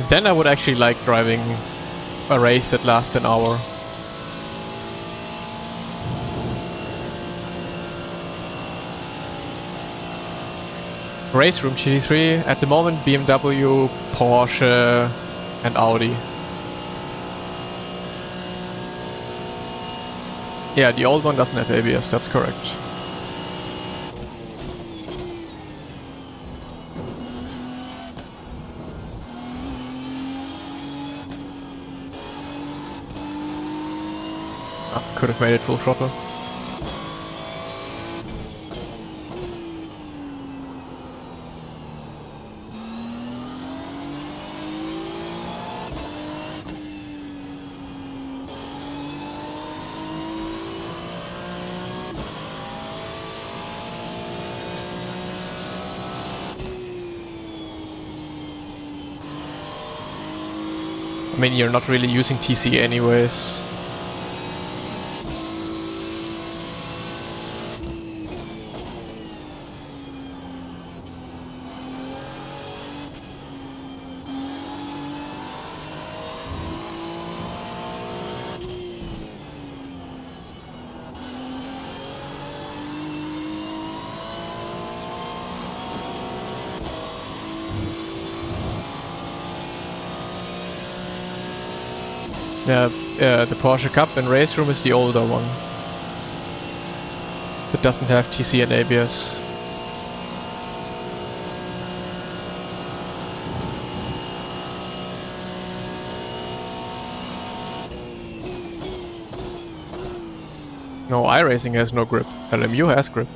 Then I would actually like driving a race that lasts an hour. Race room GT3 at the moment, BMW, Porsche and Audi. Yeah, the old one doesn't have ABS, that's correct. Could have made it full throttle. I mean, you're not really using TC anyways. The Porsche Cup in race room is the older one. It doesn't have TC and ABS. No, iRacing has no grip. LMU has grip.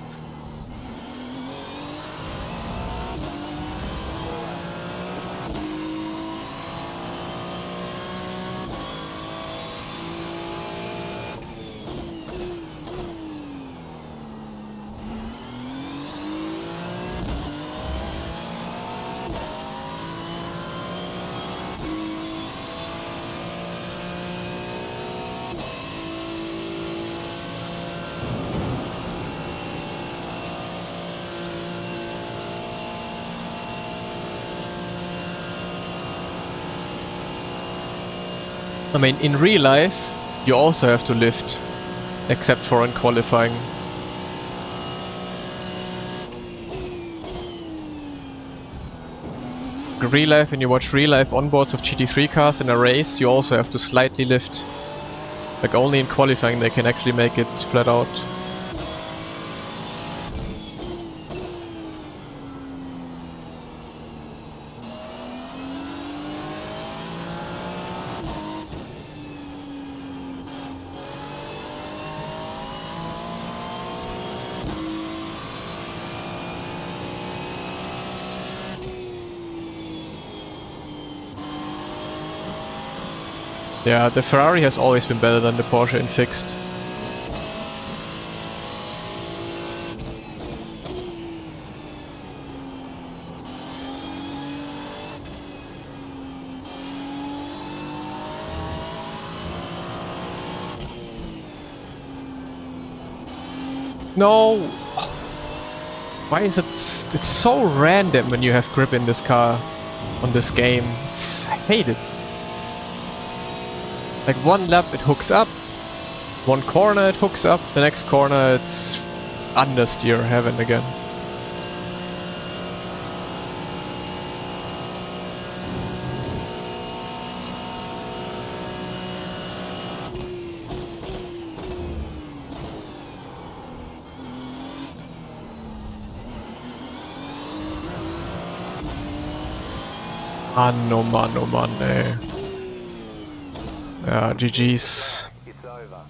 I mean, in real life, you also have to lift, except for in qualifying. In real life, when you watch real life onboards of GT3 cars in a race, you also have to slightly lift. Like only in qualifying they can actually make it flat out. Yeah, the Ferrari has always been better than the Porsche in fixed. No! Why is it... It's so random when you have grip in this car, on this game. I hate it. Like one lap it hooks up, one corner it hooks up, the next corner it's understeer heaven again. Mann, oh Mann, oh Mann, ey. Ja, GG's. It's over.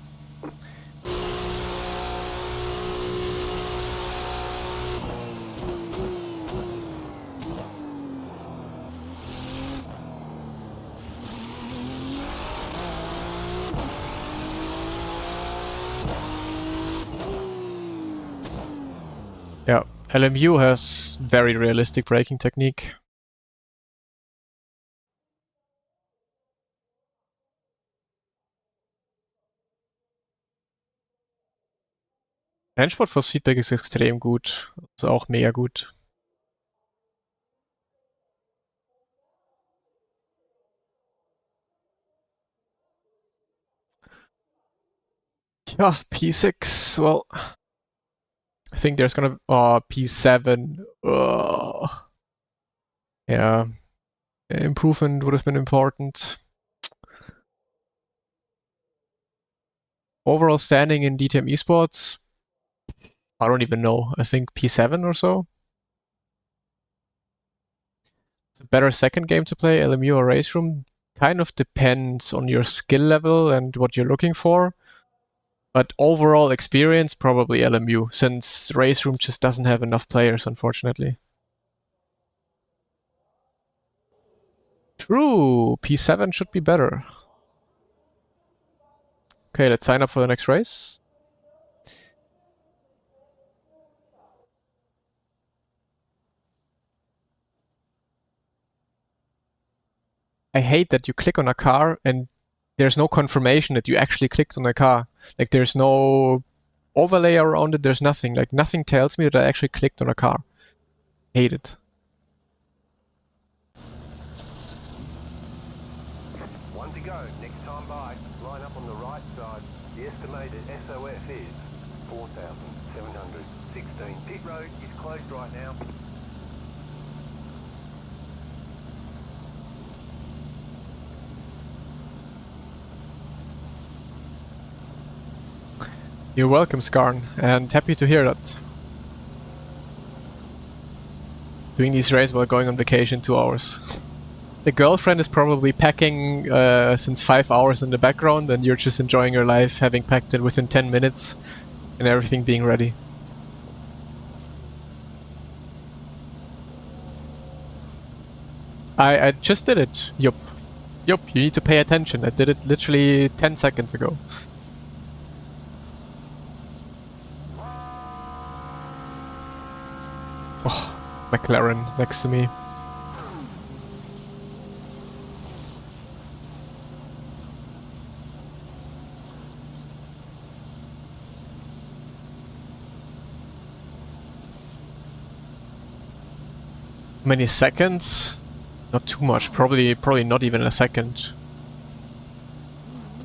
Yeah, LMU has very realistic braking technique. Rennsport fürs Feedback ist extrem gut. Ist auch mega gut. Yeah, P6, well... I think there's gonna... Oh, P7. Oh. Yeah. Improvement would have been important. Overall standing in DTM esports, I don't even know. I think P7 or so. It's a better second game to play, LMU or Race Room. Kind of depends on your skill level and what you're looking for. But overall experience, probably LMU, since Race Room just doesn't have enough players, unfortunately. True, P7 should be better. Okay, let's sign up for the next race. I hate that you click on a car and there's no confirmation that you actually clicked on a car. Like there's no overlay around it, there's nothing. Like nothing tells me that I actually clicked on a car. Hate it. One to go. Next time by. Line up on the right side. The estimated SOF is 4,716. Pit road is closed right now. You're welcome, Skarn, and happy to hear that. Doing these races while going on vacation 2 hours. The girlfriend is probably packing since 5 hours in the background, and you're just enjoying your life, having packed it within 10 minutes and everything being ready. I just did it. Yup. Yup, you need to pay attention. I did it literally 10 seconds ago. Oh, McLaren next to me. Many seconds? Not too much. Probably not even a second.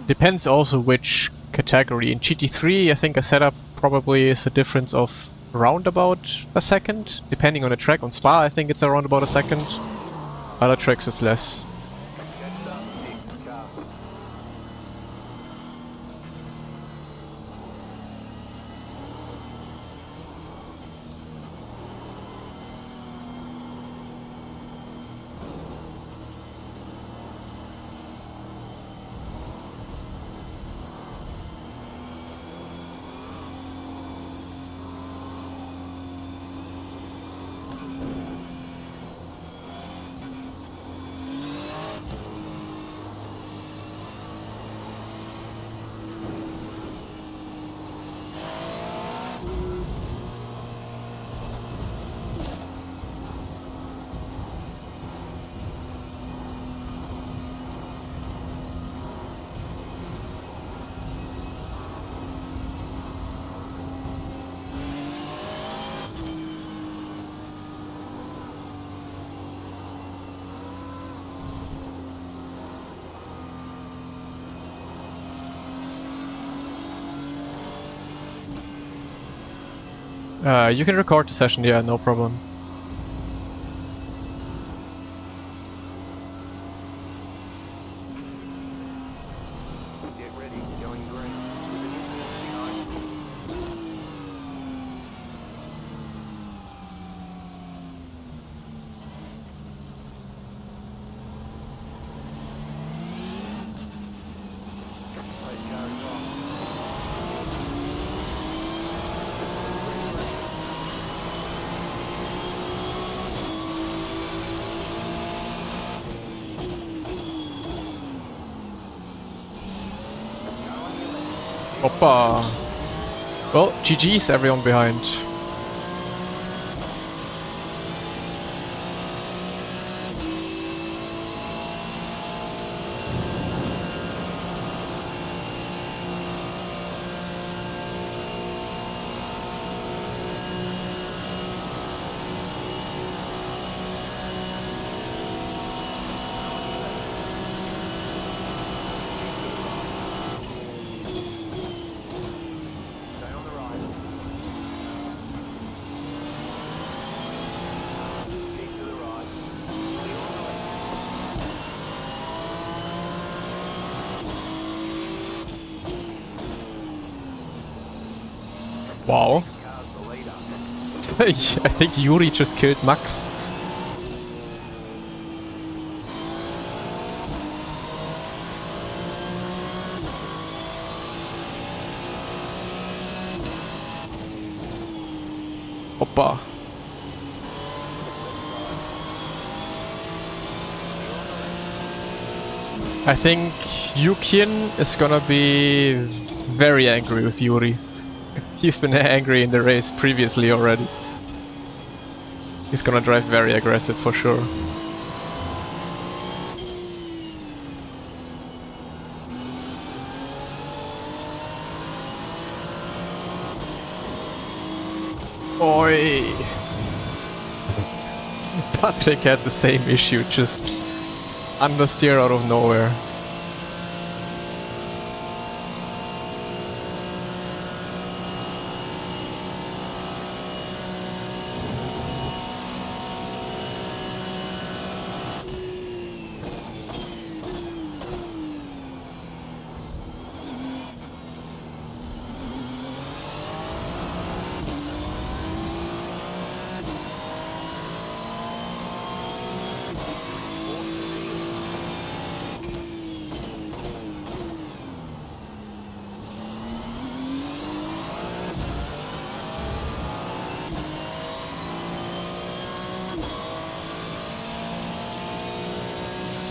Depends also which category. In GT3, I think a setup probably is a difference of around about a second, depending on the track. On Spa, I think it's around about a second. Other tracks, it's less. You can record the session, yeah, no problem. Get ready, going green. With an incident behind you. Plate car is off. Hoppa! Well, GG's everyone behind. Stay on the right. Keep to the right. Clear on the left. Wow. Car's the leader. I think Yuri just killed Max. Hoppa. I think Yukin is gonna be very angry with Yuri. He's been angry in the race previously already. He's gonna drive very aggressive for sure. Oi! Patrick had the same issue, just understeer out of nowhere.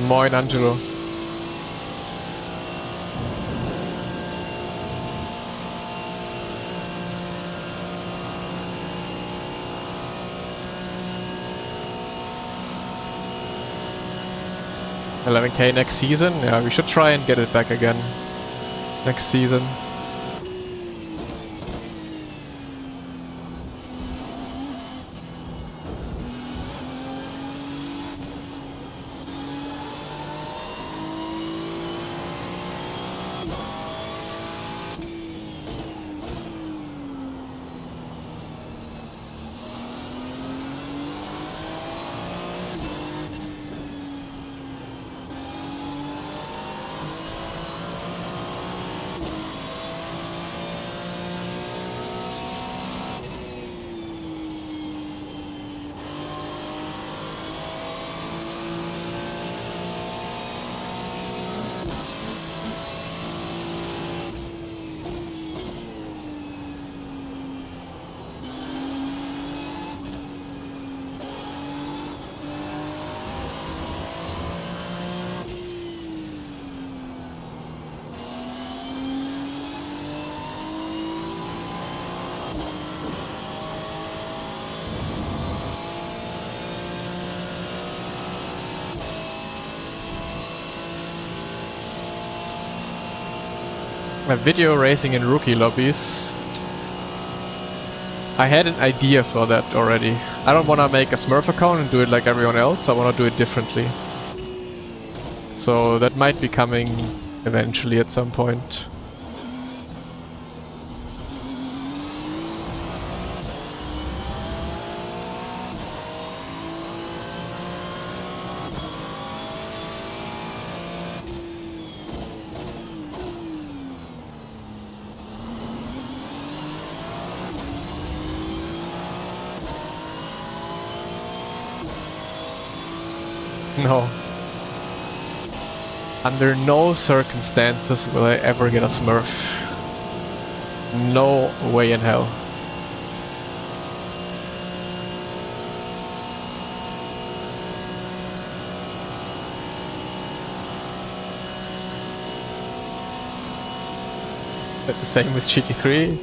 Moin, Angelo. $11K next season? Yeah, we should try and get it back again next season. Video racing in rookie lobbies. I had an idea for that already. I don't want to make a Smurf account and do it like everyone else. I want to do it differently. So that might be coming eventually at some point. No. Under no circumstances will I ever get a Smurf. No way in hell. Is that the same with GT3?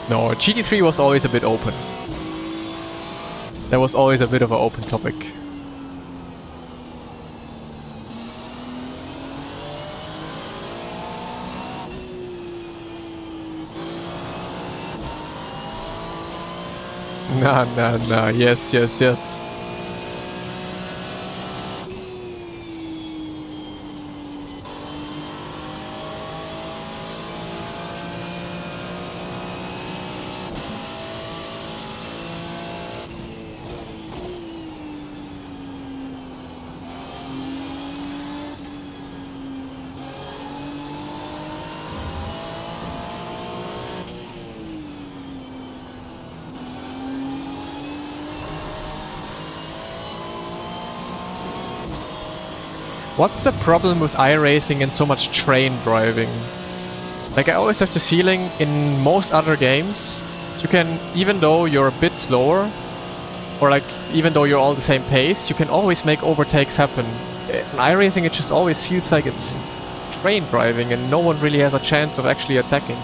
No, GT3 was always a bit open. There was always a bit of an open topic. Nah, yes. What's the problem with iRacing and so much train driving? Like, I always have the feeling in most other games, you can, even though you're a bit slower, or like, even though you're all the same pace, you can always make overtakes happen. In iRacing, it just always feels like it's train driving and no one really has a chance of actually attacking.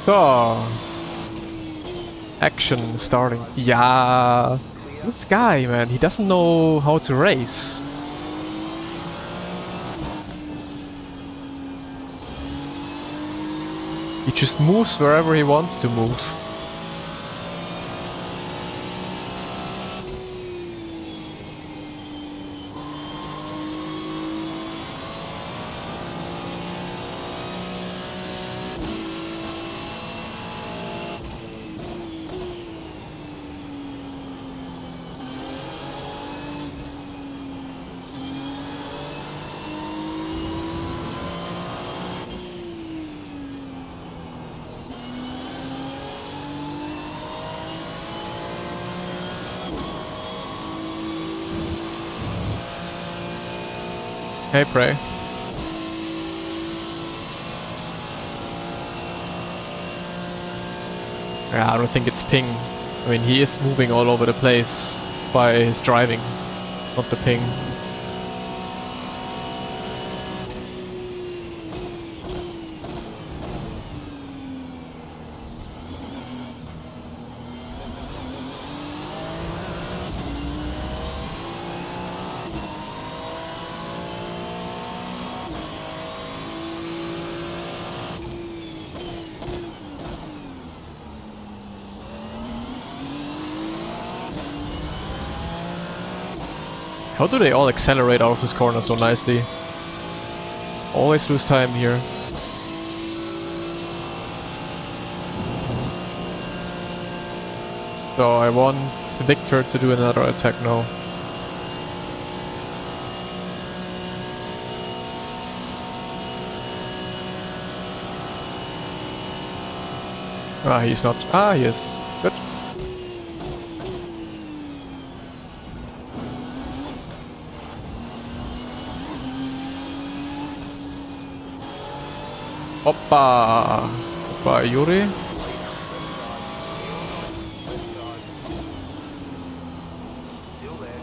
So, action starting. Yeah, this guy, man, he doesn't know how to race. He just moves wherever he wants to move. Hey, Prey. Yeah, I don't think it's ping. I mean, he is moving all over the place by his driving, not the ping. How do they all accelerate out of this corner so nicely? Always lose time here. So I want Victor to do another attack now. Ah, he's not. Ah, yes. Good. Oppa! Oppa, Yuri. Still there.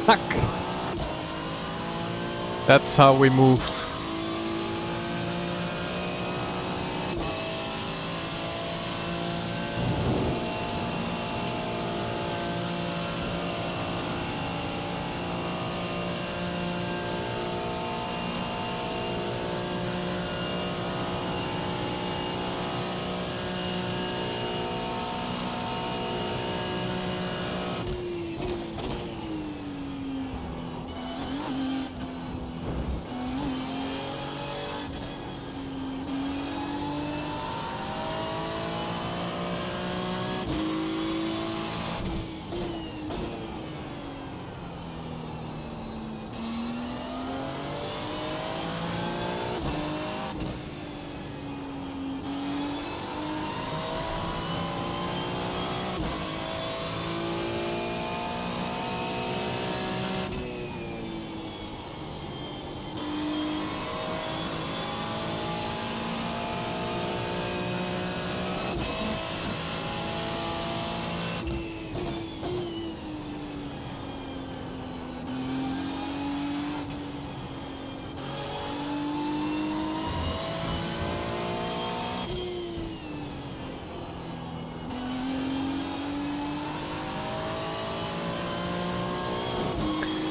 Fuck! That's how we move.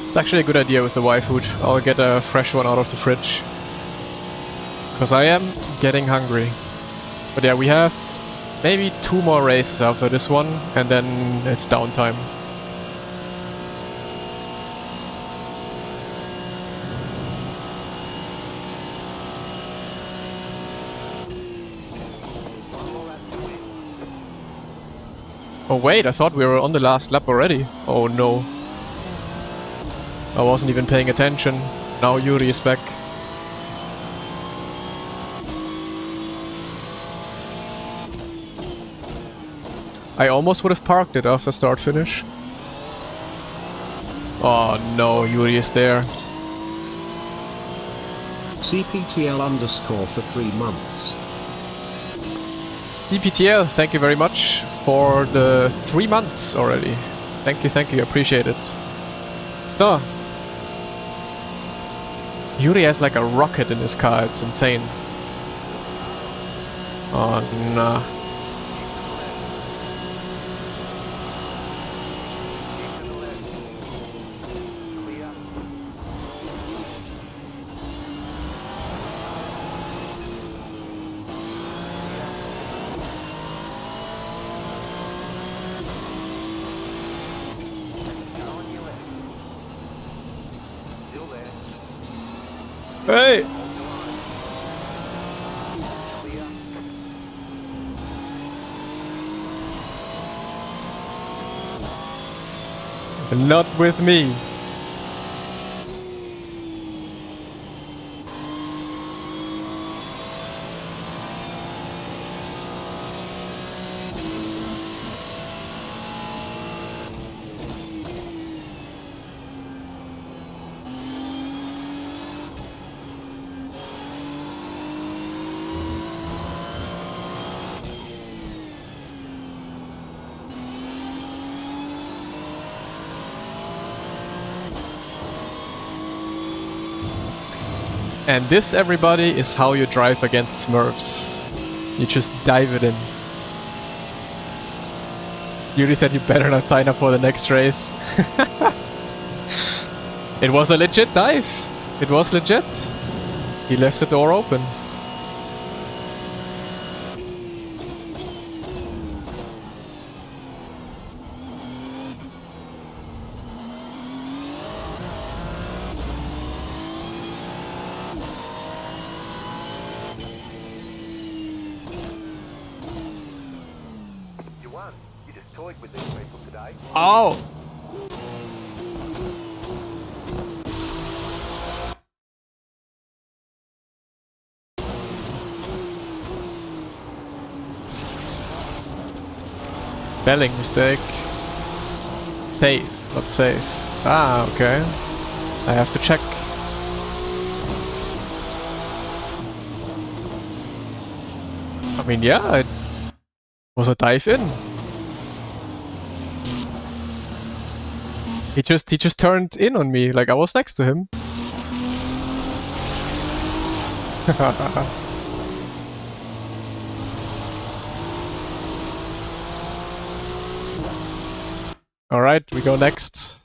It's actually a good idea with the Y food. I'll get a fresh one out of the fridge. Because I am getting hungry. But yeah, we have maybe 2 more races after this one, and then it's downtime. Oh wait, I thought we were on the last lap already. Oh no. I wasn't even paying attention. Now Yuri is back. I almost would have parked it after start finish. Oh no, Yuri is there. CPTL underscore for 3 months. EPTL, thank you very much for the 3 months already. Thank you, appreciate it. So, Yuri has like a rocket in his car, it's insane. Oh nah. Hey! Not with me. And this, everybody, is how you drive against Smurfs. You just dive it in. Yuri said you better not sign up for the next race. It was a legit dive. It was legit. He left the door open. You won. You just toyed with these people today. Oh! Spelling mistake. Safe, not safe. Ah, okay. I have to check. I mean, yeah, it was a dive in. He just turned in on me, like I was next to him. Alright, we go next.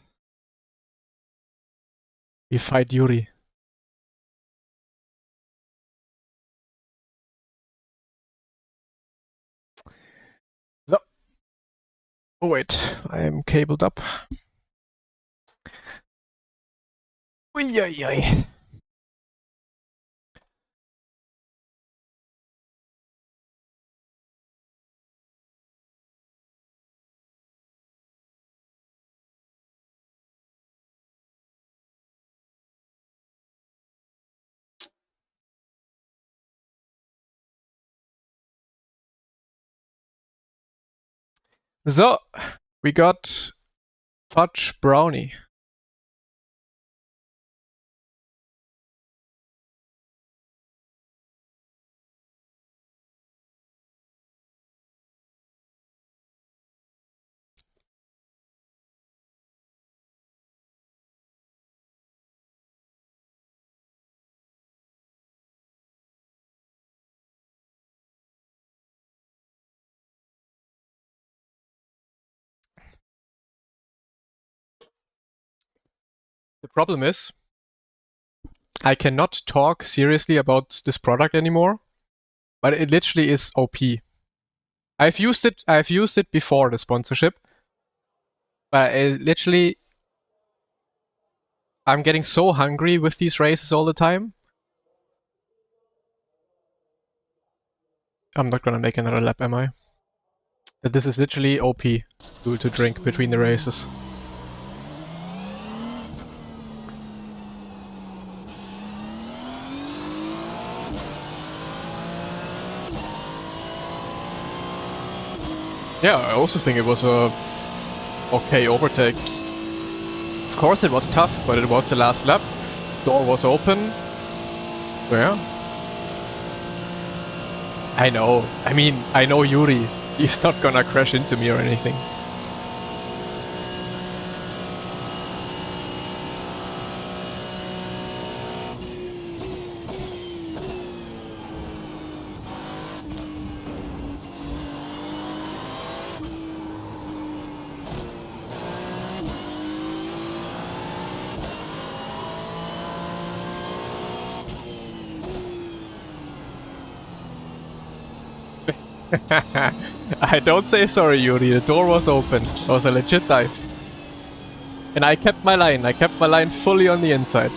We fight Yuri. So. Oh wait, I am cabled up. Ui, ui, ui. So, we got fudge brownie. The problem is, I cannot talk seriously about this product anymore, but it literally is OP. I've used it before the sponsorship, but literally, I'm getting so hungry with these races all the time. I'm not gonna make another lap, am I? That this is literally OP to drink between the races. Yeah, I also think it was a okay overtake. Of course it was tough, but it was the last lap. Door was open. So yeah. I know. I mean, I know Yuri. He's not gonna crash into me or anything. I don't say sorry, Yuri. The door was open. It was a legit dive. And I kept my line. I kept my line fully on the inside.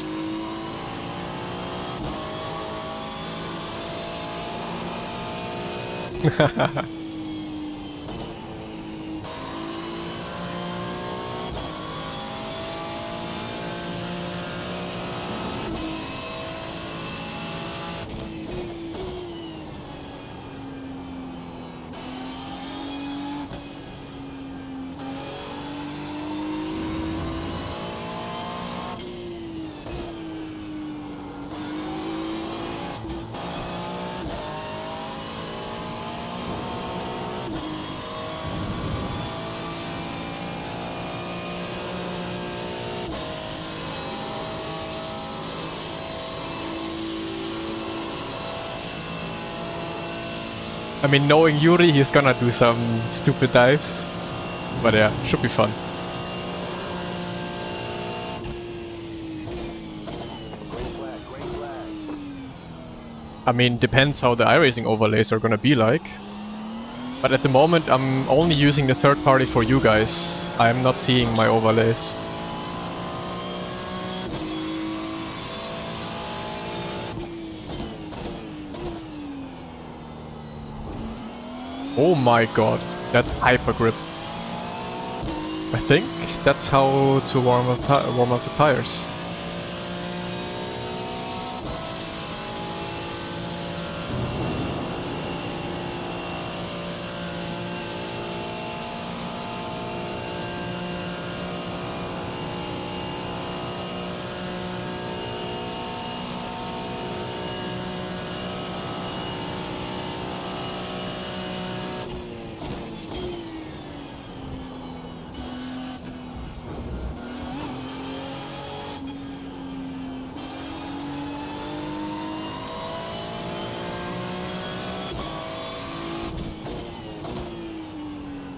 I mean, knowing Yuri, he's gonna do some stupid dives. But yeah, should be fun. Green flag, green flag. I mean, depends how the iRacing overlays are gonna be like. But at the moment, I'm only using the third party for you guys. I'm not seeing my overlays. Oh my god, that's hyper grip. I think that's how to warm up the tires.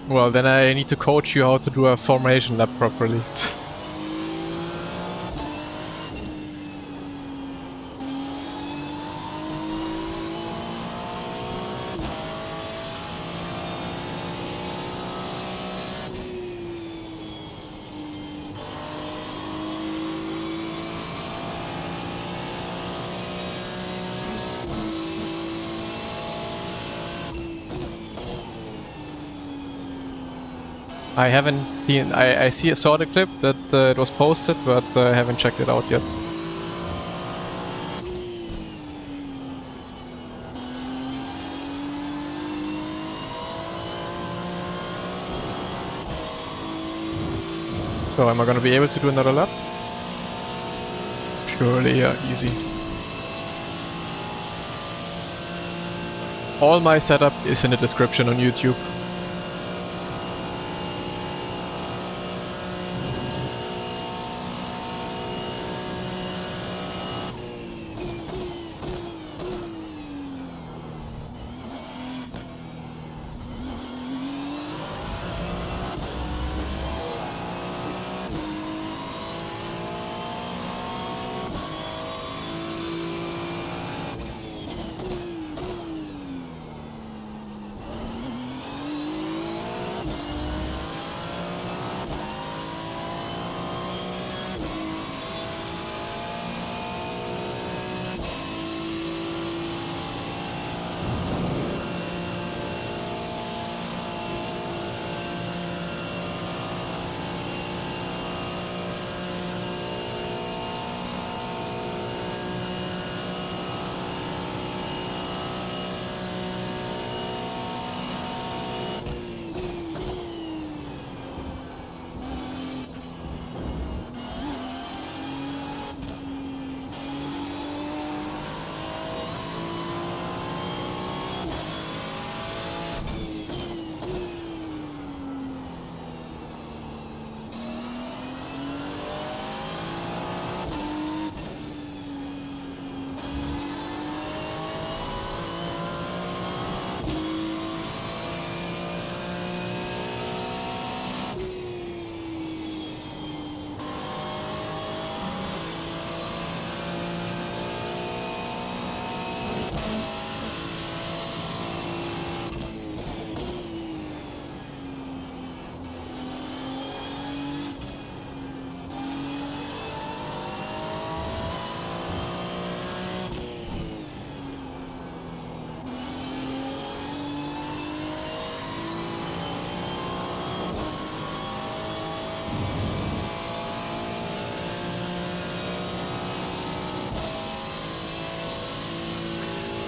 Well, then I need to coach you how to do a formation lap properly. I haven't seen. Saw the clip that it was posted, but I haven't checked it out yet. So am I gonna be able to do another lap? Surely, yeah, easy. All my setup is in the description on YouTube.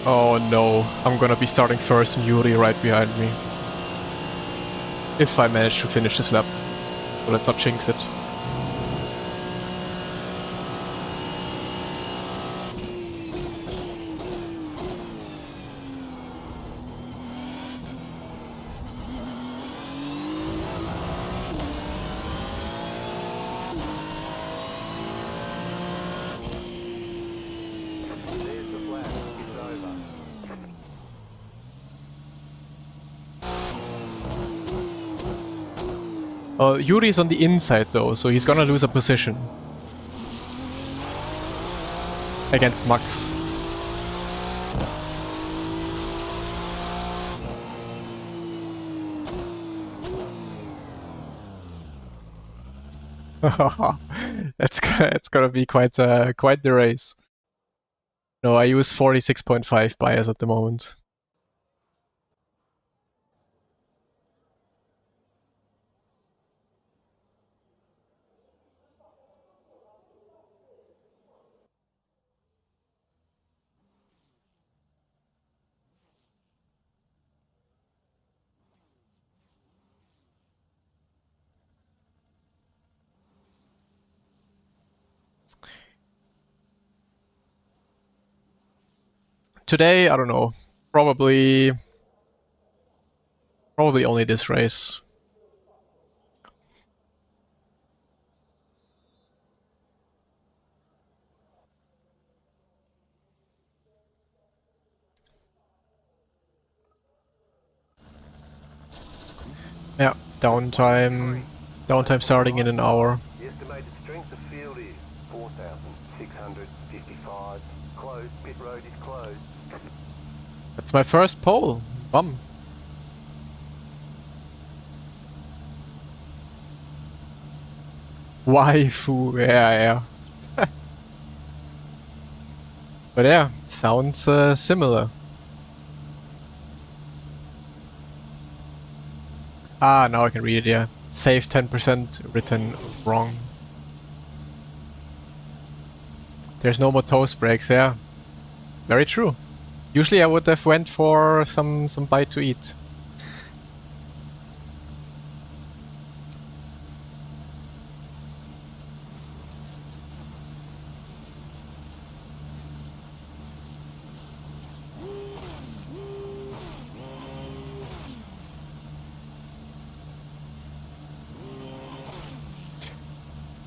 Oh no, I'm gonna be starting first and Yuri right behind me. If I manage to finish this lap. So let's not jinx it. There's the flag. It's over. Yuri's on the inside though, so he's gonna lose a position. Against Max. It's gonna be quite the race. No, I use 46.5 bias at the moment. Today, I don't know. Probably only this race. Yeah, downtime starting in an hour. The estimated strength of field is 4,655. Closed. Pit road is closed. That's my first pole. Bum. Waifu, yeah. But yeah, sounds similar. Ah, now I can read it, yeah. Save 10%, written wrong. There's no more toast breaks, yeah. Very true. Usually I would have went for some bite to eat.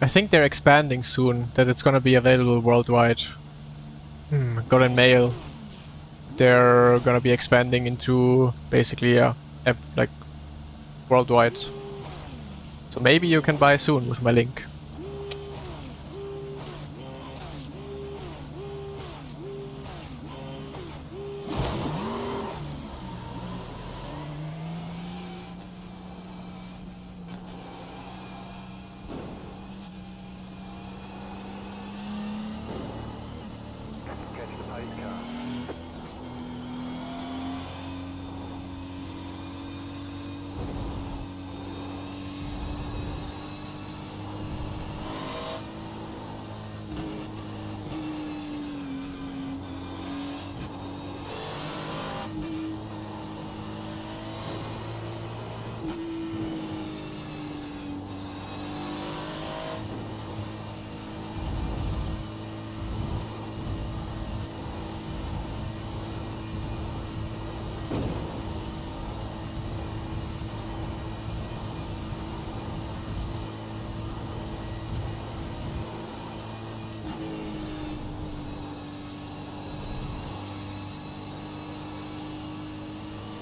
I think they're expanding soon, that it's gonna be available worldwide. Got a mail. They're gonna be expanding into basically like worldwide. So maybe you can buy soon with my link. Catch the pace car.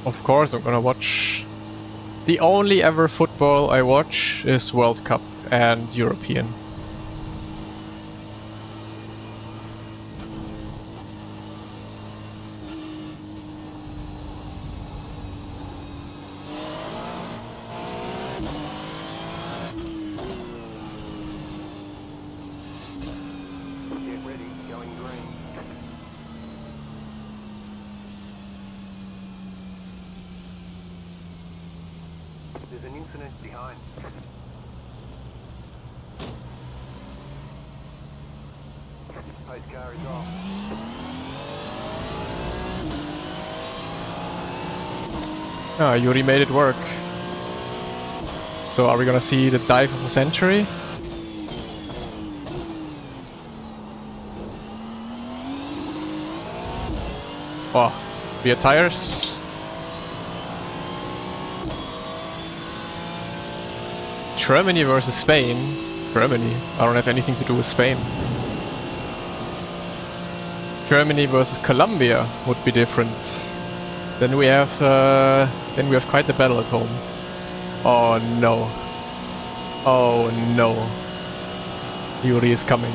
Of course I'm gonna watch. The only ever football I watch is World Cup and European. Get ready. Going green. There's an incident behind. Pace car is off. Ah, Yuri made it work. So are we gonna see the dive of the century? Oh, rear tires. Germany versus Spain. Germany. I don't have anything to do with Spain. Germany versus Colombia would be different. Then we have quite the battle at home. Oh no. Oh no. Yuri is coming.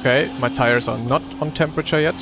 Okay, my tires are not on temperature yet.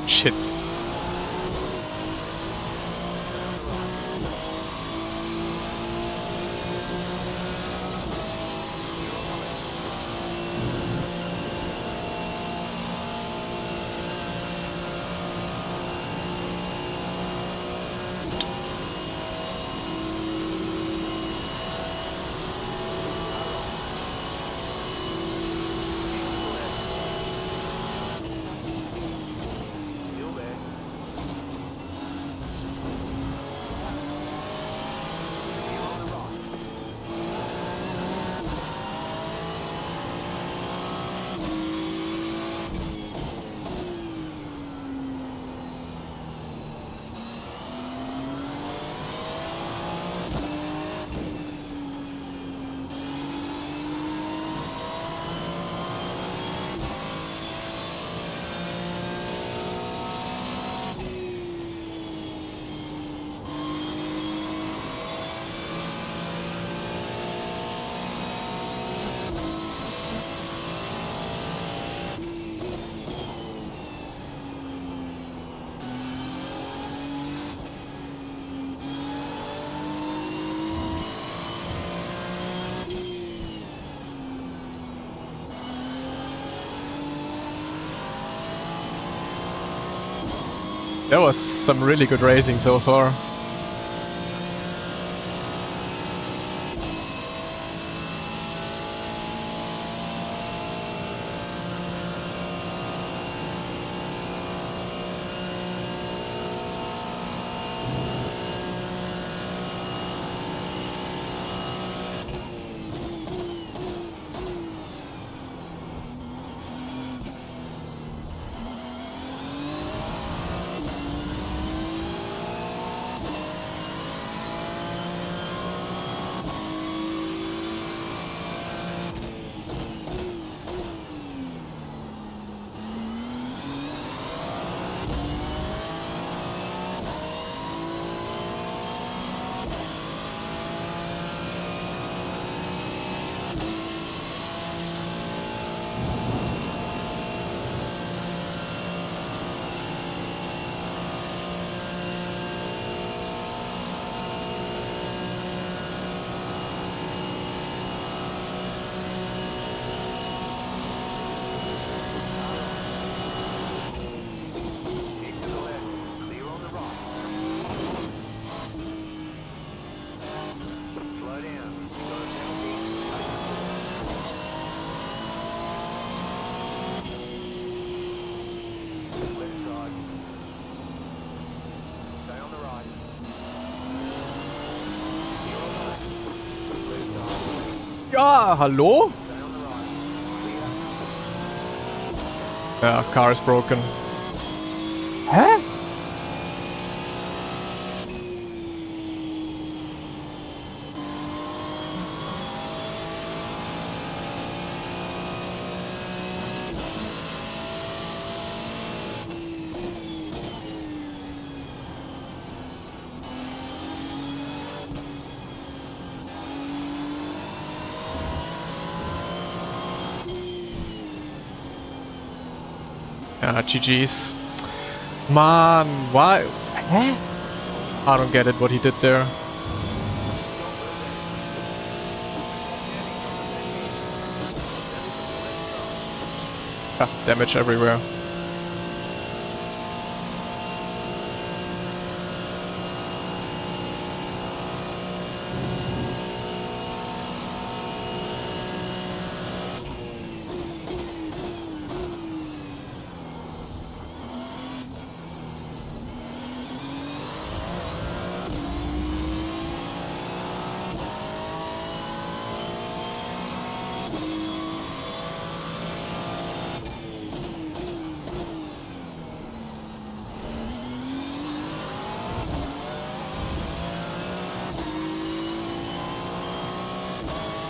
Shit. That was some really good racing so far. Ja, hallo? Yeah, car is broken. Hä? Yeah, GG's. Man, why? Hä? I don't get it, what he did there. Ah, damage everywhere.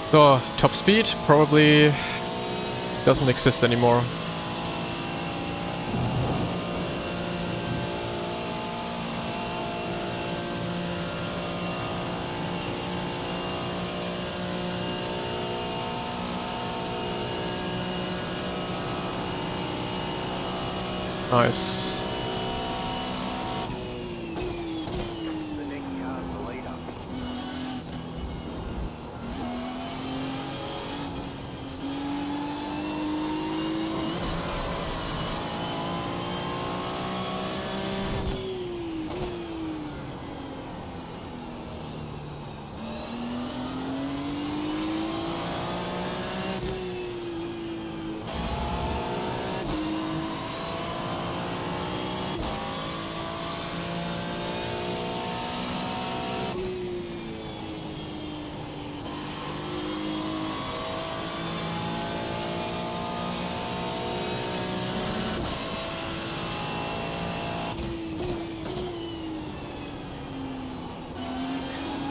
So, top speed probably doesn't exist anymore. Nice. The next car's the leader.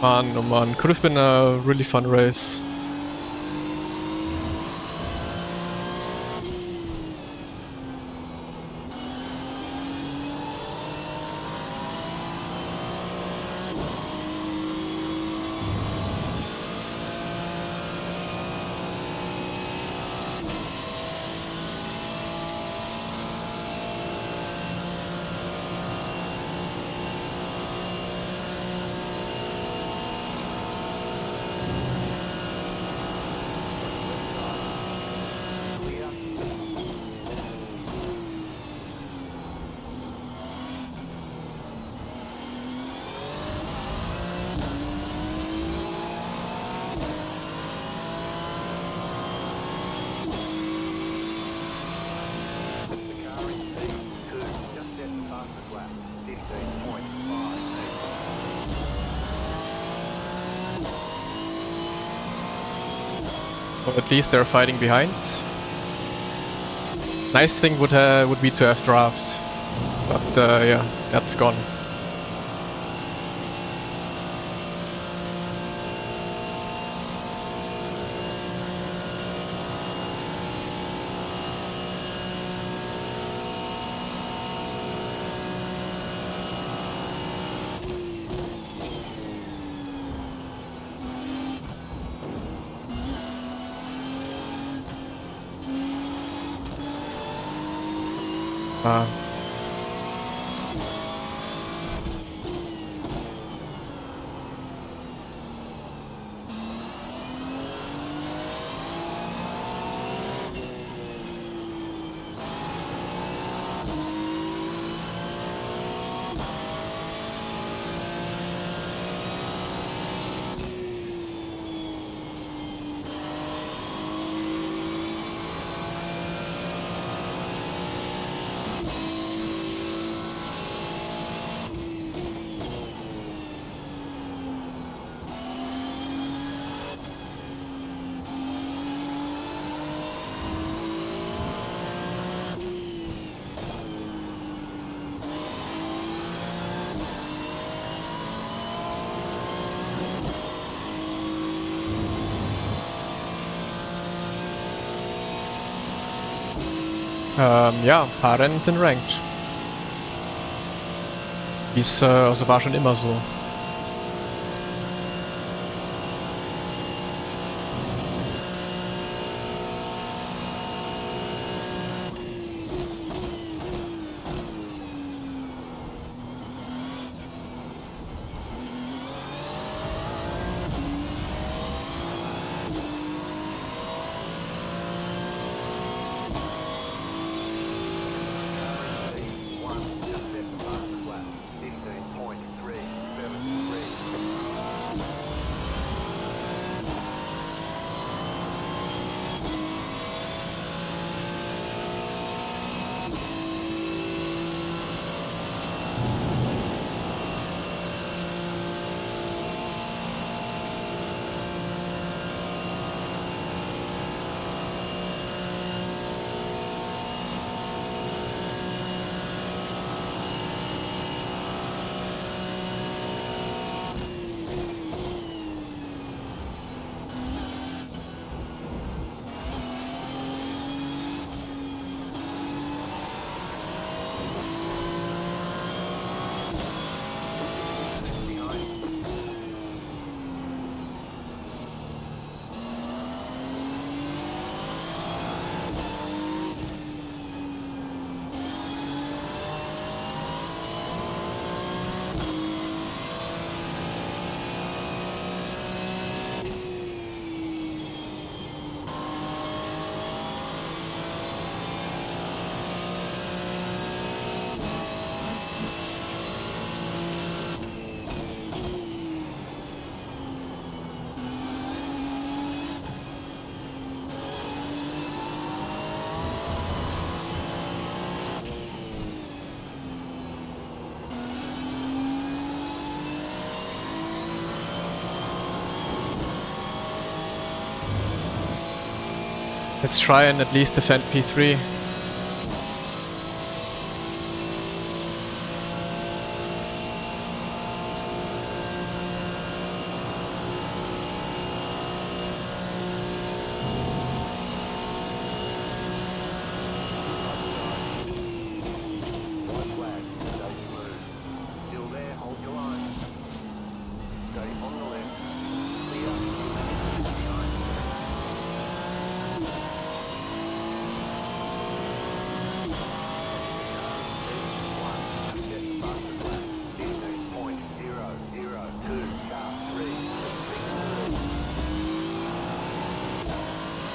Man, oh man, could have been a really fun race. But at least they're fighting behind. Nice thing would be to have draft, but yeah, that's gone. Ja, ein paar Rennen sind ranked. Also war schon immer so. Let's try and at least defend P3.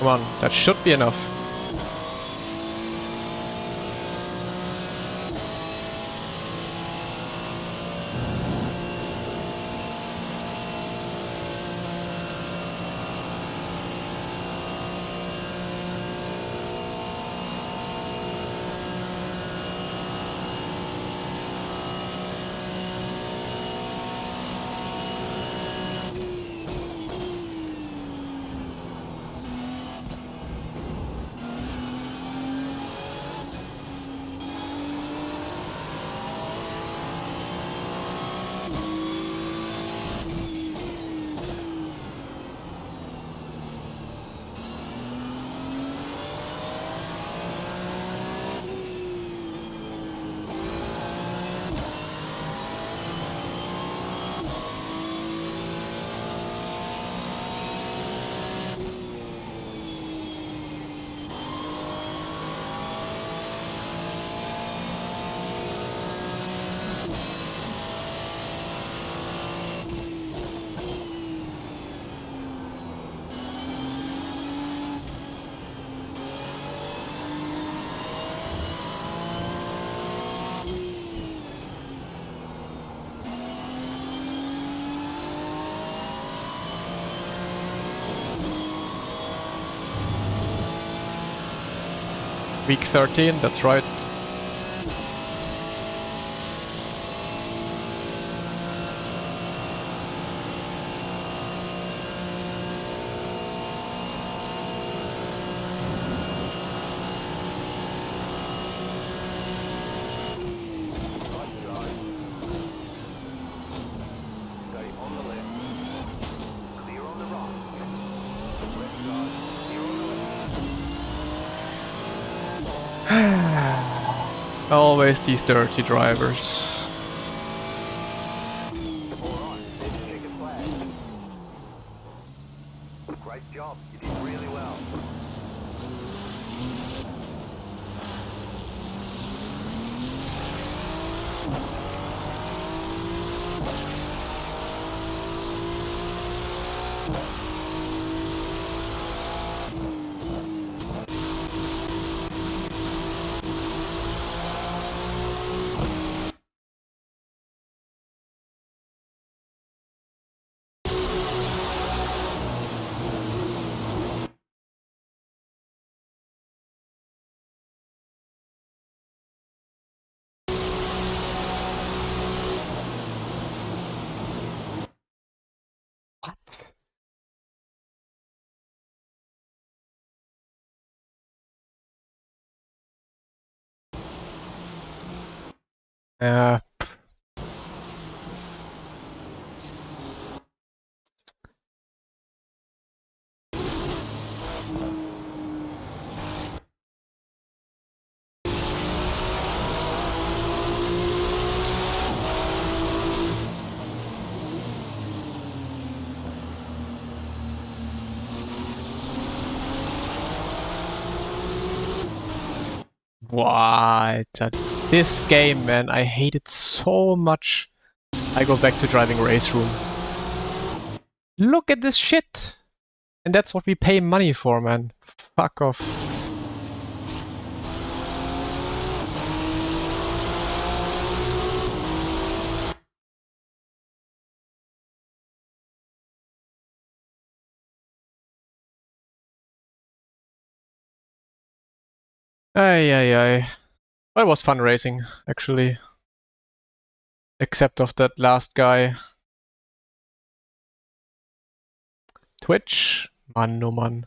Come on, that should be enough. Week 13, that's right. Always these dirty drivers. Alright, let's check a flag. Great job, you did really well. What? Uh, what? This game, man, I hate it so much. I go back to driving race room. Look at this shit! And that's what we pay money for, man. Fuck off. Ay, ay, ay. Well, it was fun racing, actually. Except of that last guy. Twitch? Mann, oh Mann.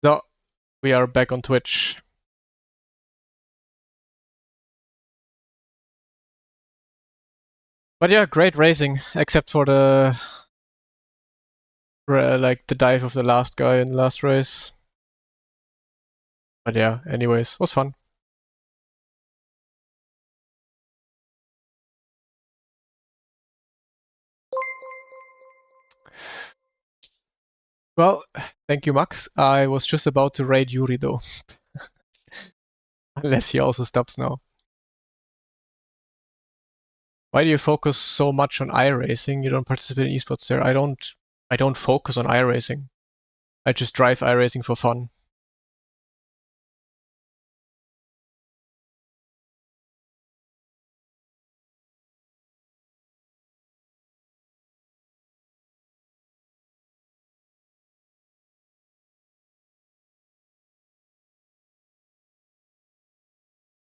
So, we are back on Twitch. But yeah, great racing, except for the like the dive of the last guy in the last race. But yeah, anyways, was fun. Well, thank you, Max. I was just about to raid Yuri though. Unless he also stops now. Why do you focus so much on iRacing? You don't participate in esports there. I don't focus on iRacing. I just drive iRacing for fun.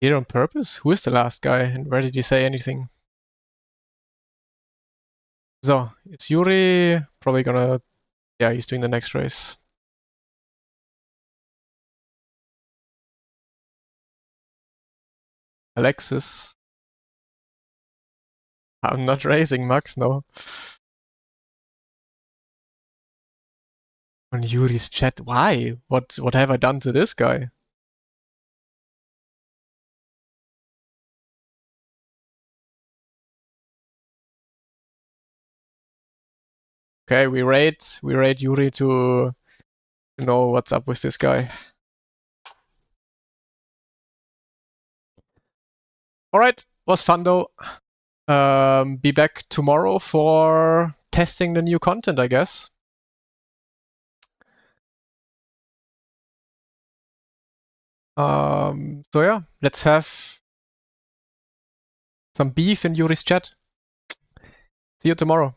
Did it on purpose? Who is the last guy and where did he say anything? So, it's Yuri, probably gonna, yeah, he's doing the next race. Alexis. I'm not racing, Max, no. On Yuri's chat, why? What have I done to this guy? Okay, we raid Yuri to know what's up with this guy. Alright, was fun though. Be back tomorrow for testing the new content, I guess. So yeah, let's have some beef in Yuri's chat. See you tomorrow.